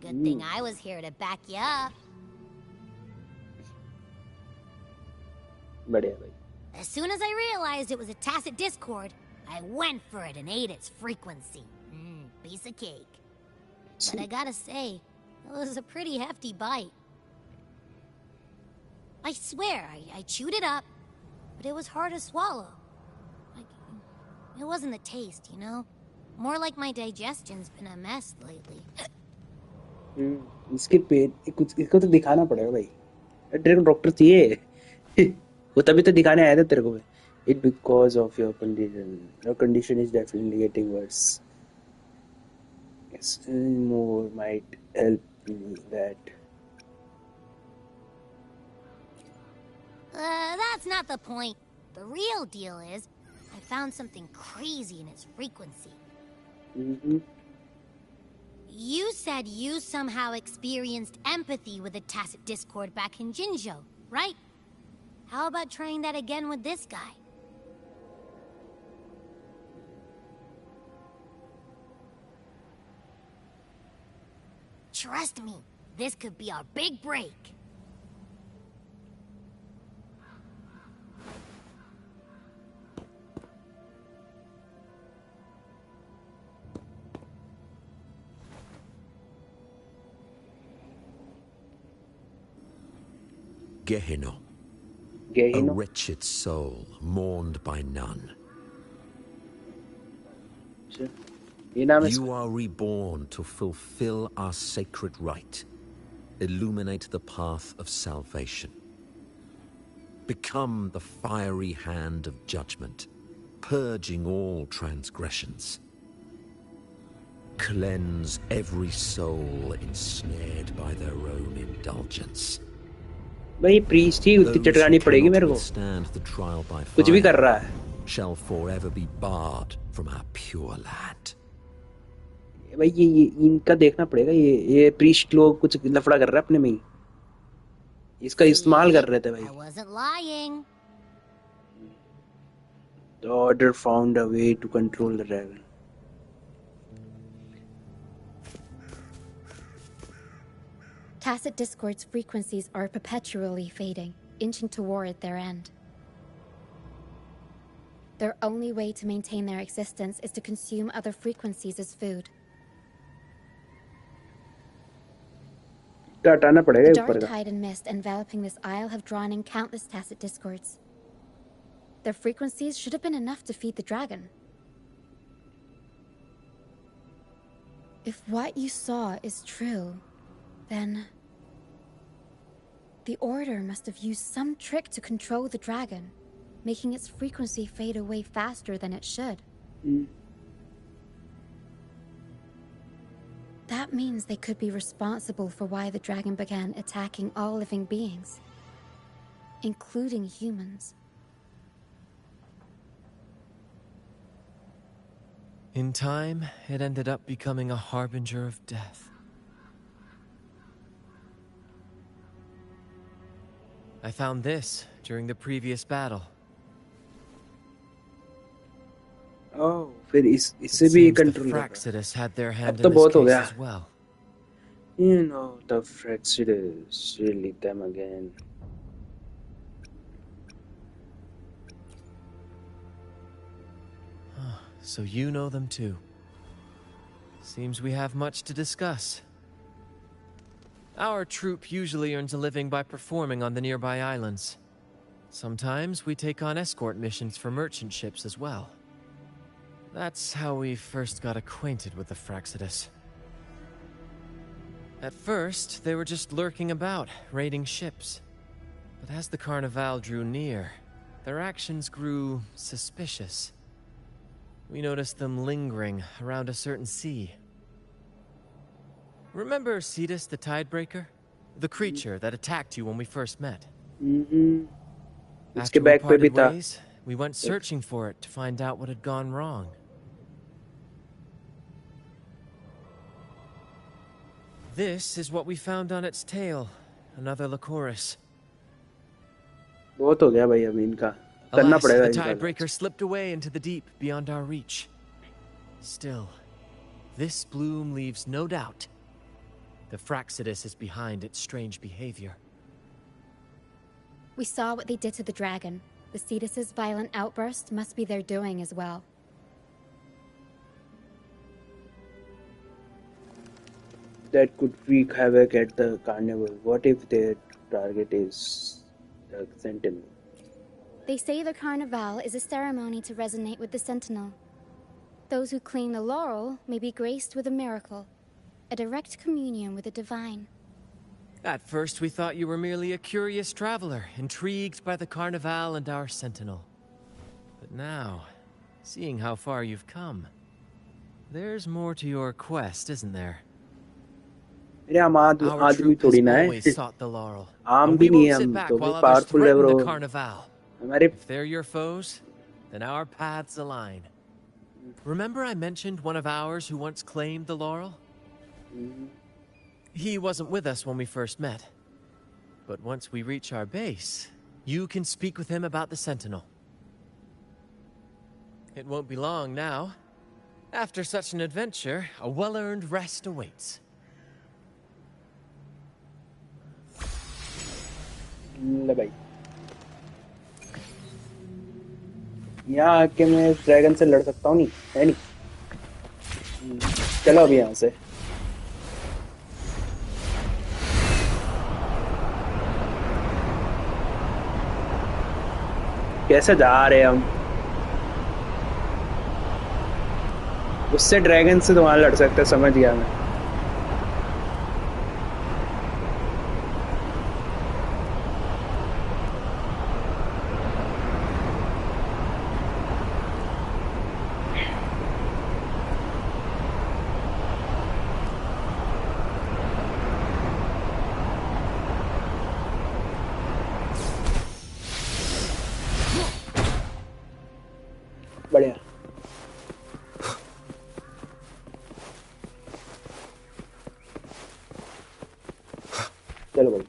Good thing I was here to back you up. बढ़िया भाई. As soon as I realized it was a tacit discord, I went for it and ate its frequency. Piece of cake. But I gotta say, it was a pretty hefty bite. I swear, I chewed it up, but it was hard to swallow. It wasn't the taste, you know? More like my digestion's been a mess lately. इसके पेट इसको तो दिखाना पड़ेगा भाई. तेरे को doctor चाहिए. वो तभी तो दिखाने आया था तेरे को. It because of your condition. Your condition is definitely getting worse. Yes, more might help me that. That's not the point. The real deal is, I found something crazy in its frequency. You said you somehow experienced empathy with the tacit discord back in Jinzhou, right? How about trying that again with this guy? Trust me, this could be our big break. Gehenna. A wretched soul, mourned by none. You are reborn to fulfill our sacred rite. Illuminate the path of salvation. Become the fiery hand of judgment, purging all transgressions. Cleanse every soul ensnared by their own indulgence. भाई priest ही उतनी चटकानी पड़ेगी मेरे को. कुछ भी कर रहा है. Shall forever be barred from our pure land. भाई ये इनका देखना पड़ेगा. ये प्रीस्ट लोग कुछ लफड़ा कर रहा है अपने में ही. इसका इस्तेमाल कर रहे थे भाई. I wasn't lying. The order found a way to control the dragon. Tacit Discord's frequencies are perpetually fading, inching toward their end. Their only way to maintain their existence is to consume other frequencies as food. The dark tide and mist enveloping this isle have drawn in countless Tacit Discords. Their frequencies should have been enough to feed the dragon. If what you saw is true, then the Order must have used some trick to control the dragon, making its frequency fade away faster than it should. That means they could be responsible for why the dragon began attacking all living beings, including humans. In time, it ended up becoming a harbinger of death. I found this during the previous battle. Oh, फिर इससे भी control कर रहा है. had their hand in this case as well. You know, the Fraxidus, really them again. So you know them too. Seems we have much to discuss. Our troop usually earns a living by performing on the nearby islands. Sometimes we take on escort missions for merchant ships as well. That's how we first got acquainted with the Fraxidus. At first, they were just lurking about, raiding ships. But as the Carnival drew near, their actions grew suspicious. We noticed them lingering around a certain sea. Remember Cetus the Tidebreaker? The creature that attacked you when we first met? After we parted ways, we went searching for it to find out what had gone wrong. This is what we found on its tail, another Lycoris. बहुत हो गया भाई अब इनका करना Alas, पड़ेगा the इनका. Tidebreaker slipped away into the deep beyond our reach. Still, this bloom leaves no doubt. The Fraxidus is behind its strange behavior. We saw what they did to the dragon. The Cetus's violent outburst must be their doing as well. That could wreak havoc at the carnival. What if their target is the Sentinel? They say the Carnival is a ceremony to resonate with the Sentinel. Those who claim the laurel may be graced with a miracle, a direct communion with the divine. At first we thought you were merely a curious traveler, intrigued by the Carnival and our Sentinel. But now, seeing how far you've come, there's more to your quest, isn't there? अरे हम आदमी थोड़ी ना है आम भी नहीं है हम तो भी पावरफुल है ब्रो हमारे If they're your foes, then our paths align. Remember I mentioned one of ours who once claimed the laurel? He wasn't with us when we first met. But once we reach our base, you can speak with him about the Sentinel. It won't be long now. After such an adventure, a well-earned rest awaits. ले भाई यहाँ आके मैं इस dragon से लड़ सकता हूँ नहीं है नहीं चलो अभी यहाँ से कैसे जा रहे हैं हम उससे ड्रैगन से तो वहां लड़ सकते हैं समझ गया मैं बढ़िया चलो भाई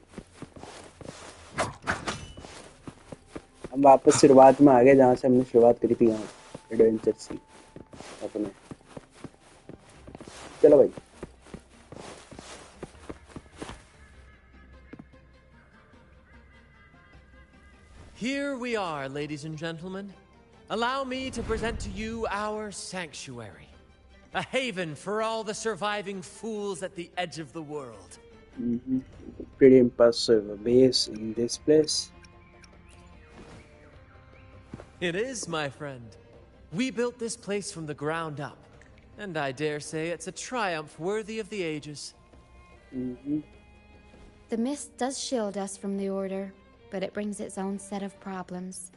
हम वापस शुरुआत में आ गए जहाँ से हमने शुरुआत करी थी यहाँ एडवेंचर सी अपने चलो भाई Here we are, ladies and gentlemen. Allow me to present to you our sanctuary. A haven for all the surviving fools at the edge of the world. Pretty impressive base in this place. It is, my friend. We built this place from the ground up. And I dare say it's a triumph worthy of the ages. The mist does shield us from the Order, but it brings its own set of problems.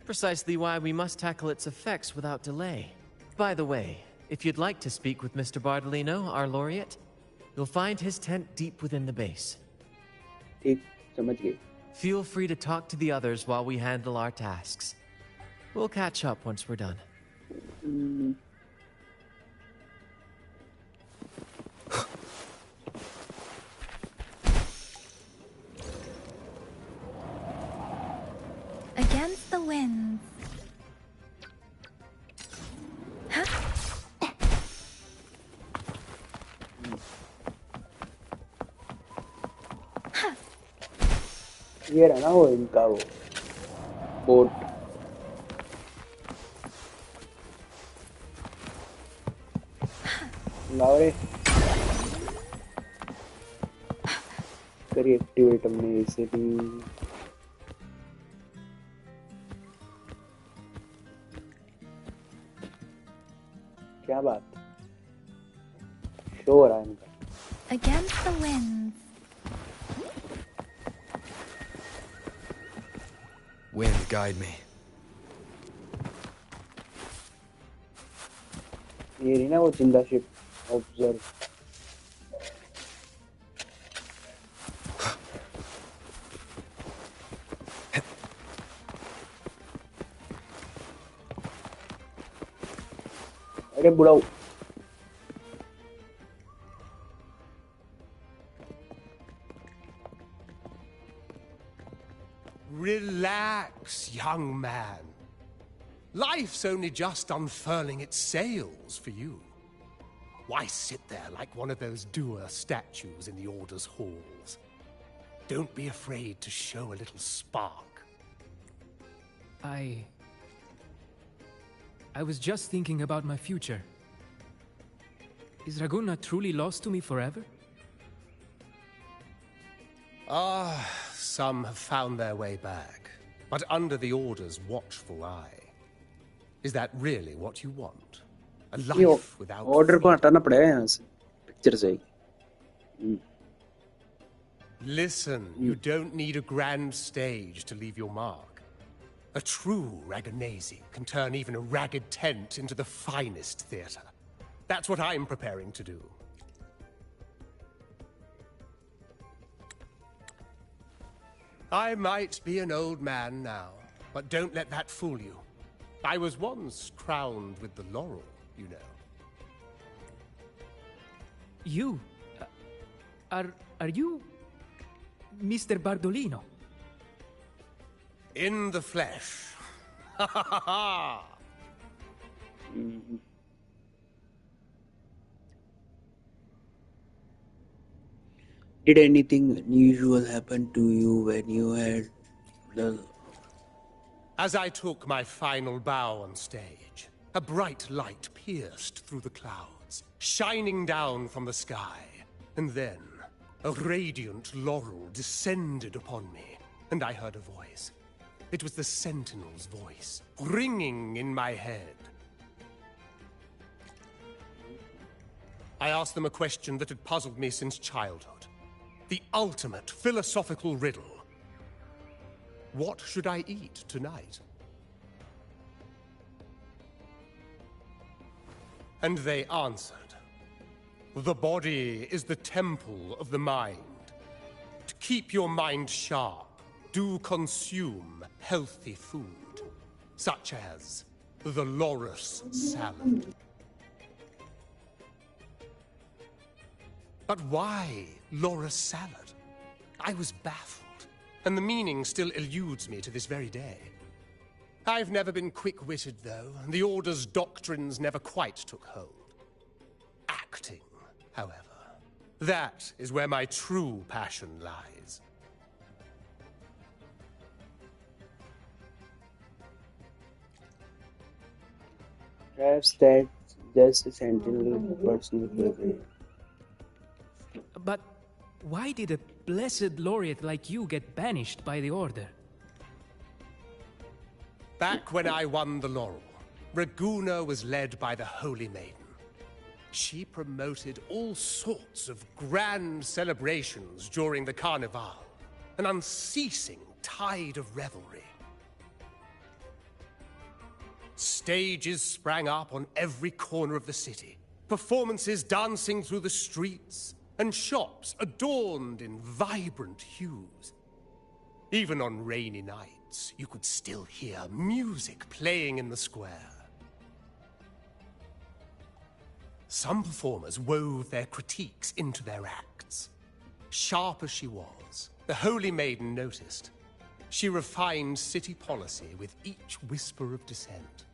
Precisely why we must tackle its effects without delay. By the way, if you'd like to speak with Mr. Bardolino, our laureate, you'll find his tent deep within the base. Feel free to talk to the others while we handle our tasks. We'll catch up once we're done. Against the winds. Huh? ये रहा ना वो इनका वो boat लाओ रे करिए activate हमने इसे भी क्या बात शो हो रहा है इनका Against the winds. Wind, guide me. ये रही ना वो जिंदा शिप ऑब्जर्व अरे बुढ़ाऊ Relax, young man. Life's only just unfurling its sails for you. Why sit there like one of those dour statues in the Order's halls? Don't be afraid to show a little spark. I was just thinking about my future. Is Raguna truly lost to me forever? Some have found their way back, but under the Order's watchful eye. Is that really what you want? A life without order को हटाना पड़ेगा यहाँ से picture से ही. Listen, you don't need a grand stage to leave your mark. A true Raganese can turn even a ragged tent into the finest theatre. That's what I'm preparing to do. I might be an old man now, but don't let that fool you. I was once crowned with the laurel, you know. You? Are you Mr. Bardolino? In the flesh. Ha ha ha ha! Did anything unusual happen to you when you had the... As I took my final bow on stage, a bright light pierced through the clouds, shining down from the sky. And then, a radiant laurel descended upon me, and I heard a voice. It was the Sentinel's voice, ringing in my head. I asked them a question that had puzzled me since childhood. The ultimate philosophical riddle. What should I eat tonight? And they answered. The body is the temple of the mind. To keep your mind sharp, do consume healthy food, such as the loris salad. But why loris salad? I was baffled, and the meaning still eludes me to this very day. I've never been quick-witted, though, and the Order's doctrines never quite took hold. Acting, however, that is where my true passion lies. Perhaps that's just a sentinel personal favorite. But why did a blessed laureate like you get banished by the Order? Back when I won the laurel, Raguna was led by the Holy Maiden. She promoted all sorts of grand celebrations during the Carnival, an unceasing tide of revelry. Stages sprang up on every corner of the city, performances dancing through the streets, and shops adorned in vibrant hues. Even on rainy nights, you could still hear music playing in the square. Some performers wove their critiques into their acts. Sharp as she was, the Holy Maiden noticed. She refined city policy with each whisper of dissent.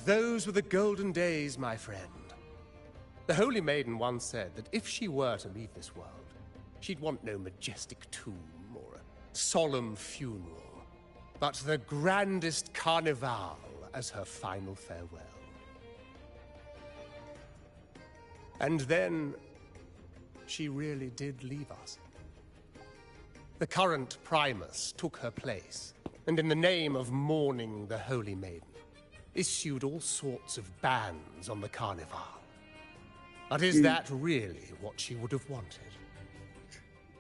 Those were the golden days, my friend. The Holy Maiden once said that if she were to leave this world, she'd want no majestic tomb or a solemn funeral, but the grandest carnival as her final farewell. And then, she really did leave us. The current Primus took her place, and in the name of mourning the Holy Maiden, issued all sorts of bans on the Carnival. But is that really what she would have wanted?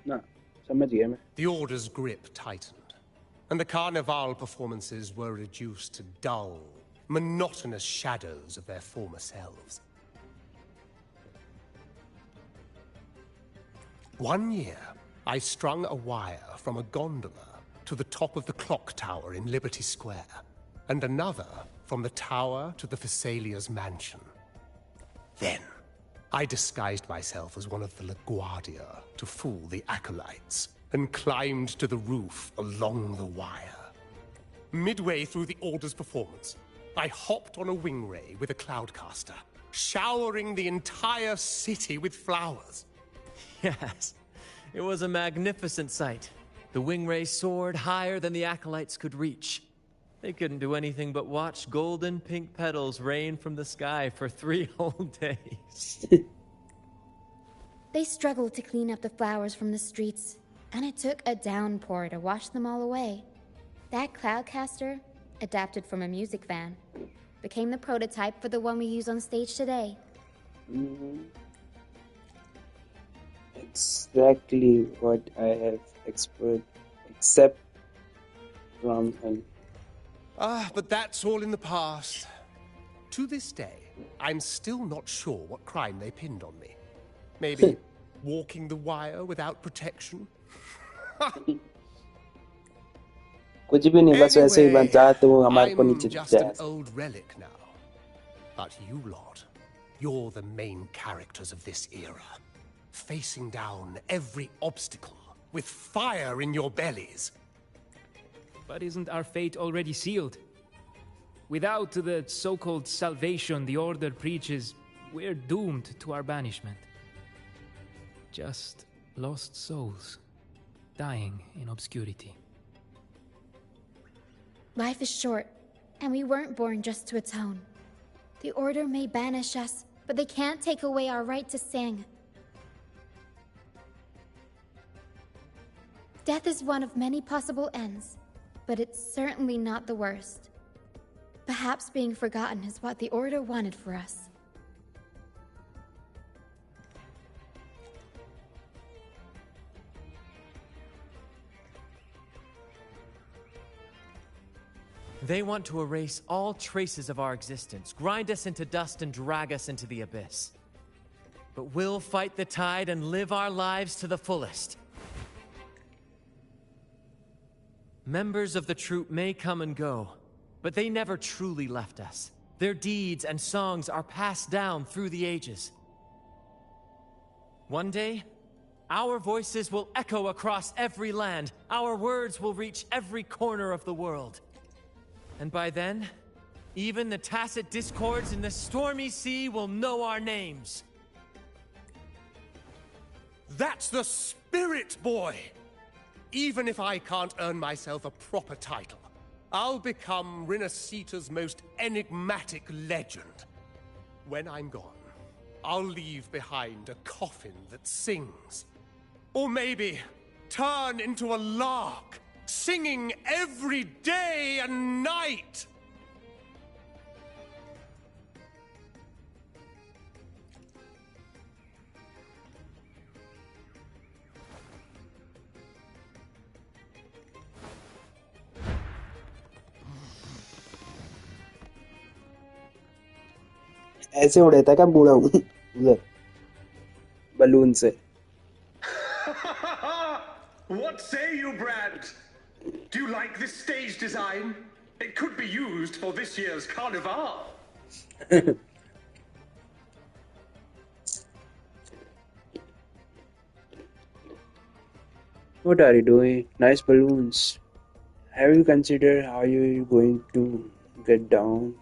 No, समझ गया मैं. The Order's grip tightened, and the Carnival performances were reduced to dull, monotonous shadows of their former selves. One year, I strung a wire from a gondola to the top of the clock tower in Liberty Square, and another from the tower to the Thessalia's mansion. Then, I disguised myself as one of the LaGuardia to fool the acolytes, and climbed to the roof along the wire. Midway through the Order's performance, I hopped on a wing ray with a cloudcaster, showering the entire city with flowers. Yes, it was a magnificent sight. The wingray soared higher than the acolytes could reach. They couldn't do anything but watch golden pink petals rain from the sky for 3 whole days. They struggled to clean up the flowers from the streets, and it took a downpour to wash them all away. That cloudcaster, adapted from a music van, became the prototype for the one we use on stage today. Exactly what I have except from him. But that's all in the past. To this day, I'm still not sure what crime they pinned on me. Maybe walking the wire without protection? कुछ भी नहीं, बस वैसे ही बन जाते वो हमारे को नीचे I'm just जाए. an old relic now. But you lot, you're the main characters of this era. Facing down every obstacle with fire in your bellies. But isn't our fate already sealed? Without the so-called salvation the Order preaches, we're doomed to our banishment. Just lost souls, dying in obscurity. Life is short, and we weren't born just to atone. The Order may banish us, but they can't take away our right to sing. Death is one of many possible ends, but it's certainly not the worst. Perhaps being forgotten is what the Order wanted for us. They want to erase all traces of our existence, grind us into dust and drag us into the abyss. But we'll fight the tide and live our lives to the fullest. Members of the troupe may come and go, but they never truly left us. Their deeds and songs are passed down through the ages. One day, our voices will echo across every land. Our words will reach every corner of the world. And by then, even the tacit discords in the stormy sea will know our names. That's the spirit, boy! Even if I can't earn myself a proper title, I'll become Rinasita's most enigmatic legend. When I'm gone, I'll leave behind a coffin that sings. Or maybe turn into a lark, singing every day and night! ऐसे उड़े था क्या बूढ़ा उधर balloon से. What say you, Brad? Do you like this stage design? It could be used for this year's carnival. What are you doing? Nice balloons. Have you considered how you're going to get down?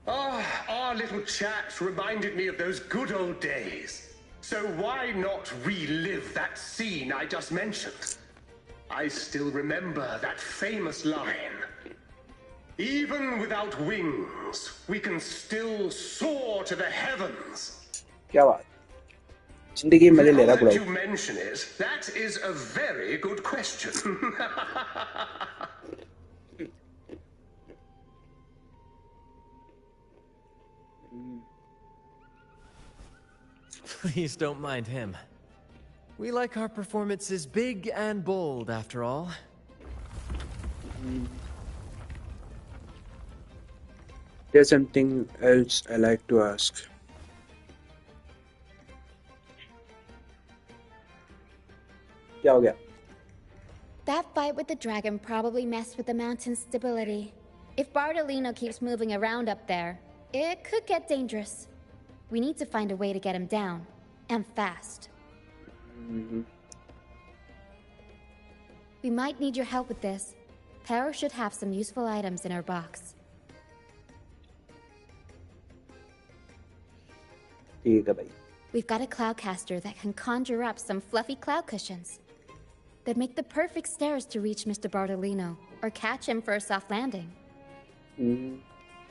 Our little chat reminded me of those good old days. So why not relive that scene I just mentioned? I still remember that famous line. Even without wings, we can still soar to the heavens. क्या बात? जिंदगी में मजे ले रहा Now that पूरा. you mention it, that is a very good question. Please don't mind him. We like our performances big and bold, after all. There's something else I like to ask. क्या हो गया? That fight with the dragon probably messed with the mountain's stability. If Bartolino keeps moving around up there, it could get dangerous. We need to find a way to get him down, and fast. We might need your help with this. Pero should have some useful items in her box. ठीक है भाई. We've got a cloudcaster that can conjure up some fluffy cloud cushions. They'd make the perfect stairs to reach Mr. Bartolino or catch him for a soft landing.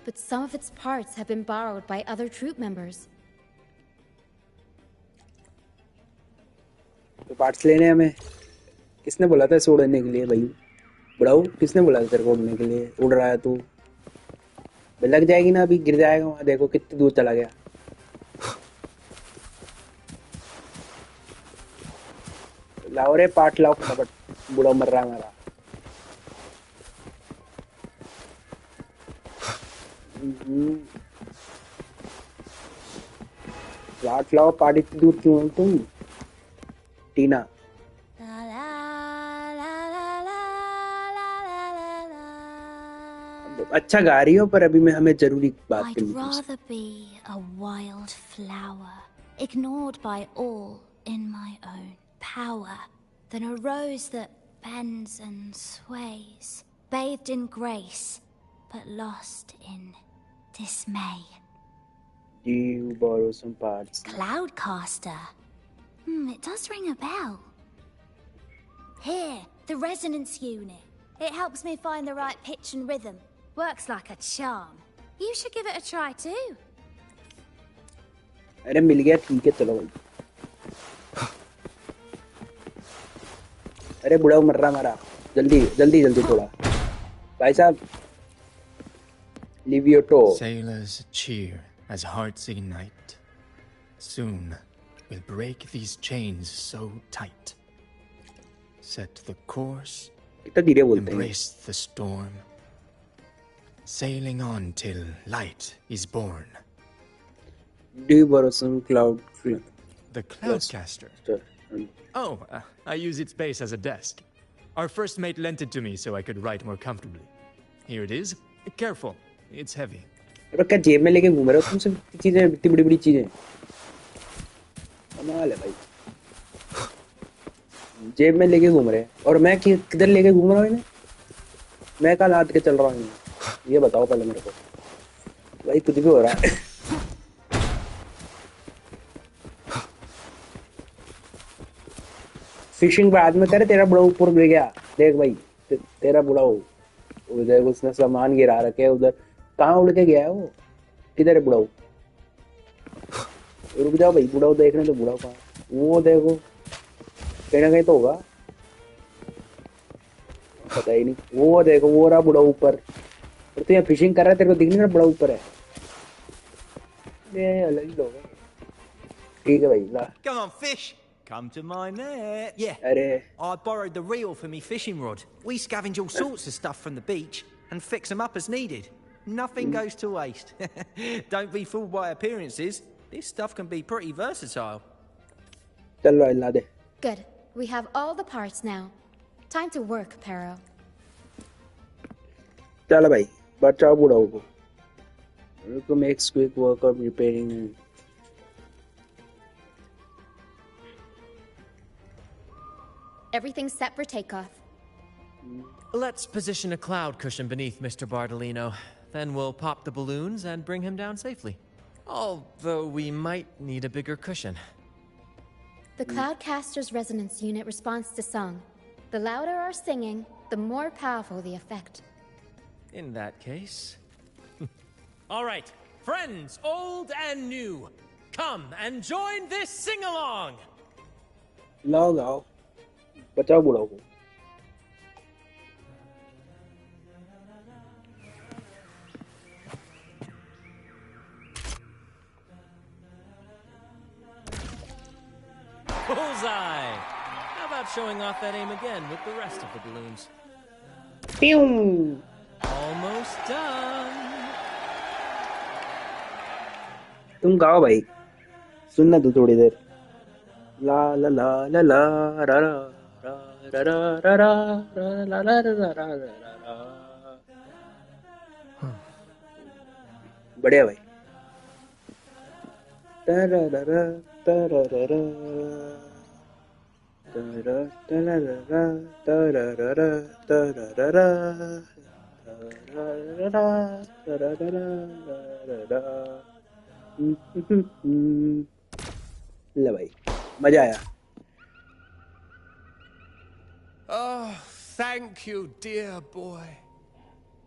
But some of its parts have been borrowed by other troop members. तो parts लेने हमें किसने बोला था इसे उड़ने के लिए भाई? बुढ़ाऊ किसने बोला था तेरे को उड़ने के लिए? उड़ रहा है तू? लग जाएगी ना, अभी गिर जाएगा वहाँ. देखो कितनी दूर चला गया. लाओ रे पार्ट लाओ फटाफट. बुढ़ाऊ मर रहा है हमारा. पार्ट लाओ. पार्ट इतनी दूर क्यों हो तुम टीना? अच्छा गा रही हो, पर अभी मैं हमें जरूरी बात I'd करनी थी. rather be a wild flower, ignored by all in my own power, than a rose that bends and sways, bathed in grace, but lost in dismay. Do you borrow some parts? Cloudcaster. It does ring a bell. Here, the resonance unit. It helps me find the right pitch and rhythm. Works like a charm. You should give it a try too. अरे मिल गया, ठीक है चलो भाई. अरे बुढ़ा मर रहा हमारा. जल्दी जल्दी जल्दी थोड़ा भाई साहब. Leave your toe. Sailors cheer as hearts ignite. Soon we'll break these chains so tight. Set the course. कितना धीरे बोलते हैं. Embrace the storm. Sailing on till light is born. Do you borrow some cloud? The Cloudcaster. Oh, I use its base as a desk. Our first mate lent it to me so I could write more comfortably. Here it is. Careful, it's heavy. अरे क्या जेब में लेके घूम रहे हो तुम सब चीजें, इतनी बड़ी बड़ी चीजें? कमाल है भाई. जेब में लेके घूम रहे हैं और मैं किधर लेके घूम रहा हूँ इन्हें? मैं कहाँ लाद के चल रहा हूँ? ये बताओ पहले मेरे को भाई. कुछ भी हो रहा है. फिशिंग बाद में करे. तेरा बुढ़ा ऊपर गिर गया. देख भाई तेरा बुढ़ा उधर उसने सामान गिरा रखे. उधर कहाँ उड़ के गया है वो? किधर है बुढ़ाऊ? रुक जाओ भाई. बुढ़ाऊ देखने तो. बुढ़ाऊ कहाँ? वो देखो कहीं ना कहीं तो होगा, पता ही नहीं. वो देखो वो रहा बुढ़ाऊ ऊपर. और तू यहाँ फिशिंग कर रहा है, तेरे को दिख नहीं रहा बुढ़ाऊ ऊपर है? ये अलग ही लोग हैं. ठीक है भाई ला. Come on, fish. Come to my net. Yeah. अरे I borrowed the reel for me fishing rod. We scavenge all sorts of stuff from the beach and fix them up as needed. Nothing goes to waste. Don't be fooled by appearances. This stuff can be pretty versatile. चल भाई ला दे. Good. We have all the parts now. Time to work, Pero. चल भाई बचाओ बुढ़ाऊ को. To make quick work of repairing. Everything's set for takeoff. Let's position a cloud cushion beneath Mr. Bartolino. Then we'll pop the balloons and bring him down safely. Although we might need a bigger cushion. The Cloudcaster's resonance unit responds to song. The louder our singing, the more powerful the effect. In that case... All right, friends, old and new, come and join this sing-along! लाओ गाओ. बचाओ बुढ़ाऊ को. Bullseye! How about showing off that aim again with the rest of the balloons? Pew! Almost done. तुम गाओ भाई. सुनना तू थोड़ी देर. ला ला ला ला ला रा रा रा रा रा रा रा ला ला रा रा रा. बढ़िया भाई. तरा रा रा तरा रा रा तरा तरा रा रा तरा रा रा तरा रा रा तरा रा रा तरा रा रा रा रा. ले भाई मजा आया. Oh, thank you, dear boy.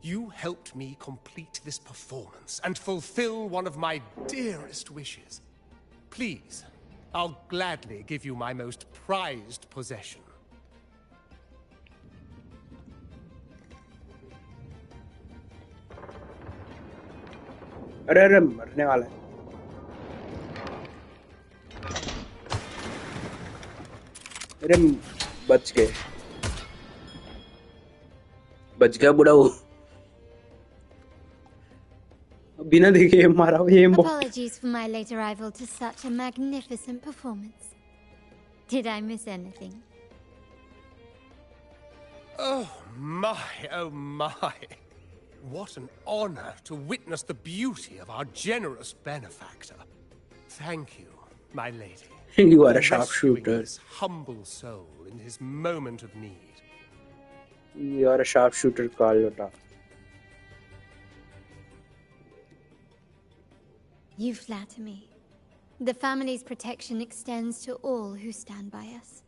You helped me complete this performance and fulfill one of my dearest wishes. Please, I'll gladly give you my most prized possession. अरे अरे मरने वाला है. अरे बच गया बुढ़ा वो. बिना देखे मारा वो ये. Apologies for my late arrival to such a magnificent performance. Did I miss anything? Oh my. What an honor to witness the beauty of our generous benefactor. Thank you, my lady. You are a for rescuing sharpshooter. This humble soul in his moment of need. You are a sharpshooter, Carlotta. You flatter me. The family's protection extends to all who stand by us.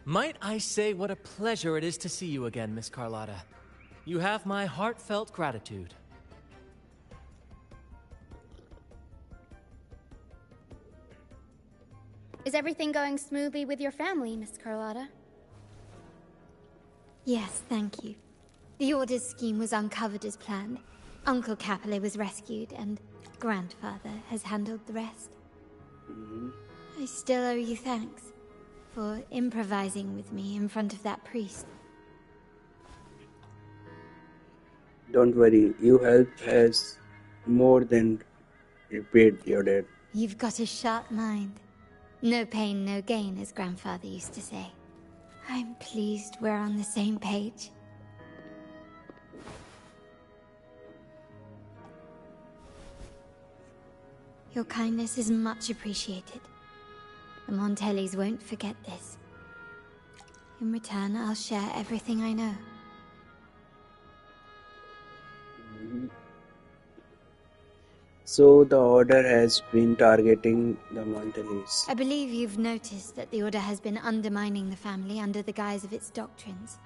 Might I say what a pleasure it is to see you again, Miss Carlotta. You have my heartfelt gratitude. Is everything going smoothly with your family, Miss Carlotta? Yes, thank you. The Order's scheme was uncovered as planned. Uncle Capulet was rescued, and Grandfather has handled the rest. I still owe you thanks for improvising with me in front of that priest. Don't worry, your help has more than repaid your debt. You've got a sharp mind. No pain, no gain, as Grandfather used to say. I'm pleased we're on the same page. Your kindness is much appreciated. The Montellis won't forget this. In return, I'll share everything I know. So the Order has been targeting the Montellis. I believe you've noticed that the Order has been undermining the family under the guise of its doctrines.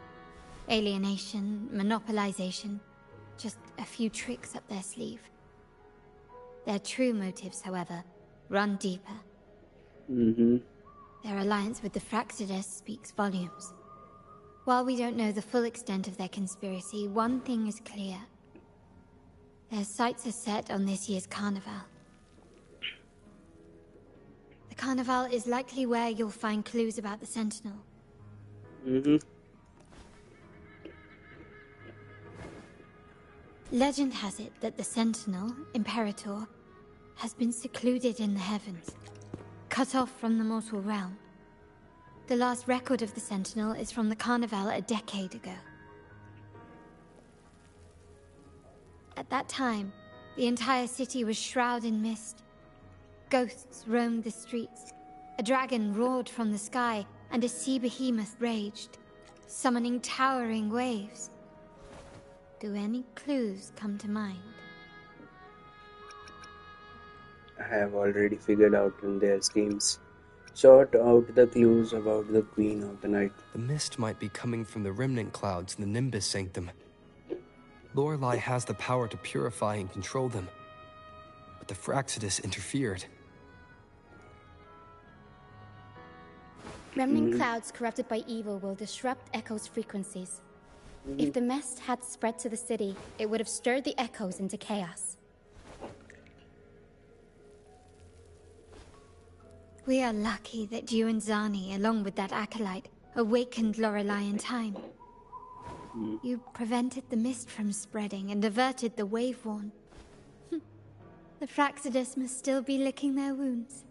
Alienation, monopolization, just a few tricks up their sleeve. Their true motives, however, run deeper. Their alliance with the Fraxides speaks volumes. While we don't know the full extent of their conspiracy, one thing is clear. Their sights are set on this year's carnival. The carnival is likely where you'll find clues about the Sentinel. Legend has it that the Sentinel, Imperator, has been secluded in the heavens, cut off from the mortal realm. The last record of the Sentinel is from the carnival a decade ago. At that time, the entire city was shrouded in mist. Ghosts roamed the streets. A dragon roared from the sky, and a sea behemoth raged, summoning towering waves. Do any clues come to mind? I have already figured out in their schemes. Sort out the clues about the Queen of the Night. The mist might be coming from the remnant clouds in the Nimbus Sanctum. Lorelei has the power to purify and control them. But the Fraxides interfered. Remnant clouds corrupted by evil will disrupt Echo's frequencies. If the mist had spread to the city, it would have stirred the echoes into chaos. We are lucky that you and Zani, along with that acolyte, awakened Lorelei in time. You prevented the mist from spreading and averted the wave-worn. The Fraxides must still be licking their wounds.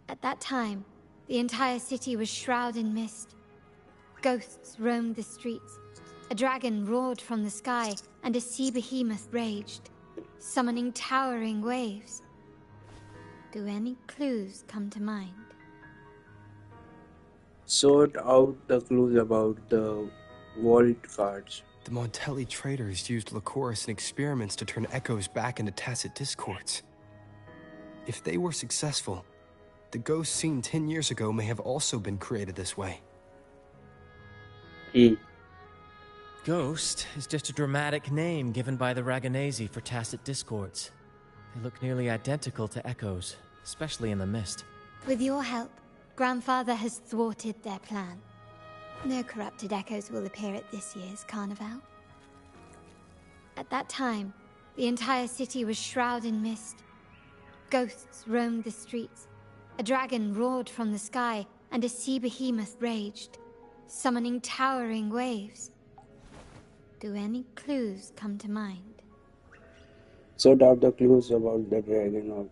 At that time, the entire city was shrouded in mist. Ghosts roamed the streets. A dragon roared from the sky, and a sea behemoth raged, summoning towering waves. Do any clues come to mind? Sort out the clues about the vault cards. The Montelli traders used Lycoris in experiments to turn echoes back into tacit discords. If they were successful, the ghosts seen 10 years ago may have also been created this way. Ghost is just a dramatic name given by the Raganesi for tacit discords. They look nearly identical to echoes, especially in the mist. With your help, Grandfather has thwarted their plan. No corrupted echoes will appear at this year's carnival. At that time, the entire city was shrouded in mist. Ghosts roamed the streets. A dragon roared from the sky, and a sea behemoth raged, summoning towering waves. Do any clues come to mind? Sort out the clues about the dragon or...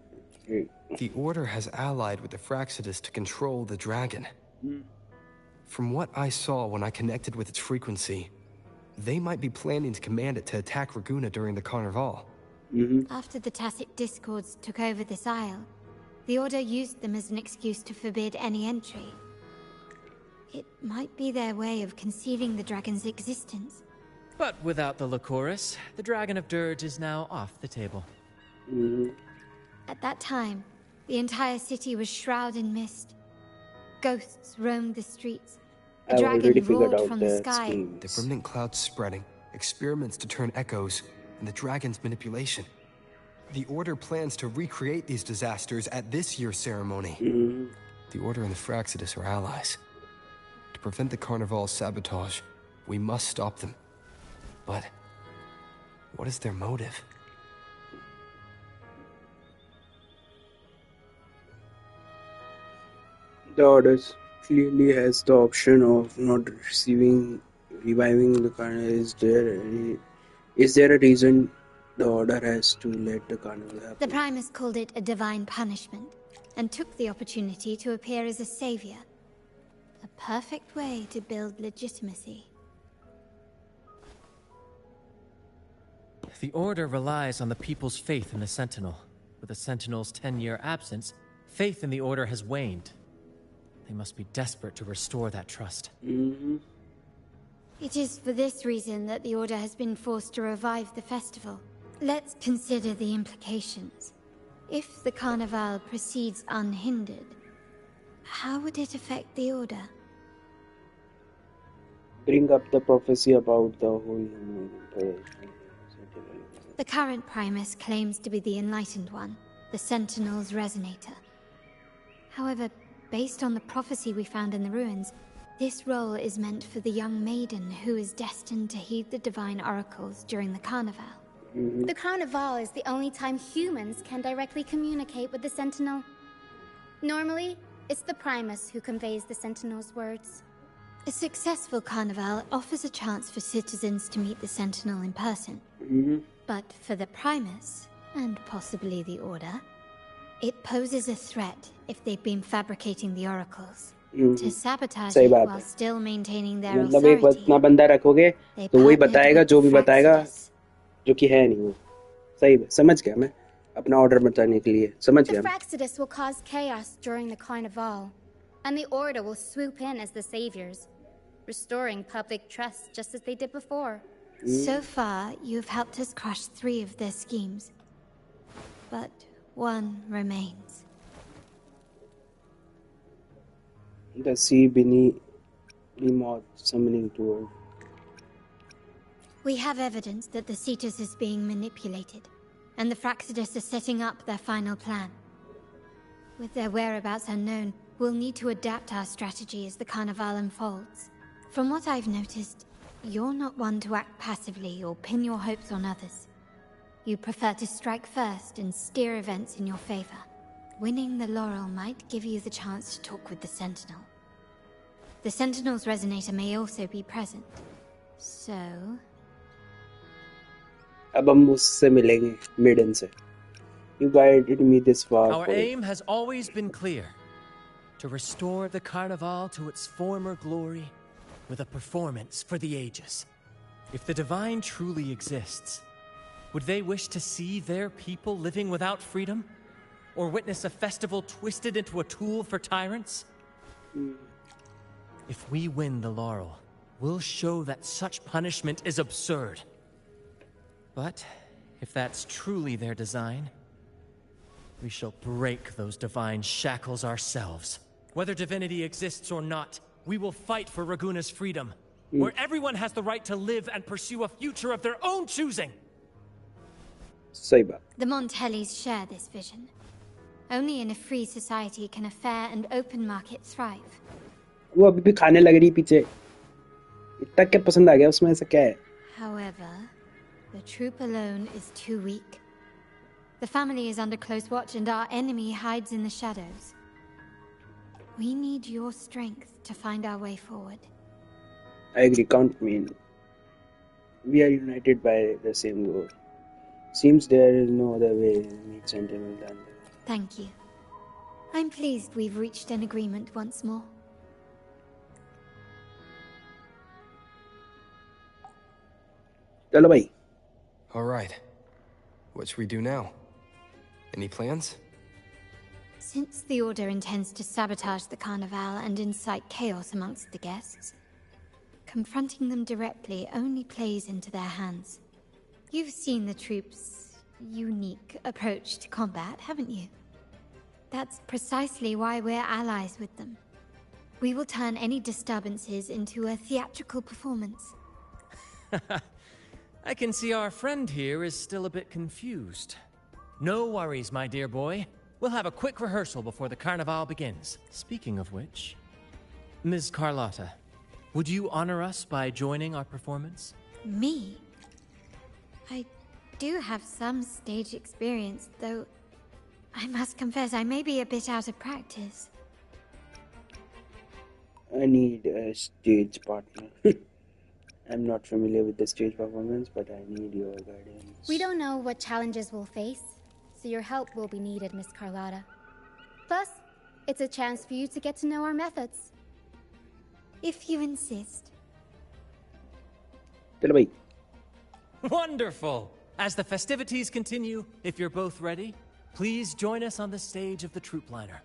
The Order has allied with the Fraxidus to control the dragon. From what I saw when I connected with its frequency, they might be planning to command it to attack Raguna during the Carnival. After the tacit discords took over this isle, the Order used them as an excuse to forbid any entry. It might be their way of concealing the dragon's existence. But without the Lycoris, the Dragon of Dirge is now off the table. At that time, the entire city was shrouded in mist. Ghosts roamed the streets. A dragon roared from the sky. The remnant clouds spreading, experiments to turn echoes, and the dragon's manipulation. The Order plans to recreate these disasters at this year's ceremony. The Order and the Fraxidus are allies. To prevent the Carnival's sabotage, we must stop them. But what is their motive? The Order clearly has the option of not reviving the carnival. Is there a reason the Order has to let the carnival happen? The Primus called it a divine punishment, and took the opportunity to appear as a savior. A perfect way to build legitimacy. The Order relies on the people's faith in the Sentinel. With the Sentinel's 10-year absence, faith in the Order has waned. They must be desperate to restore that trust. It is for this reason that the Order has been forced to revive the festival. Let's consider the implications. If the Carnival proceeds unhindered, how would it affect the Order? Bring up the prophecy about the whole... The current Primus claims to be the Enlightened One, the Sentinel's Resonator. However, based on the prophecy we found in the ruins, this role is meant for the young maiden who is destined to heed the divine oracles during the Carnival. The Carnival is the only time humans can directly communicate with the Sentinel. Normally, it's the Primus who conveys the Sentinel's words. A successful Carnival offers a chance for citizens to meet the Sentinel in person. But for the Primus, and possibly the Order, it poses a threat if they've been fabricating the oracles. To sabotage it while still maintaining their authority. मतलब एक इतना बंदा रखोगे तो वही बताएगा जो भी बताएगा जो कि है नहीं वो. सही है, समझ गया मैं अपना ऑर्डर बताने के लिए समझ गया. The Fraxidus will cause chaos during the Carnival, and the Order will swoop in as the saviors, restoring public trust just as they did before. So far, you've helped us crush 3 of their schemes. But one remains. The sea beneath the moth summoning toward. We have evidence that the Cetus is being manipulated, and the Fraxidus are setting up their final plan. With their whereabouts unknown, we'll need to adapt our strategy as the Carnival unfolds. From what I've noticed, you're not one to act passively or pin your hopes on others. You prefer to strike first and steer events in your favor. Winning the laurel might give you the chance to talk with the Sentinel. The Sentinel's Resonator may also be present. So... अब हम उससे मिलेंगे Maiden से. You guided me this far. Our aim has always been clear. To restore the Carnival to its former glory with a performance for the ages. If the Divine truly exists, would they wish to see their people living without freedom? Or witness a festival twisted into a tool for tyrants? If we win the laurel, we'll show that such punishment is absurd. But if that's truly their design, we shall break those divine shackles ourselves. Whether divinity exists or not, we will fight for Raguna's freedom, where everyone has the right to live and pursue a future of their own choosing. सही बात. The Montellis share this vision. Only in a free society can a fair and open market thrive. वो अभी भी खाने लग रही पीछे. इतना क्या पसंद आ गया उसमें, ऐसा क्या है? However, the troop alone is too weak. The family is under close watch and our enemy hides in the shadows. We need your strength to find our way forward. I agree, count me in. We are united by the same goal. Seems there is no other way to meet Sentinel than that. Thank you. I'm pleased we've reached an agreement once more. चलो भाई. All right. What should we do now? Any plans? Since the Order intends to sabotage the Carnival and incite chaos amongst the guests, confronting them directly only plays into their hands. You've seen the troops' unique approach to combat, haven't you? That's precisely why we're allies with them. We will turn any disturbances into a theatrical performance. I can see our friend here is still a bit confused. No worries, my dear boy. We'll have a quick rehearsal before the Carnival begins. Speaking of which, Ms. Carlotta, would you honor us by joining our performance? Me? I do have some stage experience, though I must confess I may be a bit out of practice. I need a stage partner. I'm not familiar with the stage performance, but I need your guidance. We don't know what challenges we'll face, so your help will be needed, Miss Carlotta. Plus, it's a chance for you to get to know our methods. If you insist. चलो भाई. Wonderful! As the festivities continue, if you're both ready, please join us on the stage of the troop liner.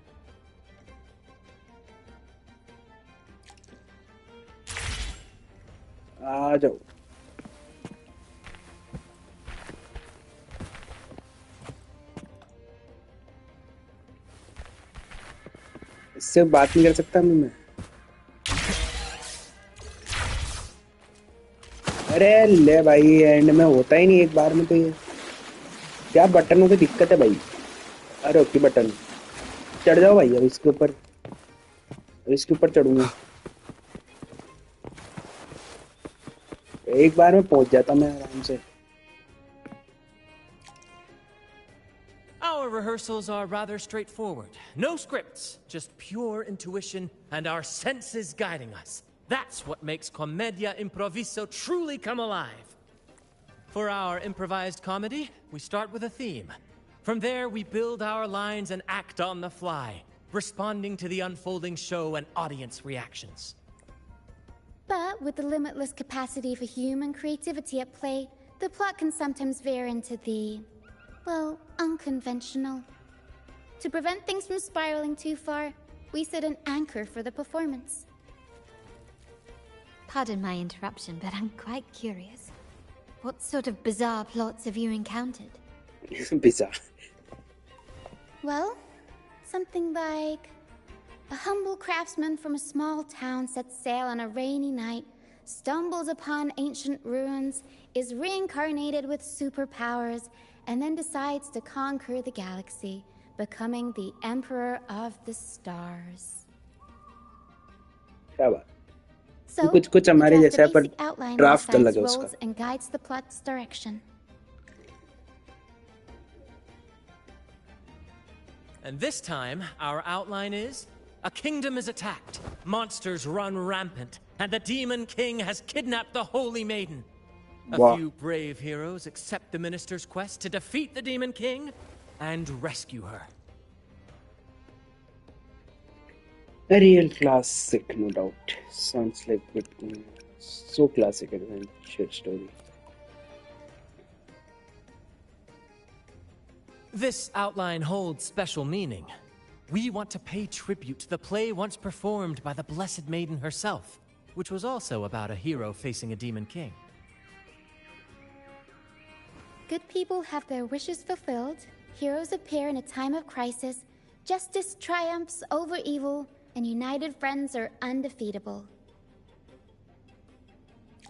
आ जाओ. इससे बात नहीं कर सकता मैं. अरे ले भाई, एंड में होता ही नहीं एक बार में. तो ये क्या बटनों की दिक्कत है भाई. अरे ओके बटन. चढ़ जाओ भाई. अब इसके ऊपर, चढ़ूंगा. एक बार में पहुंच जाता मैं आराम से. Our rehearsals are rather straightforward. No scripts, just pure intuition and our senses guiding us. That's what makes Commedia Improviso truly come alive. For our improvised comedy, we start with a theme. From there, we build our lines and act on the fly, responding to the unfolding show and audience reactions. But with the limitless capacity for human creativity at play, the plot can sometimes veer into the, well, unconventional. To prevent things from spiraling too far, we set an anchor for the performance. Pardon my interruption, but I'm quite curious. What sort of bizarre plots have you encountered? Bizarre. Well, something like a humble craftsman from a small town sets sail on a rainy night, stumbles upon ancient ruins, is reincarnated with superpowers, and then decides to conquer the galaxy, becoming the Emperor of the Stars. क्या बात. So, कुछ हमारे जैसा है, पर draft अलग है उसका. And guides the plot's direction. And this time, our outline is: a kingdom is attacked, monsters run rampant, and the Demon King has kidnapped the Holy Maiden. A few brave heroes accept the minister's quest to defeat the Demon King and rescue her. A real classic, no doubt. Sounds like so classic adventure story. This outline holds special meaning. We want to pay tribute to the play once performed by the Blessed Maiden herself. which was also about a hero facing a demon king. Good people have their wishes fulfilled, heroes appear in a time of crisis, justice triumphs over evil, and united friends are undefeatable.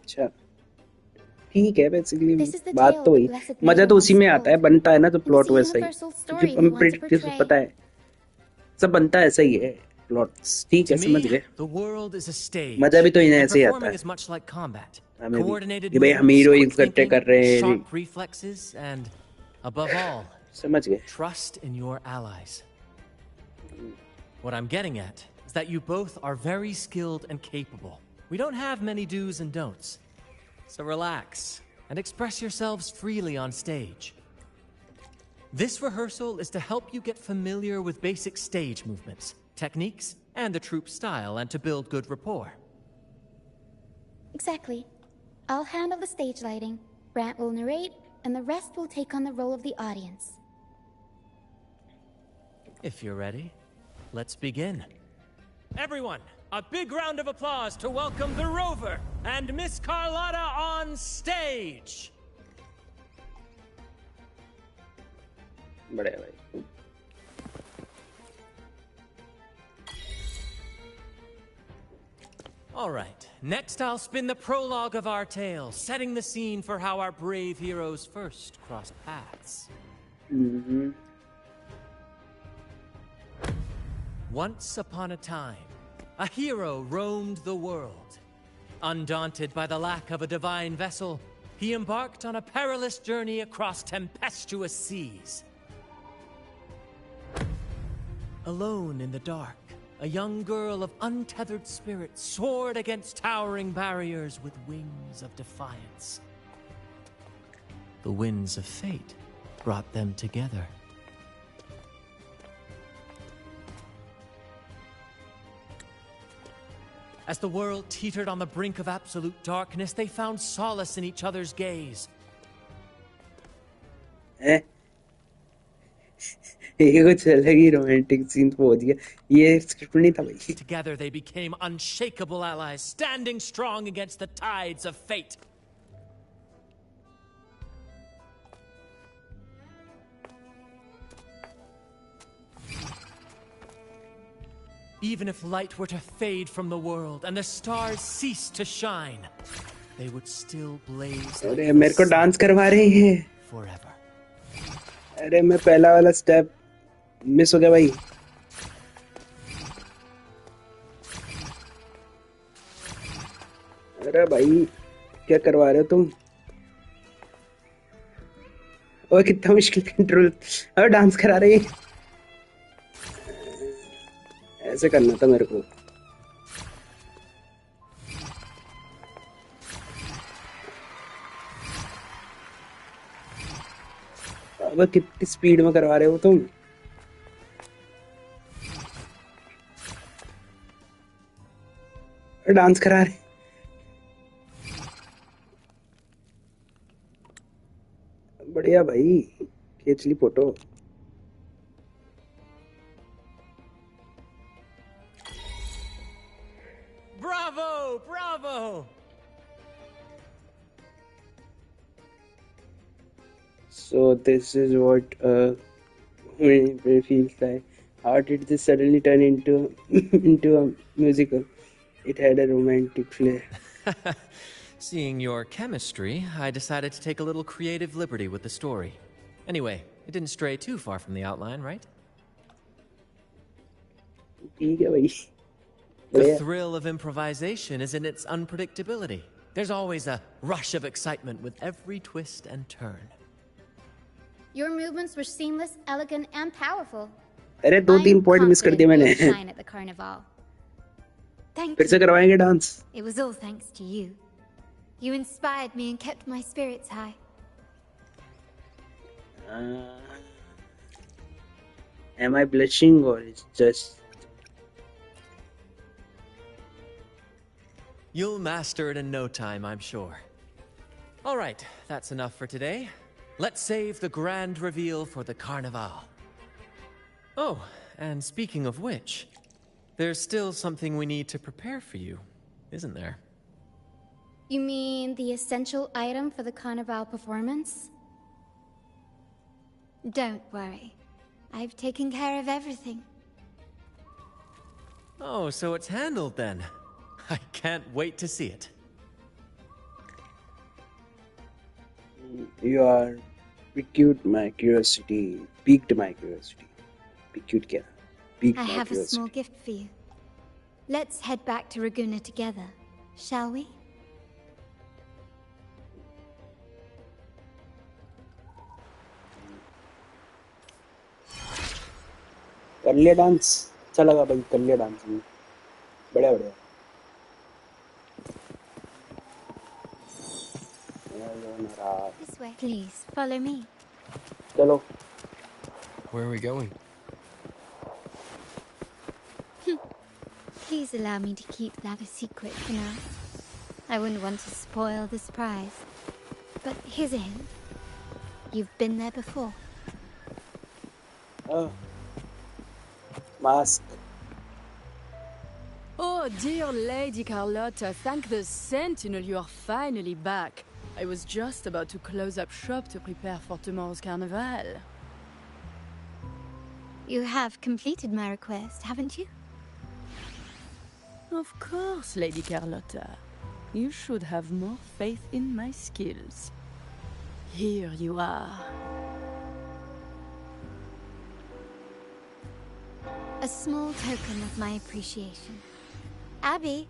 अच्छा ठीक है basically This is the बात tale तो the वही blessed मजा maiden तो उसी once में आता है told. बनता है ना तो It was प्लॉट a वैसा ही universal क्योंकि story we हमें want to प्रेडिक्ट portray. पता है सब बनता है ऐसा ही है प्लॉट ठीक है To समझ me, गए the world is a stage, मजा भी तो इन्हें and ऐसे ही आता performing है is much like combat. हमें भी Coordinated कि भाई हम moves, हीरोइंस quick इकट्ठे thinking, कर रहे हैं sharp reflexes, and above all, समझ गए trust in your allies. What I'm getting at is that you both are very skilled and capable. We don't have many do's and don'ts. So relax and express yourselves freely on stage. This rehearsal is to help you get familiar with basic stage movements, techniques, and the troupe style, and to build good rapport. Exactly. I'll handle the stage lighting, Brant will narrate, and the rest will take on the role of the audience. If you're ready, let's begin. Everyone, a big round of applause to welcome the Rover and Miss Carlotta on stage! बढ़िया भाई All right, next I'll spin the prologue of our tale, setting the scene for how our brave heroes first crossed paths. Once upon a time, a hero roamed the world. Undaunted by the lack of a divine vessel, he embarked on a perilous journey across tempestuous seas. Alone in the dark, a young girl of untethered spirit soared against towering barriers with wings of defiance. The winds of fate brought them together. As the world teetered on the brink of absolute darkness, they found solace in each other's gaze. ये कुछ अलग ही romantic scene हो दिया ये script नहीं था भाई Together they became unshakable allies, standing strong against the tides of fate. Even if light were to fade from the world and the stars cease to shine, they would still blaze like अरे मेरे को dance करवा रहे हैं forever. अरे मैं पहला वाला स्टेप मिस हो गया भाई अरे भाई क्या करवा रहे हो तुम और कितना मुश्किल कंट्रोल अब डांस करा रही है ऐसे करना था मेरे को अब कितनी स्पीड में करवा रहे हो तुम डांस करा रहे बढ़िया भाई खींच ली photo Bravo! Bravo! So this is what it feels like. How did this suddenly turn into into a musical? It had a romantic flair. Seeing your chemistry, I decided to take a little creative liberty with the story. Anyway, it didn't stray too far from the outline, right? The thrill of improvisation is in its unpredictability. There's always a rush of excitement with every twist and turn. Your movements were seamless, elegant, and powerful. अरे 2-3 point miss कर दिए मैंने Shine at the carnival. Thank फिर से you. करवाएंगे dance It was all thanks to you. You inspired me and kept my spirits high. Am I blushing or it's just You'll master it in no time, I'm sure. All right, that's enough for today. Let's save the grand reveal for the carnival. Oh, and speaking of which, there's still something we need to prepare for you. isn't there? You mean the essential item for the Carnival performance? Don't worry. I've taken care of everything. Oh, so it's handled then. I can't wait to see it. You are piqued my curiosity. Piqued my curiosity. Piqued क्या? Piqued I my have a curiosity. small gift for you. Let's head back to Raguna together, shall we? कर लिया dance अच्छा लगा भाई कर लिया dance बढ़िया बढ़िया This way. Please, follow me. चलो Where are we going? Please allow me to keep that a secret for now. I wouldn't want to spoil the surprise. But here's a hint. You've been there before. Oh. Mask. Oh, dear Lady Carlotta, thank the Sentinel you are finally back. I was just about to close up shop to prepare for tomorrow's carnival. You have completed my request, haven't you? Of course, Lady Carlotta. You should have more faith in my skills. Here you are. A small token of my appreciation. Abby,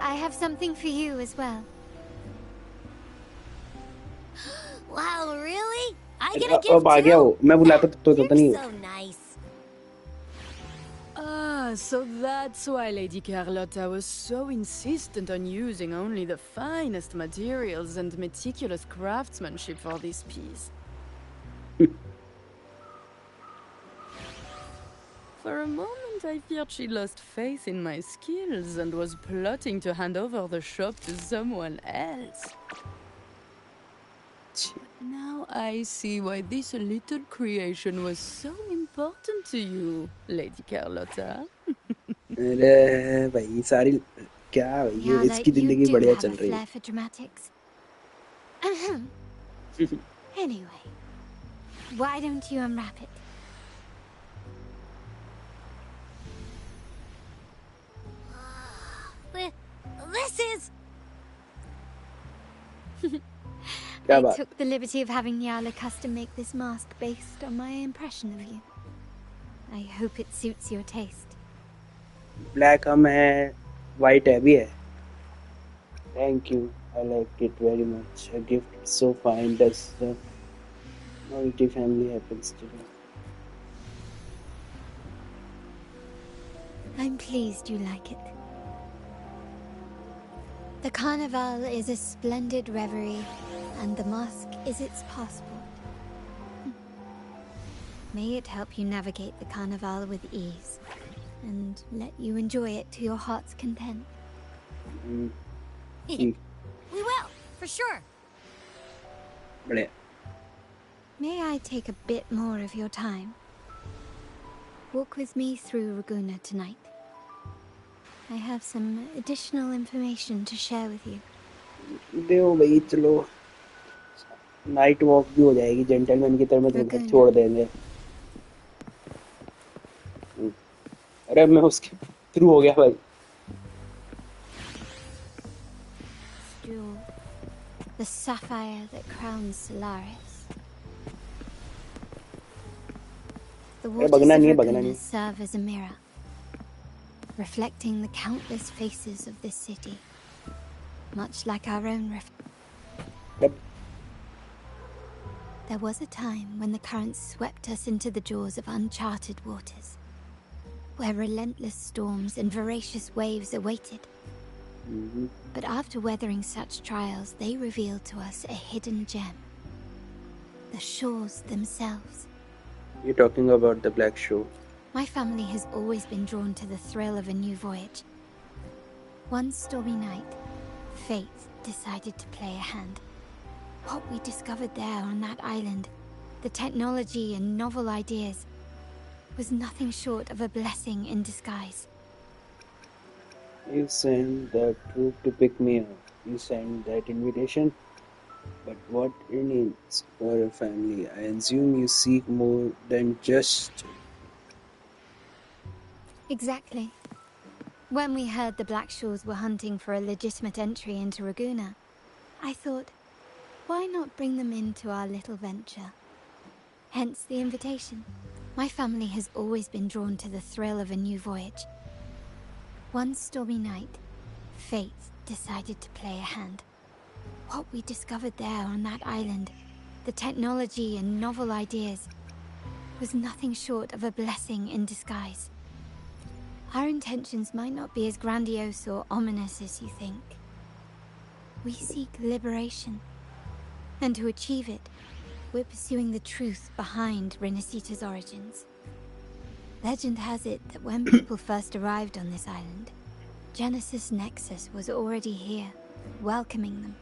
I have something for you as well. Wow, really? I get a अब gift आ गया too? वो मैं बुलाता तो नहीं So nice. Ah, so that's why Lady Carlotta was so insistent on using only the finest materials and meticulous craftsmanship for this piece. For a moment, I feared she lost faith in my skills and was plotting to hand over the shop to someone else. Now I see why this little creation was so important to you, Lady Carlotta. अरे भाई सारी क्या भाई Yeah, इसकी that you जिंदगी do बढ़िया have चल a रही flair for dramatics. Anyway, why don't you unwrap it? This is... क्या I बात took the liberty of having Nyala custom make this mask based on my impression of you. I hope it suits your taste. Black हम है white है भी है thank you I like it very much a gift so fine does the multi family happens today I'm pleased you like it. The carnival is a splendid reverie, and the mask is its passport. May it help you navigate the carnival with ease, and let you enjoy it to your heart's content. We will, for sure. बढ़िया May I take a bit more of your time? Walk with me through Raguna tonight. I have some additional information to share with you. देओ भाई चलो night walk भी हो जाएगी gentleman की तरह मैं तुम्हें घर छोड़ देंगे अरे मैं उसके थ्रू हो गया भाई Jewel, the sapphire that crowns Solaris. The waters of Raguna serve as a mirror, reflecting the countless faces of this city, much like our own There was a time when the currents swept us into the jaws of uncharted waters, where relentless storms and voracious waves awaited. But after weathering such trials, they revealed to us a hidden gem. The shores themselves. You're talking about the Black Shore. My family has always been drawn to the thrill of a new voyage. One stormy night, fate decided to play a hand. What we discovered there on that island, the technology and novel ideas, was nothing short of a blessing in disguise. You sent the troop to pick me up. You sent that invitation. But what it means for a family, I assume you seek more than just... Exactly. When we heard the Blackshaws were hunting for a legitimate entry into Raguna, I thought, why not bring them into our little venture? Hence the invitation. My family has always been drawn to the thrill of a new voyage. One stormy night, fate decided to play a hand. What we discovered there on that island, the technology and novel ideas, was nothing short of a blessing in disguise. Our intentions might not be as grandiose or ominous as you think. We seek liberation, and to achieve it, we're pursuing the truth behind Renacita's origins. Legend has it that when people first arrived on this island, Genesis Nexus was already here, welcoming them.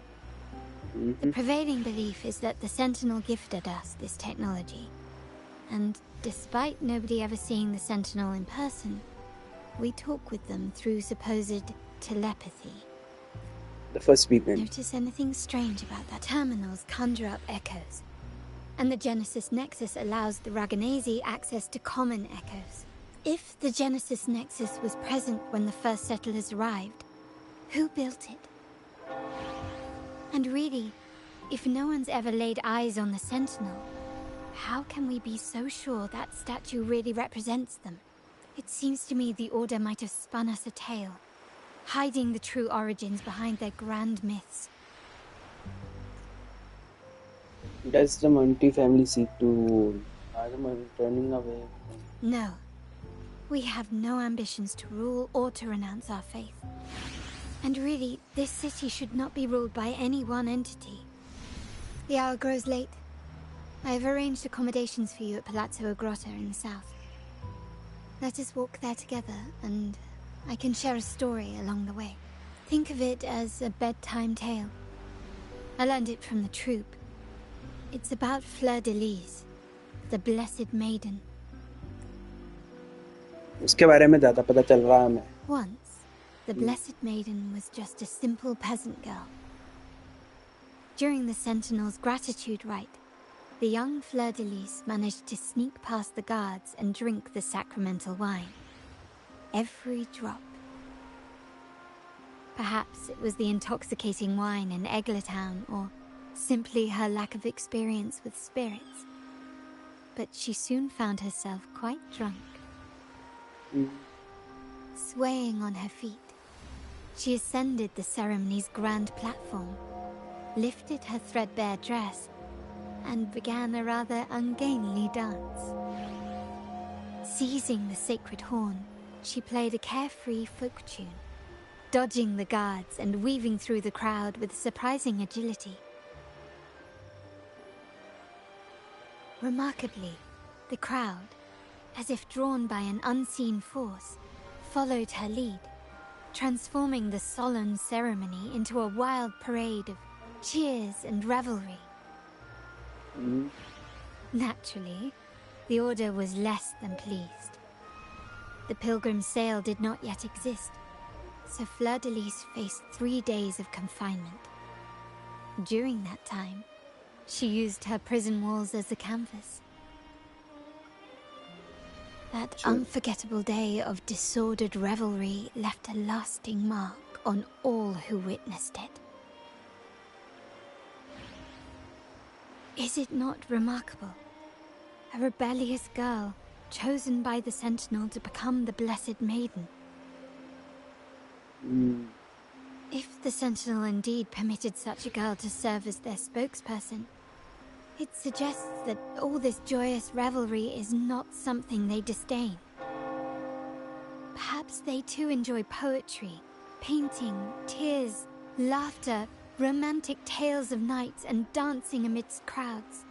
The prevailing belief is that the Sentinel gifted us this technology, and despite nobody ever seeing the Sentinel in person, we talk with them through supposed telepathy. The first weekend. Notice anything strange about that? Terminals conjure up echoes, and the Genesis Nexus allows the Raganese access to common echoes. If the Genesis Nexus was present when the first settlers arrived, who built it? And really, if no one's ever laid eyes on the Sentinel, how can we be so sure that statue really represents them? It seems to me the Order might have spun us a tale, hiding the true origins behind their grand myths. Does the Monty family seek to... Are them turning away? No. We have no ambitions to rule or to renounce our faith. And really, this city should not be ruled by any one entity. The hour grows late. I have arranged accommodations for you at Palazzo Grotta in the south. Let us walk there together, and I can share a story along the way. Think of it as a bedtime tale. I learned it from the troop. It's about Fleur de Lis, the Blessed Maiden. उसके बारे में ज़्यादा पता चल रहा है हमें. Once, the Blessed Maiden was just a simple peasant girl. During the Sentinel's gratitude rite, the young Fleur de Lis managed to sneak past the guards and drink the sacramental wine. Every drop. Perhaps it was the intoxicating wine in Eglatown, or simply her lack of experience with spirits. But she soon found herself quite drunk. Swaying on her feet, she ascended the ceremony's grand platform, lifted her threadbare dress, and began a rather ungainly dance. Seizing the sacred horn, she played a carefree folk tune, dodging the guards and weaving through the crowd with surprising agility. Remarkably, the crowd, as if drawn by an unseen force, followed her lead, transforming the solemn ceremony into a wild parade of cheers and revelry. Naturally, the Order was less than pleased. The pilgrim sale did not yet exist, so Fleur de Lis faced 3 days of confinement. During that time, she used her prison walls as a canvas. That unforgettable day of disordered revelry left a lasting mark on all who witnessed it. Is it not remarkable? A rebellious girl, chosen by the Sentinel to become the Blessed Maiden. If the Sentinel indeed permitted such a girl to serve as their spokesperson, it suggests that all this joyous revelry is not something they disdain. Perhaps they too enjoy poetry, painting, tears, laughter, romantic tales of nights, and dancing amidst crowds,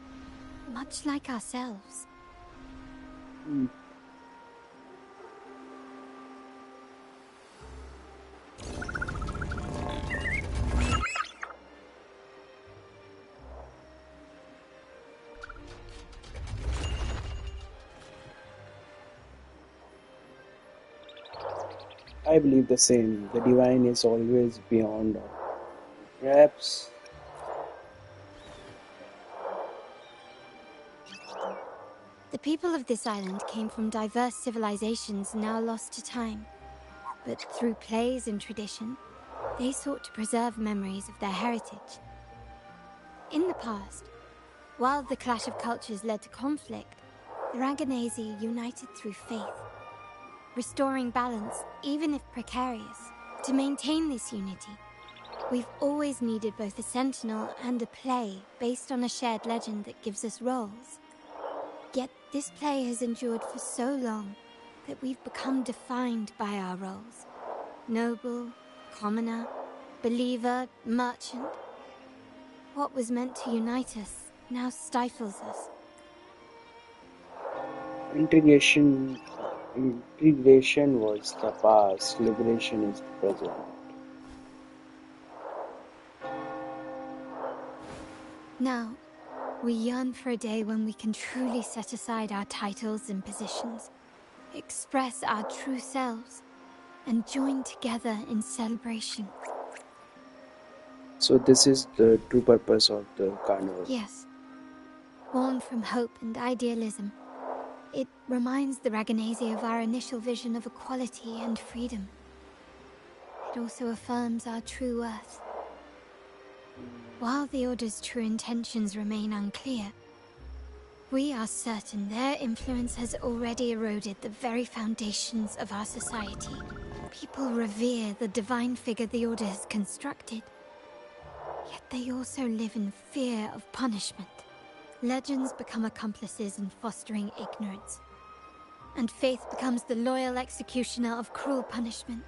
much like ourselves. I believe the same. The divine is always beyond all. Perhaps The people of this island came from diverse civilizations now lost to time. But through plays and tradition, they sought to preserve memories of their heritage. In the past, while the clash of cultures led to conflict, the Ragganese united through faith, restoring balance, even if precarious. To maintain this unity, we've always needed both a sentinel and a play based on a shared legend that gives us roles. Yet this play has endured for so long that we've become defined by our roles. Noble, commoner, believer, merchant. What was meant to unite us now stifles us. integration was the past, liberation is the present. Now, we yearn for a day when we can truly set aside our titles and positions, express our true selves, and join together in celebration. So this is the true purpose of the carnival. Yes. Born from hope and idealism, it reminds the Ragganese of our initial vision of equality and freedom. It also affirms our true worth. While the Order's true intentions remain unclear, we are certain their influence has already eroded the very foundations of our society. People revere the divine figure the Order has constructed, yet they also live in fear of punishment. Legends become accomplices in fostering ignorance, and faith becomes the loyal executioner of cruel punishment.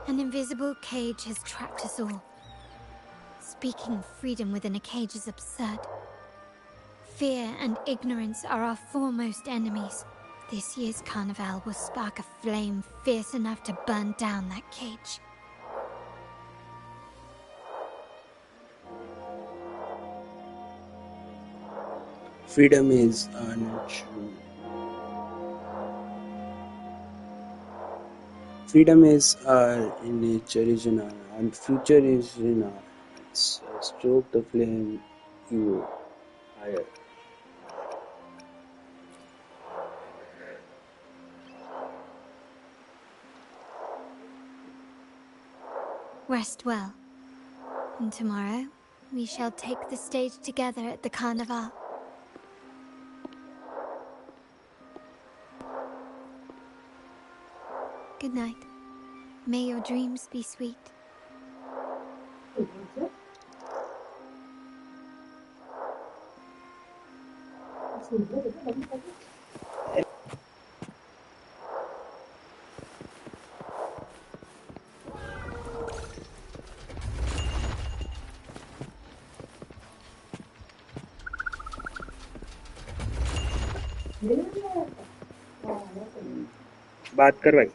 An invisible cage has trapped us all. Speaking of freedom within a cage is absurd. Fear and ignorance are our foremost enemies. This year's carnival will spark a flame fierce enough to burn down that cage. Freedom is our nature. Freedom is our nature, is in our and future is in our hands. Stoke the flame you higher. Rest well. And tomorrow, we shall take the stage together at the carnival. Good night. May your dreams be sweet. बात कर भाई.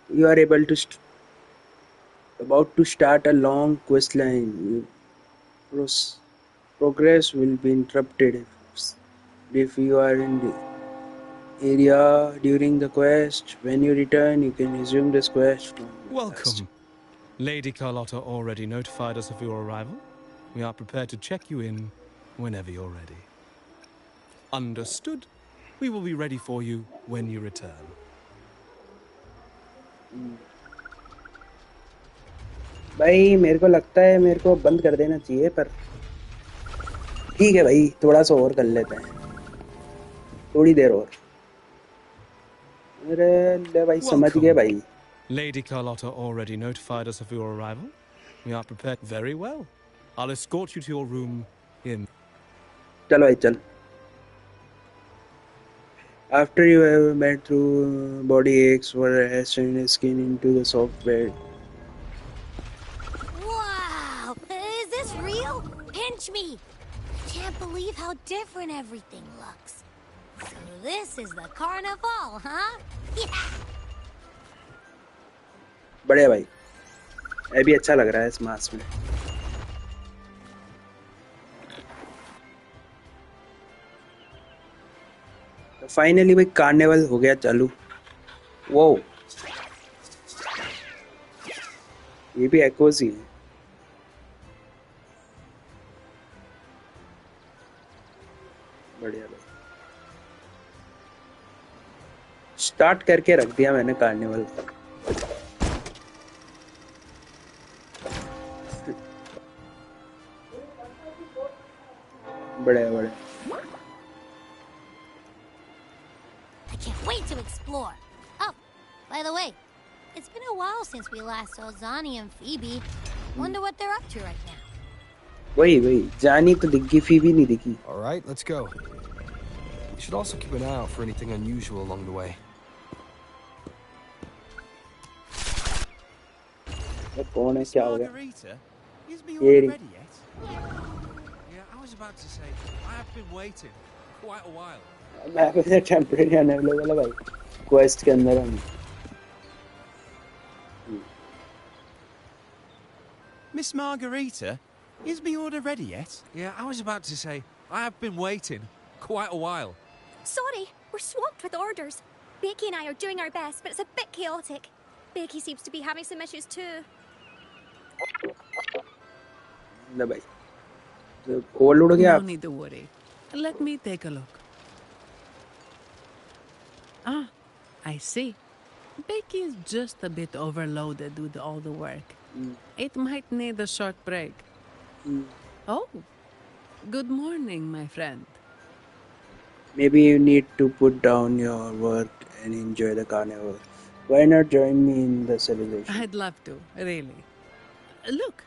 You are able to about to start a long quest line. Progress will be interrupted if you are in the area during the quest. When you return, you can resume this quest. Welcome. Lady Carlotta already notified us of your arrival. We are prepared to check you in whenever you're ready. Understood. We will be ready for you when you return. भाई मेरे को लगता है मेरे को बंद कर देना चाहिए, पर ठीक है भाई, थोड़ा सा और कर लेते हैं, थोड़ी देर और. अरे ले भाई, समझ गए भाई. Lady Carlotta already notified us of your arrival. We are prepared very well. I'll escort you to your room in. चलो भाई चल. After you have met through body aches for hastening skin into the soft bed. Wow! Is this real? Pinch me! Can't believe how different everything looks. So this is the carnival, huh? Yeah! बढ़िया भाई, ये भी अच्छा लग रहा है इस mask में. फाइनली भाई कार्निवल हो गया चालू. वो ये भी एकोज ही है। बढ़िया भाई, स्टार्ट करके रख दिया मैंने कार्निवल। बढ़िया बढ़िया। I can't wait to explore. Oh, by the way, it's been a while since we last saw Zani and Phoebe. Wonder what they're up to right now. वही जानी तो दिखी, फीबी नहीं दिखी। All right, let's go. We should also keep an eye out for anything unusual along the way. कौन है, क्या हो गया? Margarita, is me ये order ready yet? Yeah, I was about to say, I have been waiting quite a while. मैं वैसे temporary unavailable है भाई, क्वेस्ट के अंदर हम। Miss Margarita, is me order ready yet? Yeah, I was about to say, I have been waiting quite a while. Sorry, we're swamped with orders. Becky and I are doing our best, but it's a bit chaotic. Becky seems to be having some issues too. ना भाई, तो overload हो गया आप? No need to worry. Let me take a look. Ah, I see. Becky is just a bit overloaded with all the work. It might need a short break. Oh, good morning, my friend. Maybe you need to put down your work and enjoy the carnival. Why not join me in the celebration? I'd love to, really. Look,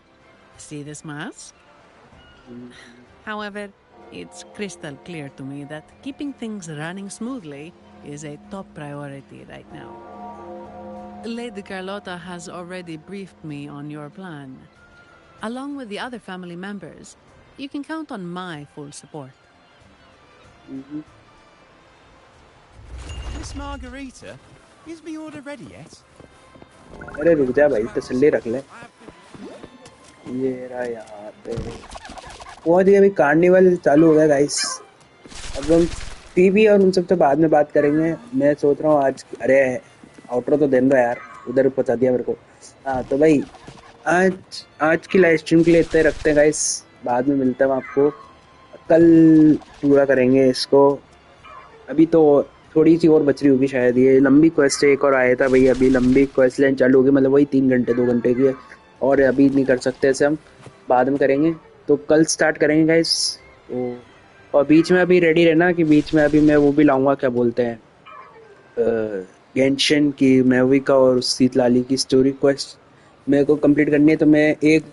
see this mask? However, it's crystal clear to me that keeping things running smoothly is a top priority right now. Lady Carlotta has already briefed me on your plan. Along with the other family members, you can count on my full support. Miss Margarita, is me order ready yet? अरे रुक जा भाई, तसल्ली रख ले। ये रहा यहाँ पे, पहुंच गए अभी, कार्निवल चालू हो गया गाइस। अब हम पीबी और उन सब तो बाद में बात करेंगे। मैं सोच रहा हूँ आज, अरे आउटरो तो देन दो यार, उधर पहुंचा दिया मेरे को। हाँ तो भाई आज की लाइव स्ट्रीम के लिए इतने रखते हैं गाइस, बाद में मिलता है आपको। कल पूरा करेंगे इसको, अभी तो थोड़ी सी और बच रही होगी शायद। ये लंबी क्वेस्ट एक और आया था भाई, अभी लंबी क्वेस्ट लाइन चालू होगी, मतलब वही 3 घंटे 2 घंटे की है, और अभी नहीं कर सकते ऐसे, हम बाद में करेंगे। तो कल स्टार्ट करेंगे गाइस। और बीच में अभी रेडी रहना कि बीच में अभी मैं वो भी लाऊंगा, क्या बोलते हैं, गेंशन की, मैविका और शीतलाली की स्टोरी क्वेस्ट मेरे को कंप्लीट करनी है, तो मैं एक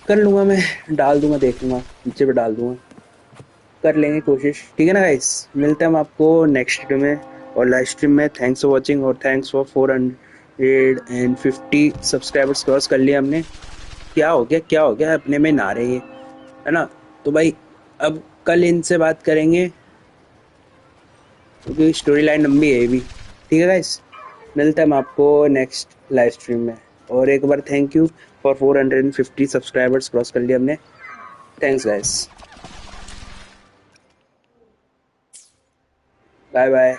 कर लूँगा, मैं डाल दूंगा, देख लूँगा पीछे पे डाल दूंगा, कर लेंगे कोशिश। ठीक है ना गाइस, मिलते हैं हम आपको नेक्स्ट वीडियो में और लाइव स्ट्रीम में। थैंक्स फॉर वॉचिंग और थैंक्स फॉर 450 सब्सक्राइबर्स क्रॉस कर लिया हमने। क्या हो गया अपने में ना रहे है ना। तो भाई अब कल इनसे बात करेंगे क्योंकि स्टोरी लाइन लंबी है भी। ठीक है गाइस, मिलते हैं हम आपको नेक्स्ट लाइव स्ट्रीम में। और एक बार thank you for 450 subscribers cross कर लिया हमने। Thanks guys, bye bye.